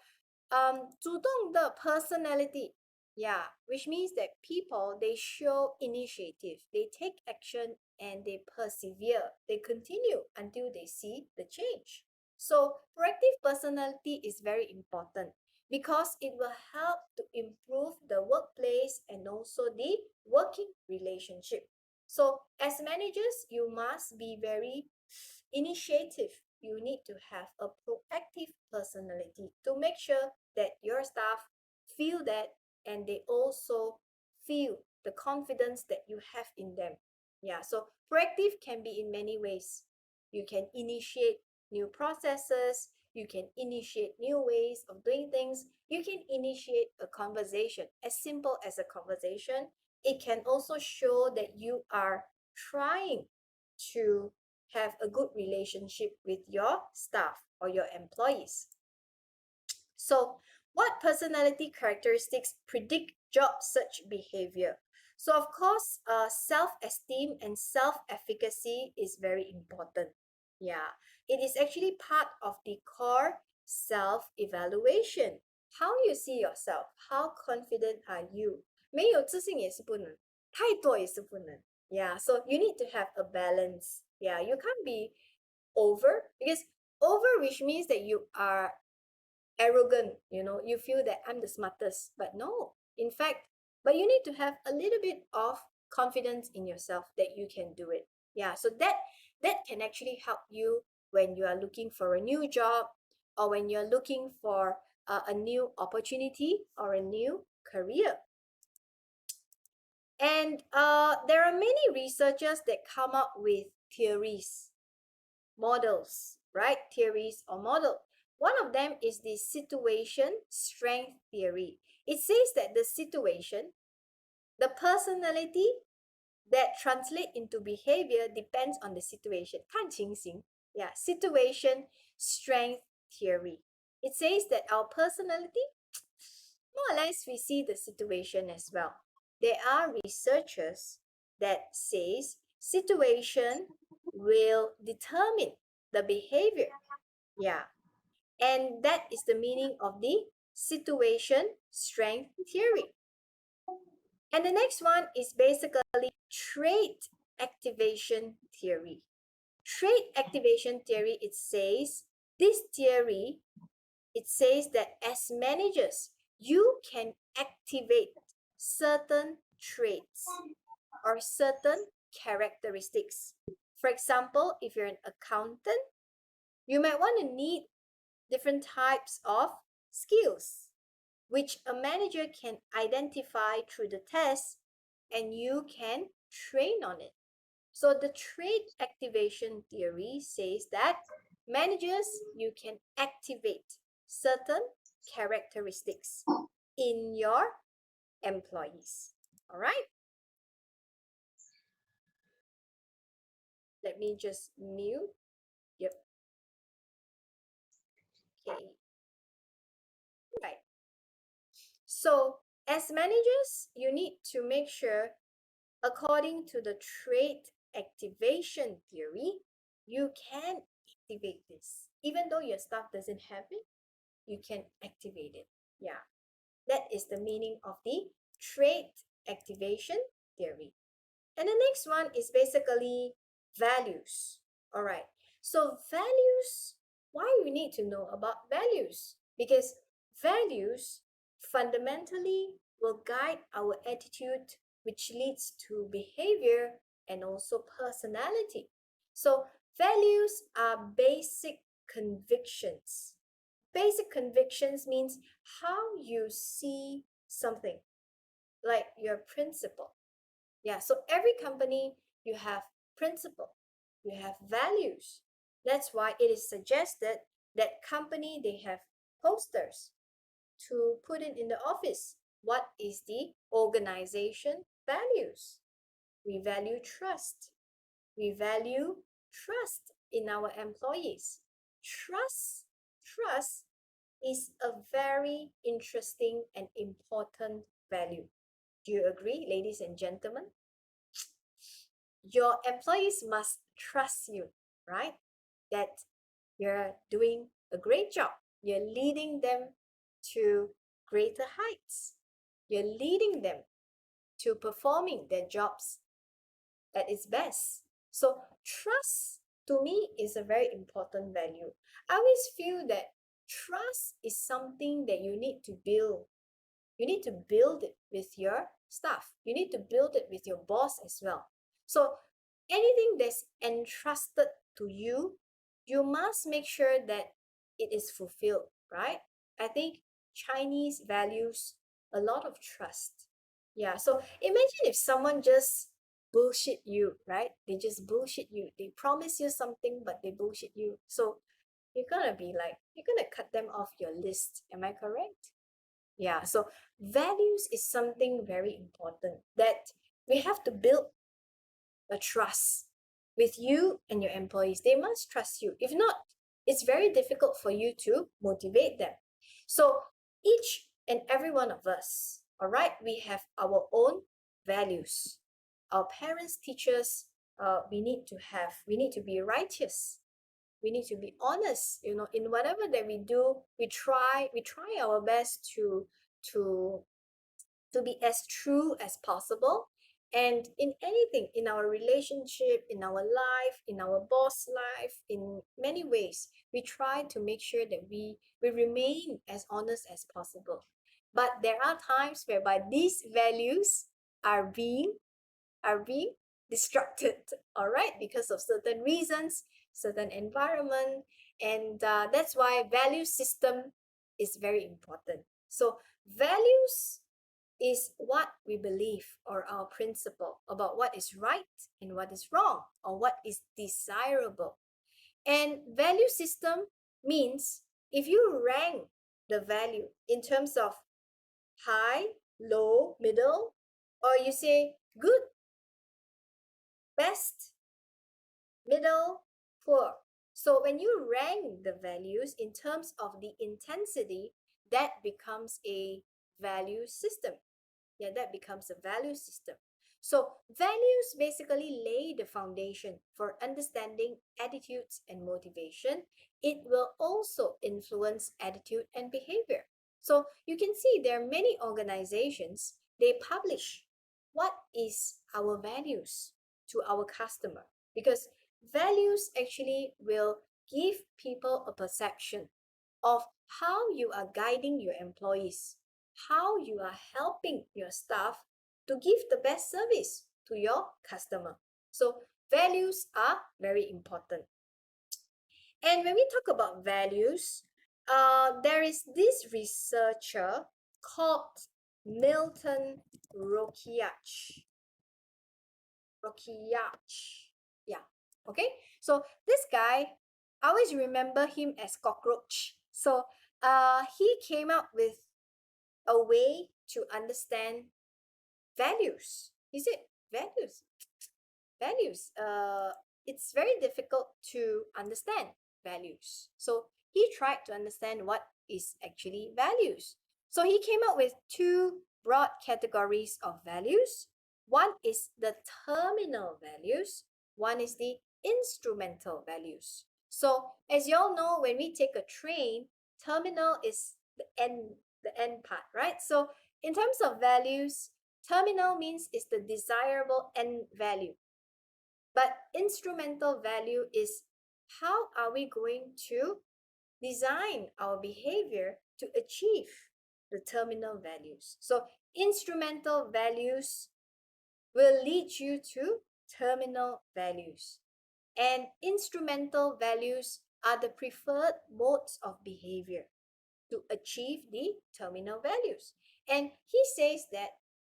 主动的 personality, yeah, which means that people, they show initiative, they take action, and they persevere. They continue until they see the change. So, proactive personality is very important because it will help to improve the workplace and also the working relationship. So as managers, you must be very initiative. You need to have a proactive personality to make sure that your staff feel that, and they also feel the confidence that you have in them. Yeah, so proactive can be in many ways. You can initiate new processes, you can initiate new ways of doing things, you can initiate a conversation, as simple as a conversation. It can also show that you are trying to have a good relationship with your staff or your employees. So what personality characteristics predict job search behavior? So of course, self-esteem and self-efficacy is very important. Yeah, it is actually part of the core self-evaluation. how you see yourself, how confident are you? 没有自信也是不能，太多也是不能。Yeah, so you need to have a balance. Yeah, you can't be over, because over, which means that you are arrogant, you feel that I'm the smartest, but no, in fact, but you need to have a little bit of confidence in yourself that you can do it. Yeah, so that can actually help you when you are looking for a new job, or when you're looking for a new opportunity or a new career. And there are many researchers that come up with theories, models, right? Theories or model. One of them is the situation strength theory. It says that the situation, the personality that translate into behavior depends on the situation. 看情形. Yeah, situation strength theory. It says that our personality, more or less, we see the situation as well. There are researchers that says situation will determine the behavior. Yeah. And that is the meaning of the situation strength theory. And the next one is basically trait activation theory. Trait activation theory, it says, this theory, it says that as managers, you can activate certain traits or certain characteristics. For example, if you're an accountant, you might want to need different types of skills, which a manager can identify through the test, and you can train on it. So the trait activation theory says that managers, you can activate certain characteristics in your employees. All right. Let me just mute. Yep. Okay. Right. So as managers, you need to make sure, according to the trait activation theory, you can activate this. Even though your staff doesn't have it, you can activate it. Yeah. That is the meaning of the trait activation theory. And the next one is basically values. All right. So values, why we need to know about values? Because values fundamentally will guide our attitude, which leads to behavior and also personality. So values are basic convictions. Basic convictions means how you see something, like your principle. Yeah, so every company, you have principle, you have values. That's why it is suggested that company, they have posters to put it in the office. What is the organization values? We value trust. We value trust in our employees. Trust is a very interesting and important value. Do you agree, ladies and gentlemen? Your employees must trust you, right? That you're doing a great job. You're leading them to greater heights. You're leading them to performing their jobs at its best. So trust, to me, is a very important value. I always feel that trust is something that you need to build. You need to build it with your staff. You need to build it with your boss as well. So anything that's entrusted to you, you must make sure that it is fulfilled, right? I think Chinese values a lot of trust. Yeah, so imagine if someone just bullshit you, right? They just bullshit you. They promise you something, but they bullshit you. So you're gonna cut them off your list. Am I correct? Yeah, so values is something very important that we have to build a trust with you and your employees. They must trust you. If not, it's very difficult for you to motivate them. So each and every one of us, all right, we have our own values. Our parents teach us we need to be righteous. We need to be honest, in whatever that we do. We try our best to be as true as possible. And in anything, in our relationship, in our life, in our boss life, in many ways, we try to make sure that we remain as honest as possible. But there are times whereby these values are being distracted, all right, because of certain reasons, certain environment. And that's why value system is very important. So values is what we believe, or our principle about what is right and what is wrong, or what is desirable. And value system means if you rank the value in terms of high, low, middle, or you say good, best, middle, poor. So when you rank the values in terms of the intensity, that becomes a value system. Yeah, that becomes a value system. So values basically lay the foundation for understanding attitudes and motivation. It will also influence attitude and behavior. So you can see there are many organizations, they publish what is our values to our customer, because values actually will give people a perception of how you are guiding your employees, how you are helping your staff to give the best service to your customer. So values are very important. And when we talk about values, there is this researcher called Milton Rokiach. Yeah. Okay. So this guy, I always remember him as Cockroach. So he came up with a way to understand values. He said values. It's very difficult to understand values. So he tried to understand what is actually values. So he came up with two broad categories of values. One is the terminal values, one is the instrumental values. So as you all know, when we take a train, terminal is the end part, right? So in terms of values, terminal means is the desirable end value. But instrumental value is how are we going to design our behavior to achieve the terminal values. So instrumental values will lead you to terminal values. And instrumental values are the preferred modes of behavior to achieve the terminal values. And he says that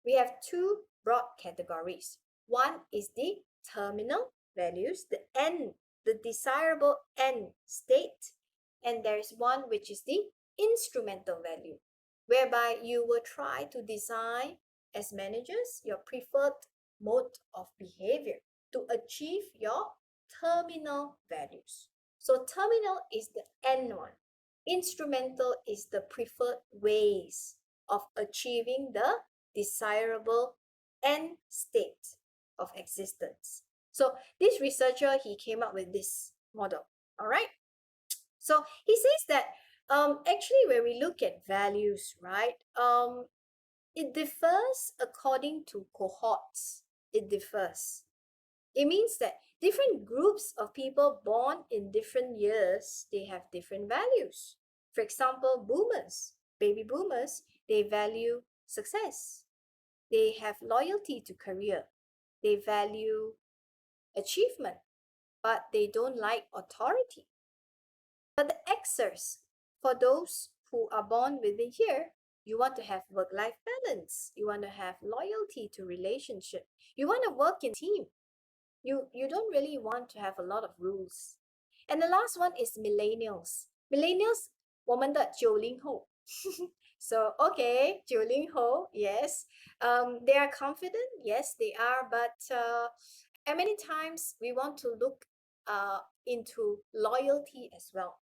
we have two broad categories. One is the terminal values, the end, the desirable end state. And there is one which is the instrumental value, whereby you will try to design as managers your preferred mode of behavior to achieve your terminal values. So terminal is the end one. Instrumental is the preferred ways of achieving the desirable end state of existence. So this researcher, he came up with this model. All right. So he says that actually when we look at values, right, it differs according to cohorts. It differs. It means that different groups of people born in different years, they have different values. For example, boomers, baby boomers, they value success. They have loyalty to career. They value achievement, but they don't like authority. But the Xers, for those who are born within here, you want to have work-life balance. You want to have loyalty to relationship. You want to work in team. You don't really want to have a lot of rules. And the last one is millennials. Millennials, 我们的90后. So, okay, 90后, yes. They are confident, yes, they are, but and many times we want to look into loyalty as well.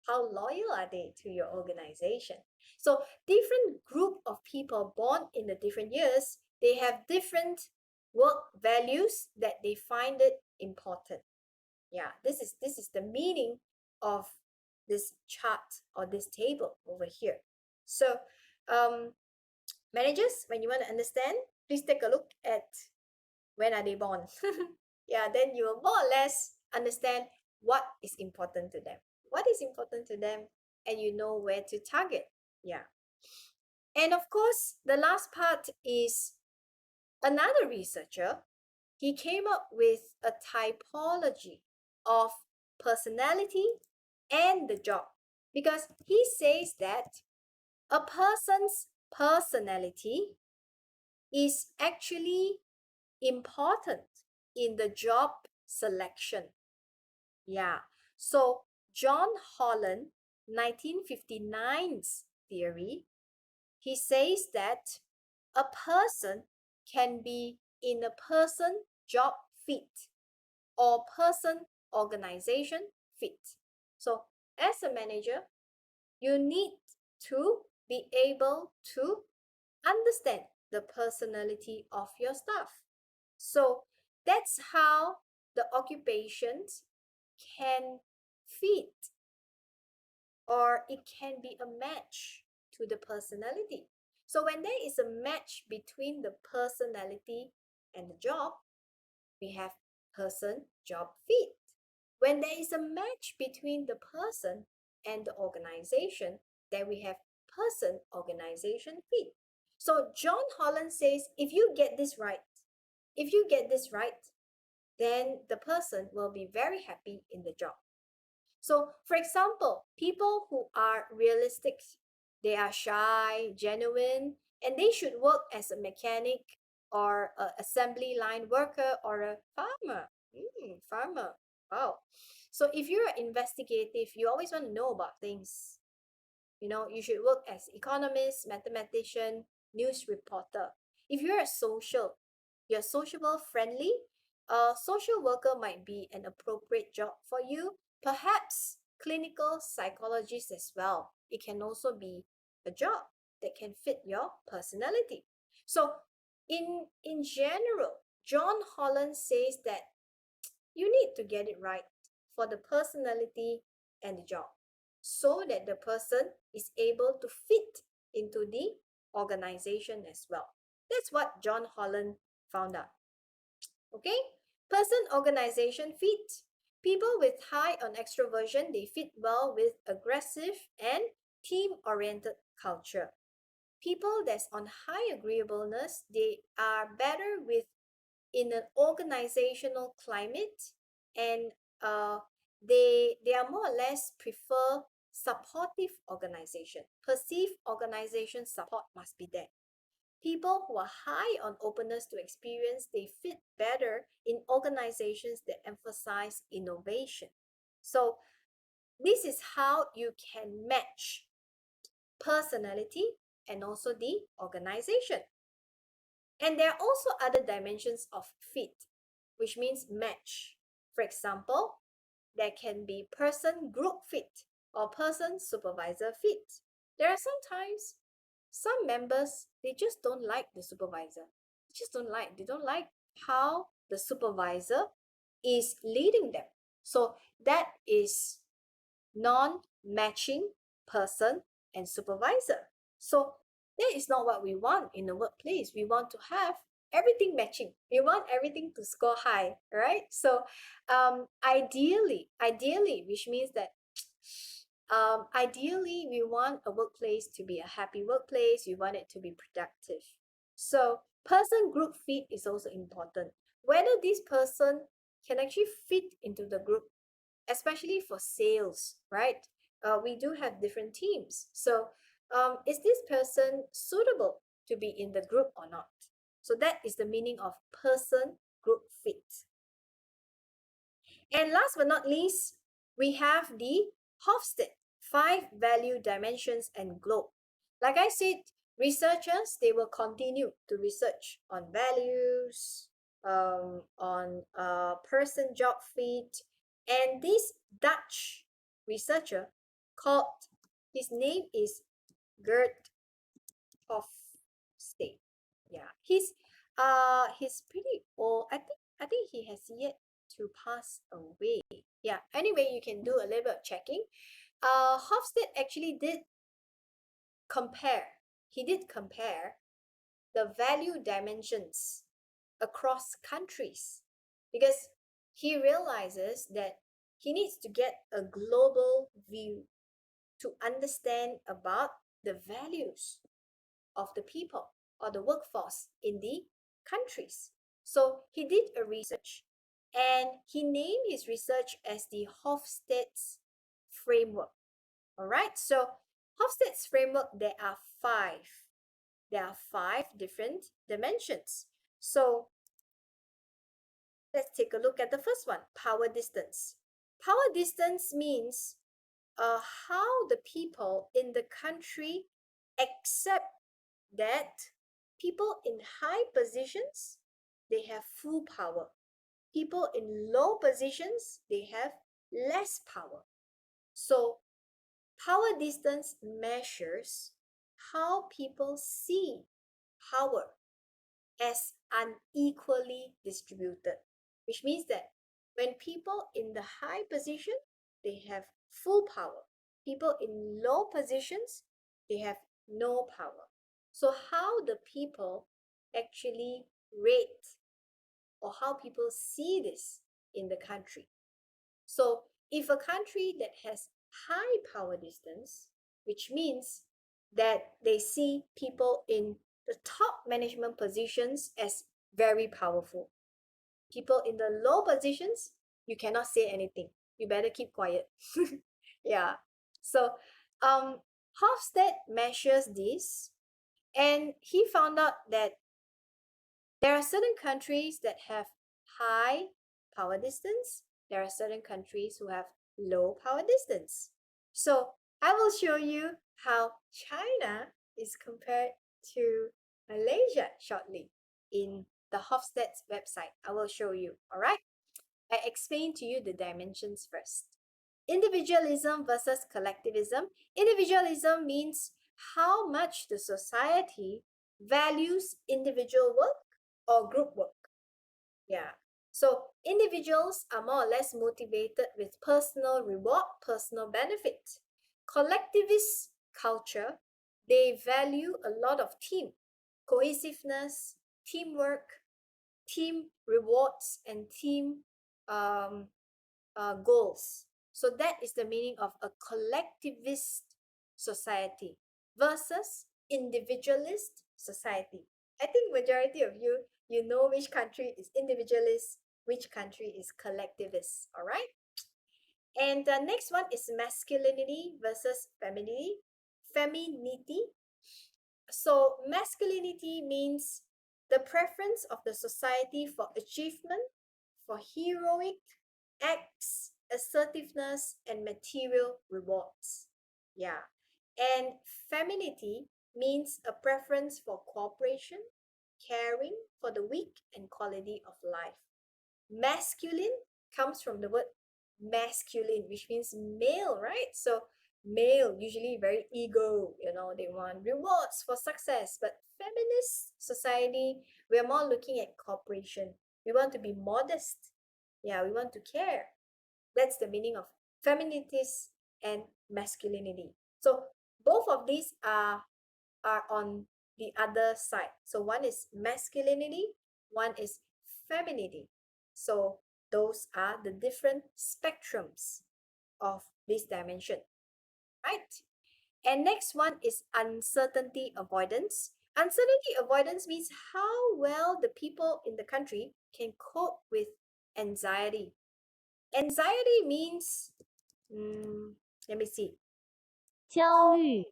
How loyal are they to your organization? So different group of people born in the different years, they have different work values that they find it important. Yeah, this is the meaning of this chart or this table over here. So managers, when you want to understand, please take a look at when are they born. Yeah, then you will more or less understand what is important to them. What is important to them, and you know where to target. Yeah. And of course, the last part is another researcher. He came up with a typology of personality and the job, because he says that a person's personality is actually important in the job selection. Yeah. So John Holland, 1959's theory, he says that a person can be in a person job fit or person organization fit. So as a manager, you need to be able to understand the personality of your staff. So that's how the occupations can fit, or it can be a match to the personality. So when there is a match between the personality and the job, we have person job fit. When there is a match between the person and the organization, then we have person organization fit. So John Holland says, if you get this right, then the person will be very happy in the job. So, for example, people who are realistic, they are shy, genuine, and they should work as a mechanic or an assembly line worker or a farmer. Farmer. Wow. So, if you're investigative, you always want to know about things. You should work as economist, mathematician, news reporter. If you're sociable, friendly, a social worker might be an appropriate job for you. Perhaps clinical psychologist as well. It can also be a job that can fit your personality. So in general, John Holland says that you need to get it right for the personality and the job, so that the person is able to fit into the organization as well. That's what John Holland found out. Okay? Person organization fit. People with high on extroversion, they fit well with aggressive and team-oriented culture. People that's on high agreeableness, they are better with in an organizational climate, and they are more or less prefer supportive organization. Perceived organization support must be there. People who are high on openness to experience, they fit better in organizations that emphasize innovation. So this is how you can match personality and also the organization. And there are also other dimensions of fit, which means match. For example, there can be person group fit or person supervisor fit. There are sometimes some members, they just don't like the supervisor. They don't like how the supervisor is leading them. So that is non-matching person and supervisor. So that is not what we want in the workplace. We want to have everything matching. We want everything to score high, right? So ideally, which means that ideally we want a workplace to be a happy workplace. We want it to be productive. So person group fit is also important. Whether this person can actually fit into the group, especially for sales, right? We do have different teams. So is this person suitable to be in the group or not? So that is the meaning of person group fit. And last but not least, we have the Hofstede 5 value dimensions and globe. Like I said, researchers, they will continue to research on values, on person job fit. And this Dutch researcher called, his name is Gert Hofstede. Yeah, he's pretty old. I think he has yet to pass away. Yeah, anyway, you can do a little bit of checking. Hofstede actually did compare, he did compare the value dimensions across countries because he realizes that he needs to get a global view to understand about the values of the people or the workforce in the countries. So he did a research and he named his research as the Hofstede's framework. All right, so Hofstede's framework, there are five. There are five different dimensions. So let's take a look at the first one, power distance. Power distance means how the people in the country accept that people in high positions, they have full power. People in low positions, they have less power. So power distance measures how people see power as unequally distributed, which means that when people in the high position, they have full power. People in low positions, they have no power. So how the people actually rate or how people see this in the country. So if a country that has high power distance, which means that they see people in the top management positions as very powerful. People in the low positions, you cannot say anything. You better keep quiet. Yeah. So Hofstede measures this and he found out that there are certain countries that have high power distance. There are certain countries who have low power distance. So I will show you how China is compared to Malaysia shortly in the Hofstede's website. I will show you, all right? I explain to you the dimensions first. Individualism versus collectivism. Individualism means how much the society values individual work or group work. Yeah. So individuals are more or less motivated with personal reward, personal benefit. Collectivist culture, they value a lot of team, cohesiveness, teamwork, team rewards, and team goals. So that is the meaning of a collectivist society versus individualist society. I think majority of you, you know which country is individualist, which country is collectivist, all right? And the next one is masculinity versus femininity. Femininity. So masculinity means the preference of the society for achievement, for heroic acts, assertiveness, and material rewards. Yeah. And femininity means a preference for cooperation, caring for the weak, and quality of life. Masculine comes from the word masculine, which means male, right? So male usually very ego, they want rewards for success. But feminist society, we are more looking at cooperation. We want to be modest. Yeah, we want to care. That's the meaning of femininities and masculinity. So both of these are on the other side. So one is masculinity, one is femininity. So those are the different spectrums of this dimension, right? And next one is uncertainty avoidance. Uncertainty avoidance means how well the people in the country can cope with anxiety. Anxiety means, let me see, 焦虑，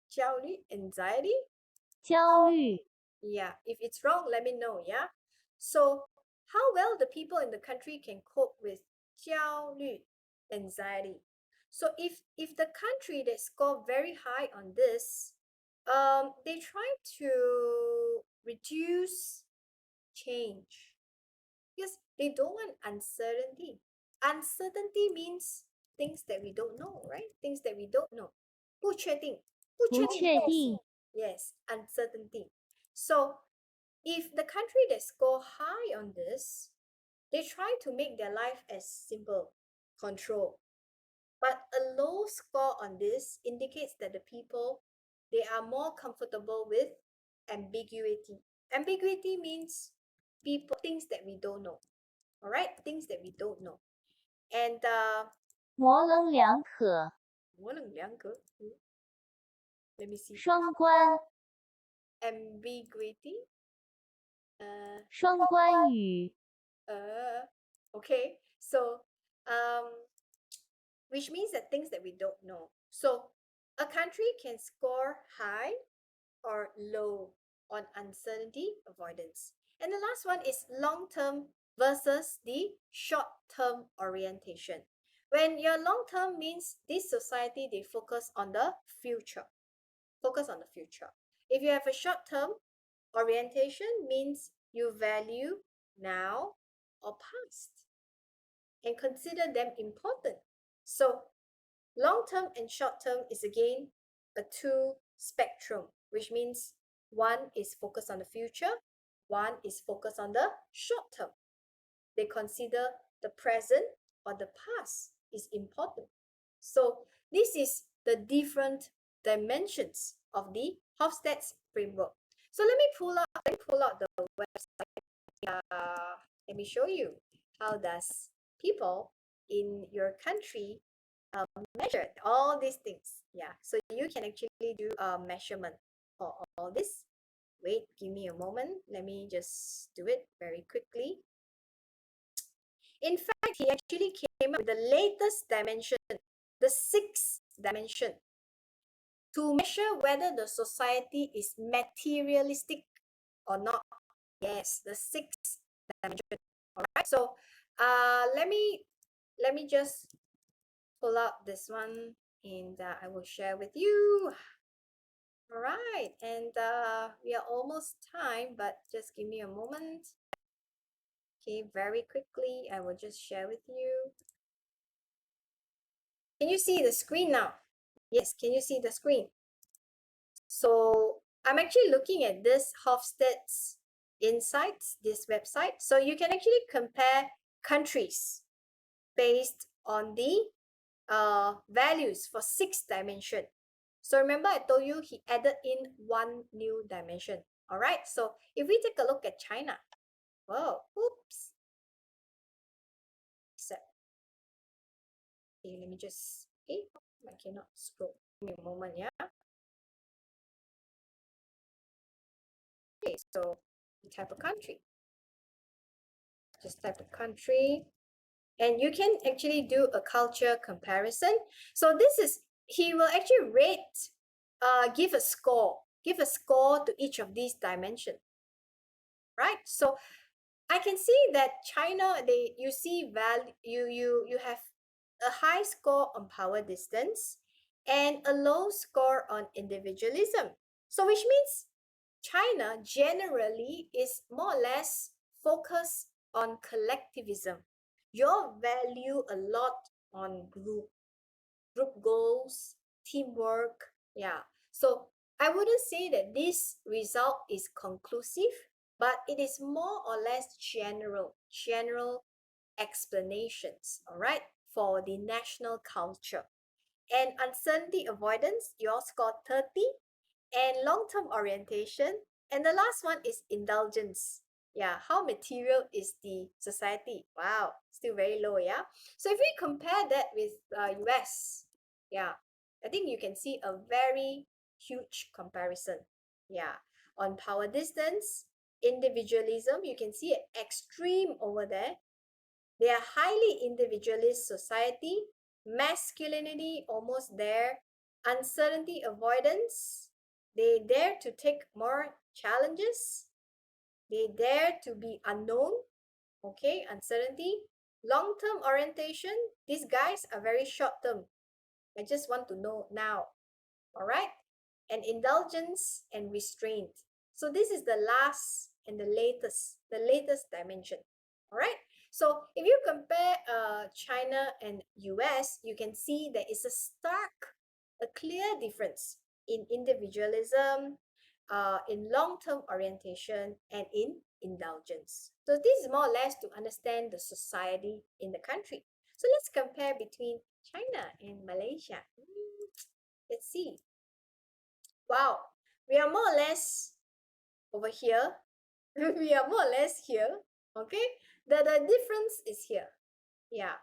焦虑, anxiety. 焦虑， Yeah, if it's wrong, let me know, yeah? So, how well the people in the country can cope with 焦虑, anxiety. So, if the country they score very high on this, they try to reduce change because they don't want uncertainty. Uncertainty means things that we don't know, right? Things that we don't know. 不确定,不不确定， Yes, uncertainty. So if the country that score high on this, They try to make their life as simple, control. But a low score on this indicates that the people, they are more comfortable with ambiguity. Ambiguity means people, things that we don't know. All right, things that we don't know. And 模棱两可， let me see. 双关， Ambiguity. 双关语， Okay, so which means that things that we don't know. So a country can score high or low on uncertainty avoidance. And the last one is long-term versus the short-term orientation. When your long-term means this society, they focus on the future. Focus on the future. If you have a short-term orientation, means you value now or past and consider them important. So long-term and short-term is again a two spectrum, which means one is focused on the future, one is focused on the short term. They consider the present or the past is important. So this is the different dimensions of the Hofstede's framework. So let me pull out the website. Let me show you how does people in your country measure all these things. Yeah, so you can actually do a measurement for all this. Wait, give me a moment. Let me just do it very quickly. In fact, he actually came up with the latest dimension, the sixth dimension, to measure whether the society is materialistic or not. Yes, the sixth dimension. All right, so let me just pull up this one and I will share with you. All right, and we are almost time, but just give me a moment. Okay, very quickly, I will just share with you. Can you see the screen now? Yes, can you see the screen? So I'm actually looking at this Hofstede's Insights, this website. So you can actually compare countries based on the values for 6 dimension. So remember I told you he added in one new dimension. All right, so if we take a look at China, whoa, oops. Okay, let me just, okay, I cannot scroll. Give me a moment, yeah. Okay, so type of country. Just type the country. And you can actually do a culture comparison. So this is, he will actually rate, give a score to each of these dimensions, right? So I can see that China, you see value, you have a high score on power distance and a low score on individualism. So which means China generally is more or less focused on collectivism. You value a lot on group goals, teamwork. Yeah. So I wouldn't say that this result is conclusive, but it is more or less general explanations, all right, for the national culture. And uncertainty avoidance, you all scored 30, and long-term orientation, and the last one is indulgence. Yeah, how material is the society? Wow, still very low, yeah? So if we compare that with US, yeah, I think you can see a very huge comparison. Yeah, on power distance, individualism, you can see an extreme over there. They are highly individualist society, masculinity almost there, uncertainty avoidance, they dare to take more challenges, they dare to be unknown, okay, uncertainty, long-term orientation, these guys are very short-term, I just want to know now, all right, and indulgence and restraint. So this is the last and the latest dimension, all right. So if you compare China and US, you can see there is a clear difference in individualism, in long-term orientation, and in indulgence. So this is more or less to understand the society in the country. So let's compare between China and Malaysia. Let's see. Wow, we are more or less over here. We are more or less here. Okay, the difference is here. Yeah,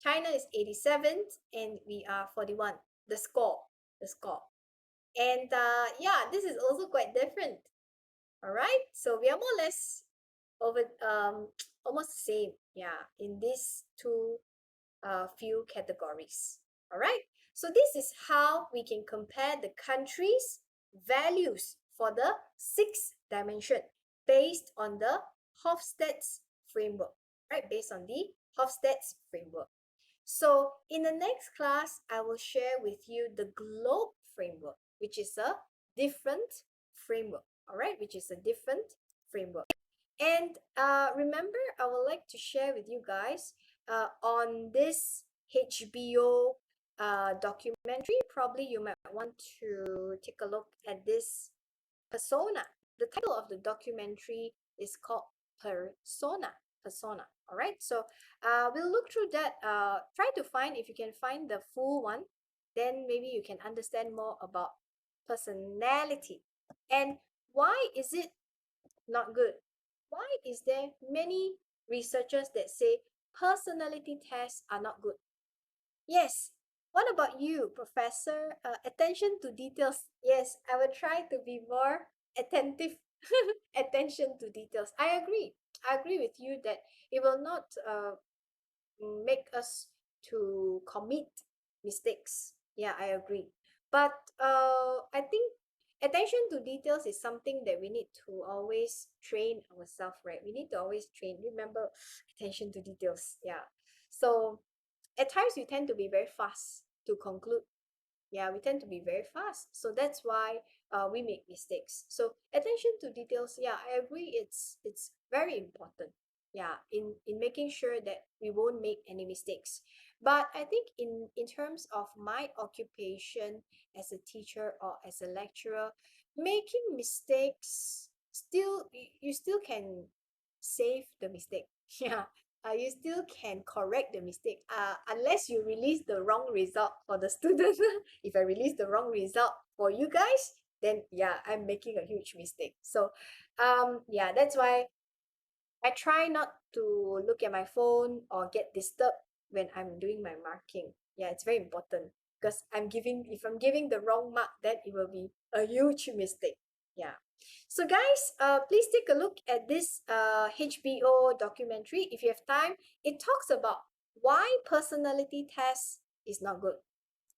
China is 87th and we are 41. The score. And yeah, this is also quite different. All right, so we are more or less over almost the same. Yeah, in these two few categories. All right, so this is how we can compare the countries' values for the sixth dimension based on the Hofstede's framework, right? Based on the Hofstede's framework. So in the next class, I will share with you the globe framework, which is a different framework, all right? Which is a different framework. And remember, I would like to share with you guys on this HBO documentary. Probably you might want to take a look at this Persona. The title of the documentary is called Persona. All right, so we'll look through that. Try to find, if you can find the full one, then maybe you can understand more about personality and why is it not good. Why is there many researchers that say personality tests are not good? Yes. What about you, Professor? Attention to details. Yes, I will try to be more attentive. Attention to details. I agree. I agree with you that it will not make us to commit mistakes. Yeah, I agree. But I think attention to details is something that we need to always train ourselves, right? We need to always train. Remember, attention to details. Yeah. So at times we tend to be very fast to conclude. Yeah, we tend to be very fast. So that's why we make mistakes. So attention to details, yeah, I agree. It's very important. Yeah, in making sure that we won't make any mistakes. But I think in terms of my occupation as a teacher or as a lecturer, making mistakes still you still can save the mistake. Yeah, you still can correct the mistake unless you release the wrong result for the student. If I release the wrong result for you guys, then yeah, I'm making a huge mistake. So yeah, that's why I try not to look at my phone or get disturbed when I'm doing my marking. Yeah, it's very important because if I'm giving the wrong mark, then it will be a huge mistake. Yeah. So guys, please take a look at this HBO documentary. If you have time, it talks about why personality test is not good.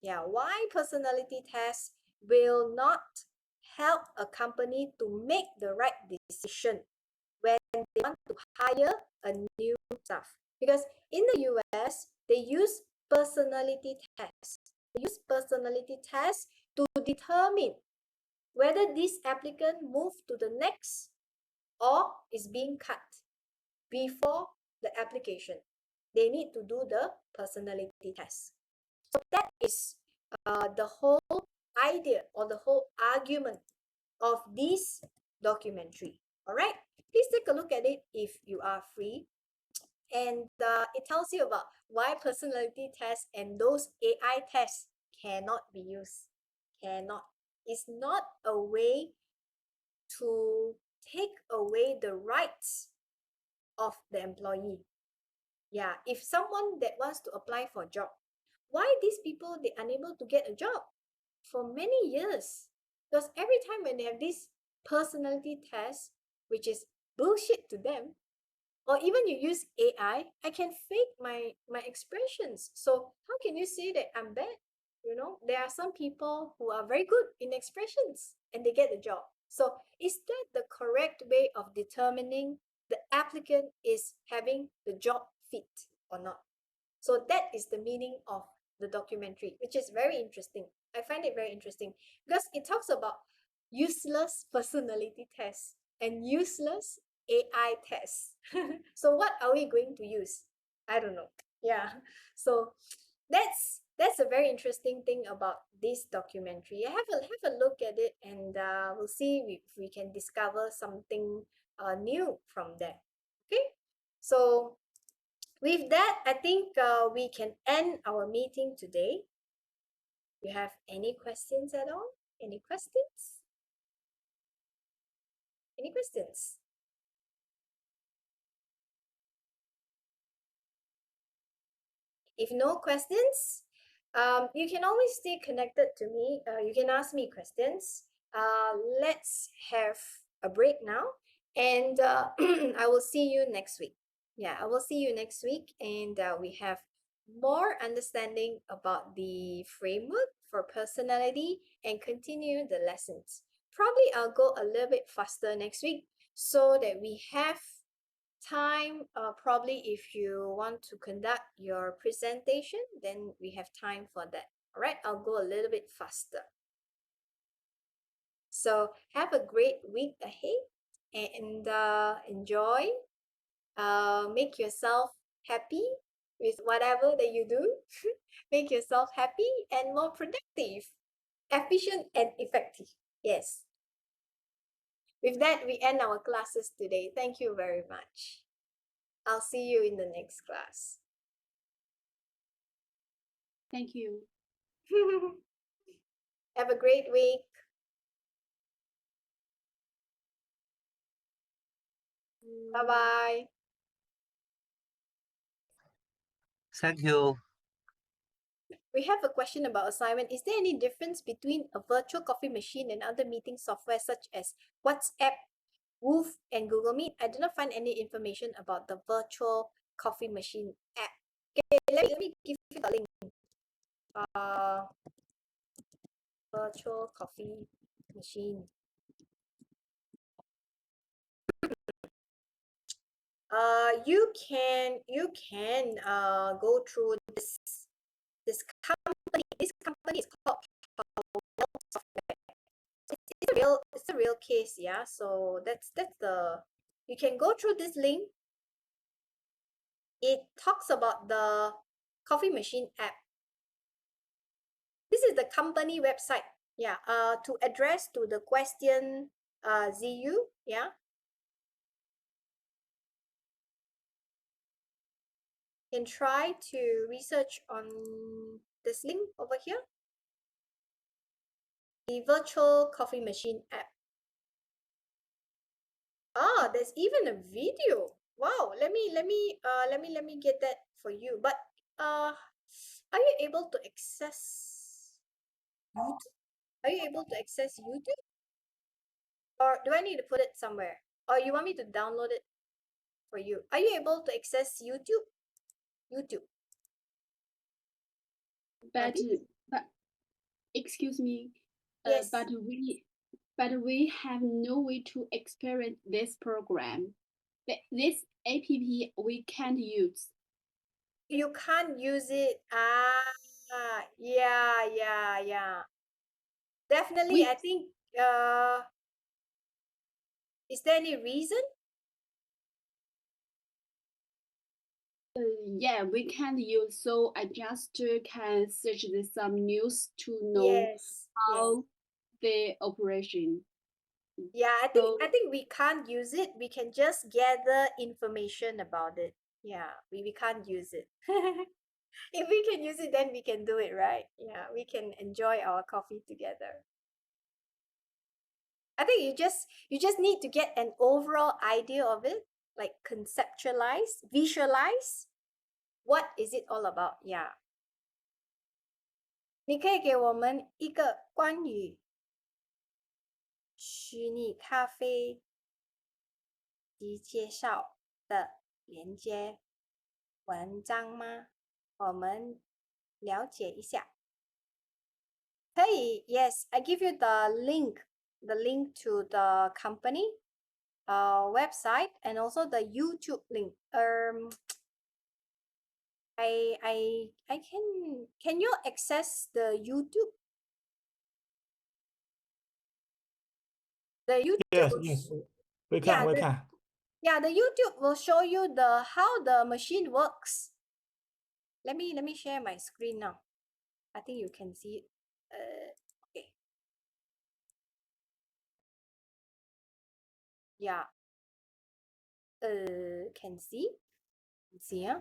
Yeah, why personality tests will not help a company to make the right decision when they want to hire a new staff. Because in the US, they use personality tests. They use personality tests to determine whether this applicant move to the next or is being cut before the application. They need to do the personality test. So that is the whole idea or the whole argument of this documentary. All right, please take a look at it if you are free. And it tells you about why personality tests and those AI tests cannot be used. Cannot. It's not a way to take away the rights of the employee. Yeah, if someone that wants to apply for a job, why these people they unable to get a job for many years? Because every time when they have this personality test, which is bullshit to them, or even you use AI, I can fake my expressions. So how can you say that I'm bad? You know, there are some people who are very good in expressions and they get the job. So is that the correct way of determining the applicant is having the job fit or not? So that is the meaning of the documentary, which is very interesting. I find it very interesting because it talks about useless personality tests and useless AI tests. So what are we going to use? I don't know. Yeah. So that's that's a very interesting thing about this documentary. Have a look at it, and we'll see if we can discover something new from there. Okay, so with that, I think we can end our meeting today. You have any questions at all? Any questions? Any questions? If no questions, you can always stay connected to me. You can ask me questions. Let's have a break now, and I will see you next week. Yeah, I will see you next week, and we have more understanding about the framework for personality and continue the lessons. Probably I'll go a little bit faster next week so that we have time. Probably if you want to conduct your presentation, then we have time for that. All right, I'll go a little bit faster. So have a great week ahead, and enjoy. Make yourself happy with whatever that you do. Make yourself happy and more productive, efficient and effective. Yes. With that, we end our classes today. Thank you very much. I'll see you in the next class. Thank you. Have a great week. Bye-bye. Thank you. We have a question about assignment. Is there any difference between a virtual coffee machine and other meeting software such as WhatsApp, Woof, and Google Meet? I did not find any information about the virtual coffee machine app. Okay, let me give you the link. Virtual coffee machine. You can go through this company. This company is called Powell Software. It's a real case, yeah. So that's the, you can go through this link. It talks about the coffee machine app. This is the company website. Yeah. To address to the question, ZU, yeah. Can try to research on this link over here. The virtual coffee machine app. Ah, there's even a video. Wow, let me get that for you. But are you able to access YouTube? Are you able to access YouTube? Or do I need to put it somewhere? Or you want me to download it for you? Are you able to access YouTube? YouTube. But excuse me. Yes. But we have no way to experience this program. This app we can't use. You can't use it. Yeah. Definitely, I think, is there any reason? Yeah, we can't use. So I just can search some news to know Yes. how the operation. Yeah, I So- think we can't use it. We can just gather information about it. Yeah, we can't use it. If we can use it, then we can do it, right? Yeah, we can enjoy our coffee together. I think you just need to get an overall idea of it, like conceptualize, visualize. What is it all about? Yeah. 你可以给我们一个关于虚拟咖啡及介绍的连接文章吗？我们了解一下。可以 Yes, I give you the link to the company website and also the YouTube link. I can you access the YouTube? The YouTube Yes, will yes. sh- We Yeah, can, we the- can. Yeah, the YouTube will show you how the machine works. Let me share my screen now. I think you can see it. Okay. Yeah. Can see? See, yeah?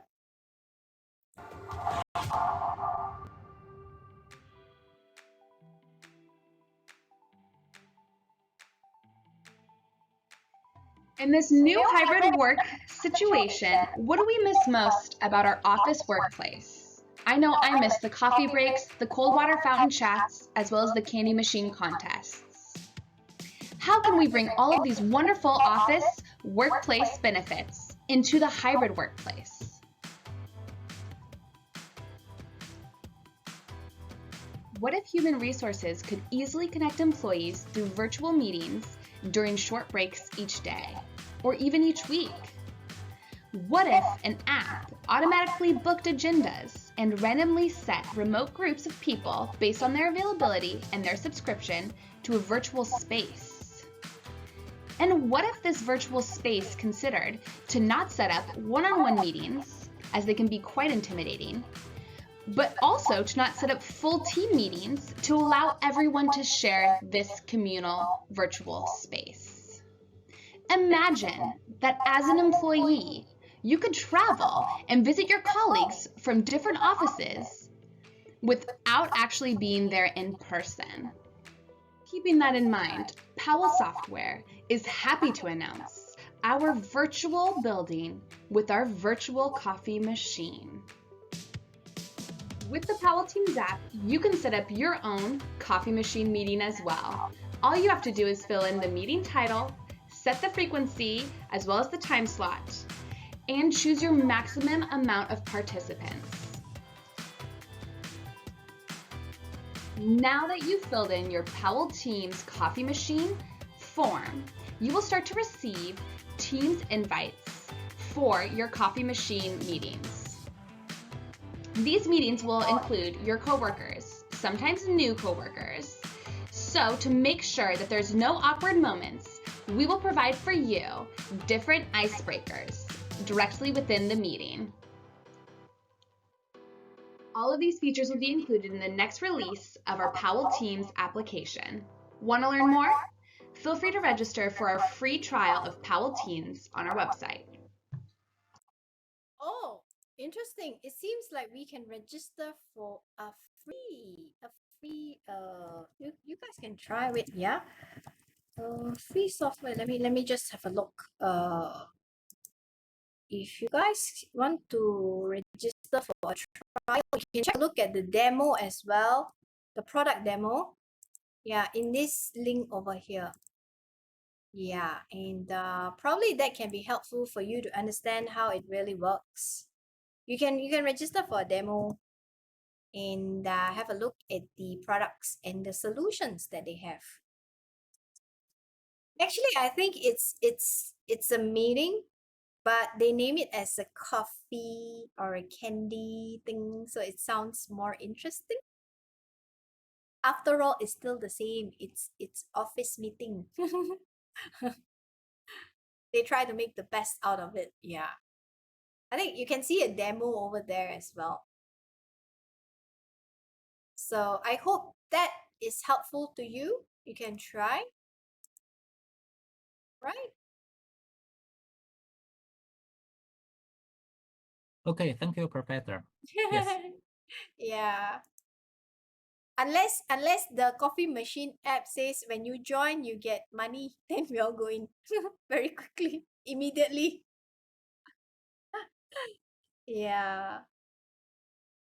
In this new hybrid work situation, what do we miss most about our office workplace? I know I miss the coffee breaks, the cold water fountain chats, as well as the candy machine contests. How can we bring all of these wonderful office workplace benefits into the hybrid workplace? What if human resources could easily connect employees through virtual meetings during short breaks each day, or even each week? What if an app automatically booked agendas and randomly set remote groups of people based on their availability and their subscription to a virtual space? And what if this virtual space considered to not set up one-on-one meetings, as they can be quite intimidating, but also to not set up full team meetings to allow everyone to share this communal virtual space? Imagine that as an employee, you could travel and visit your colleagues from different offices without actually being there in person. Keeping that in mind, Powell Software is happy to announce our virtual building with our virtual coffee machine. With the Powell Teams app, you can set up your own coffee machine meeting as well. All you have to do is fill in the meeting title, set the frequency as well as the time slot, and choose your maximum amount of participants. Now that you've filled in your Powell Teams coffee machine form, you will start to receive Teams invites for your coffee machine meetings. These meetings will include your coworkers, sometimes new coworkers. So to make sure that there's no awkward moments, we will provide for you different icebreakers directly within the meeting. All of these features will be included in the next release of our Powell Teams application. Want to learn more? Feel free to register for our free trial of Powell Teams on our website. Oh, interesting. It seems like we can register for a free, you guys can try it, yeah? Free software. Let me just have a look. If you guys want to register for a trial, you can check a look at the demo as well, the product demo. Yeah, in this link over here. Yeah, and probably that can be helpful for you to understand how it really works. You can register for a demo and have a look at the products and the solutions that they have. Actually, I think it's a meeting, but they name it as a coffee or a candy thing, so it sounds more interesting. After all, it's still the same. It's office meeting. They try to make the best out of it. Yeah. I think you can see a demo over there as well. So I hope that is helpful to you. You can try. Right? Okay, thank you, Professor. Yes. Yeah. Unless the coffee machine app says when you join you get money, then we are going very quickly, immediately. Yeah.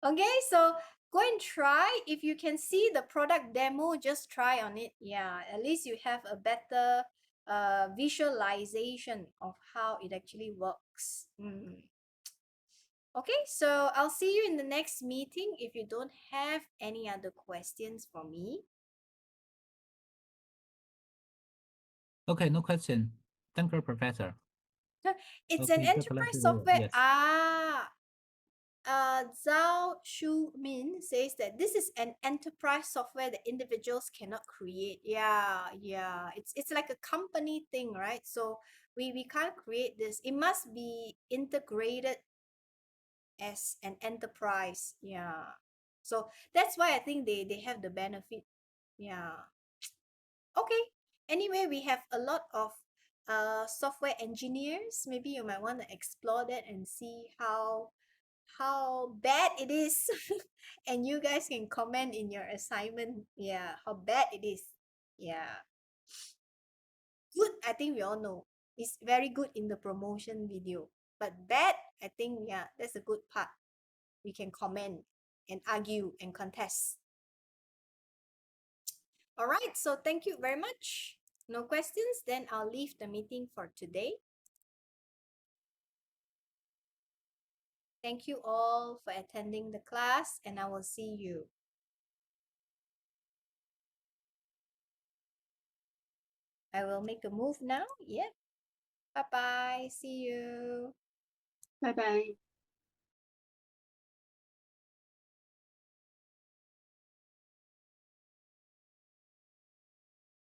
Okay, so go and try. If you can see the product demo, just try on it. Yeah, at least you have a better visualization of how it actually works. Okay, so I'll see you in the next meeting if you don't have any other questions for me. Okay, no question. Thank you, Professor. It's Okay, an just let enterprise me know. software. Yes. Zhao Shu Min says that this is an enterprise software that individuals cannot create. Yeah. It's like a company thing, right? So we can't create this. It must be integrated as an enterprise. Yeah. So that's why I think they have the benefit. Yeah. Okay. Anyway, we have a lot of software engineers. Maybe you might want to explore that and see how bad it is. And you guys can comment in your assignment. Yeah, how bad it is. Yeah. Good, I think we all know. It's very good in the promotion video. But bad, I think, yeah, that's a good part. We can comment and argue and contest. All right, so thank you very much. No questions? Then I'll leave the meeting for today. Thank you all for attending the class, and I will see you. I will make a move now. Yep. Bye-bye. See you. Bye bye.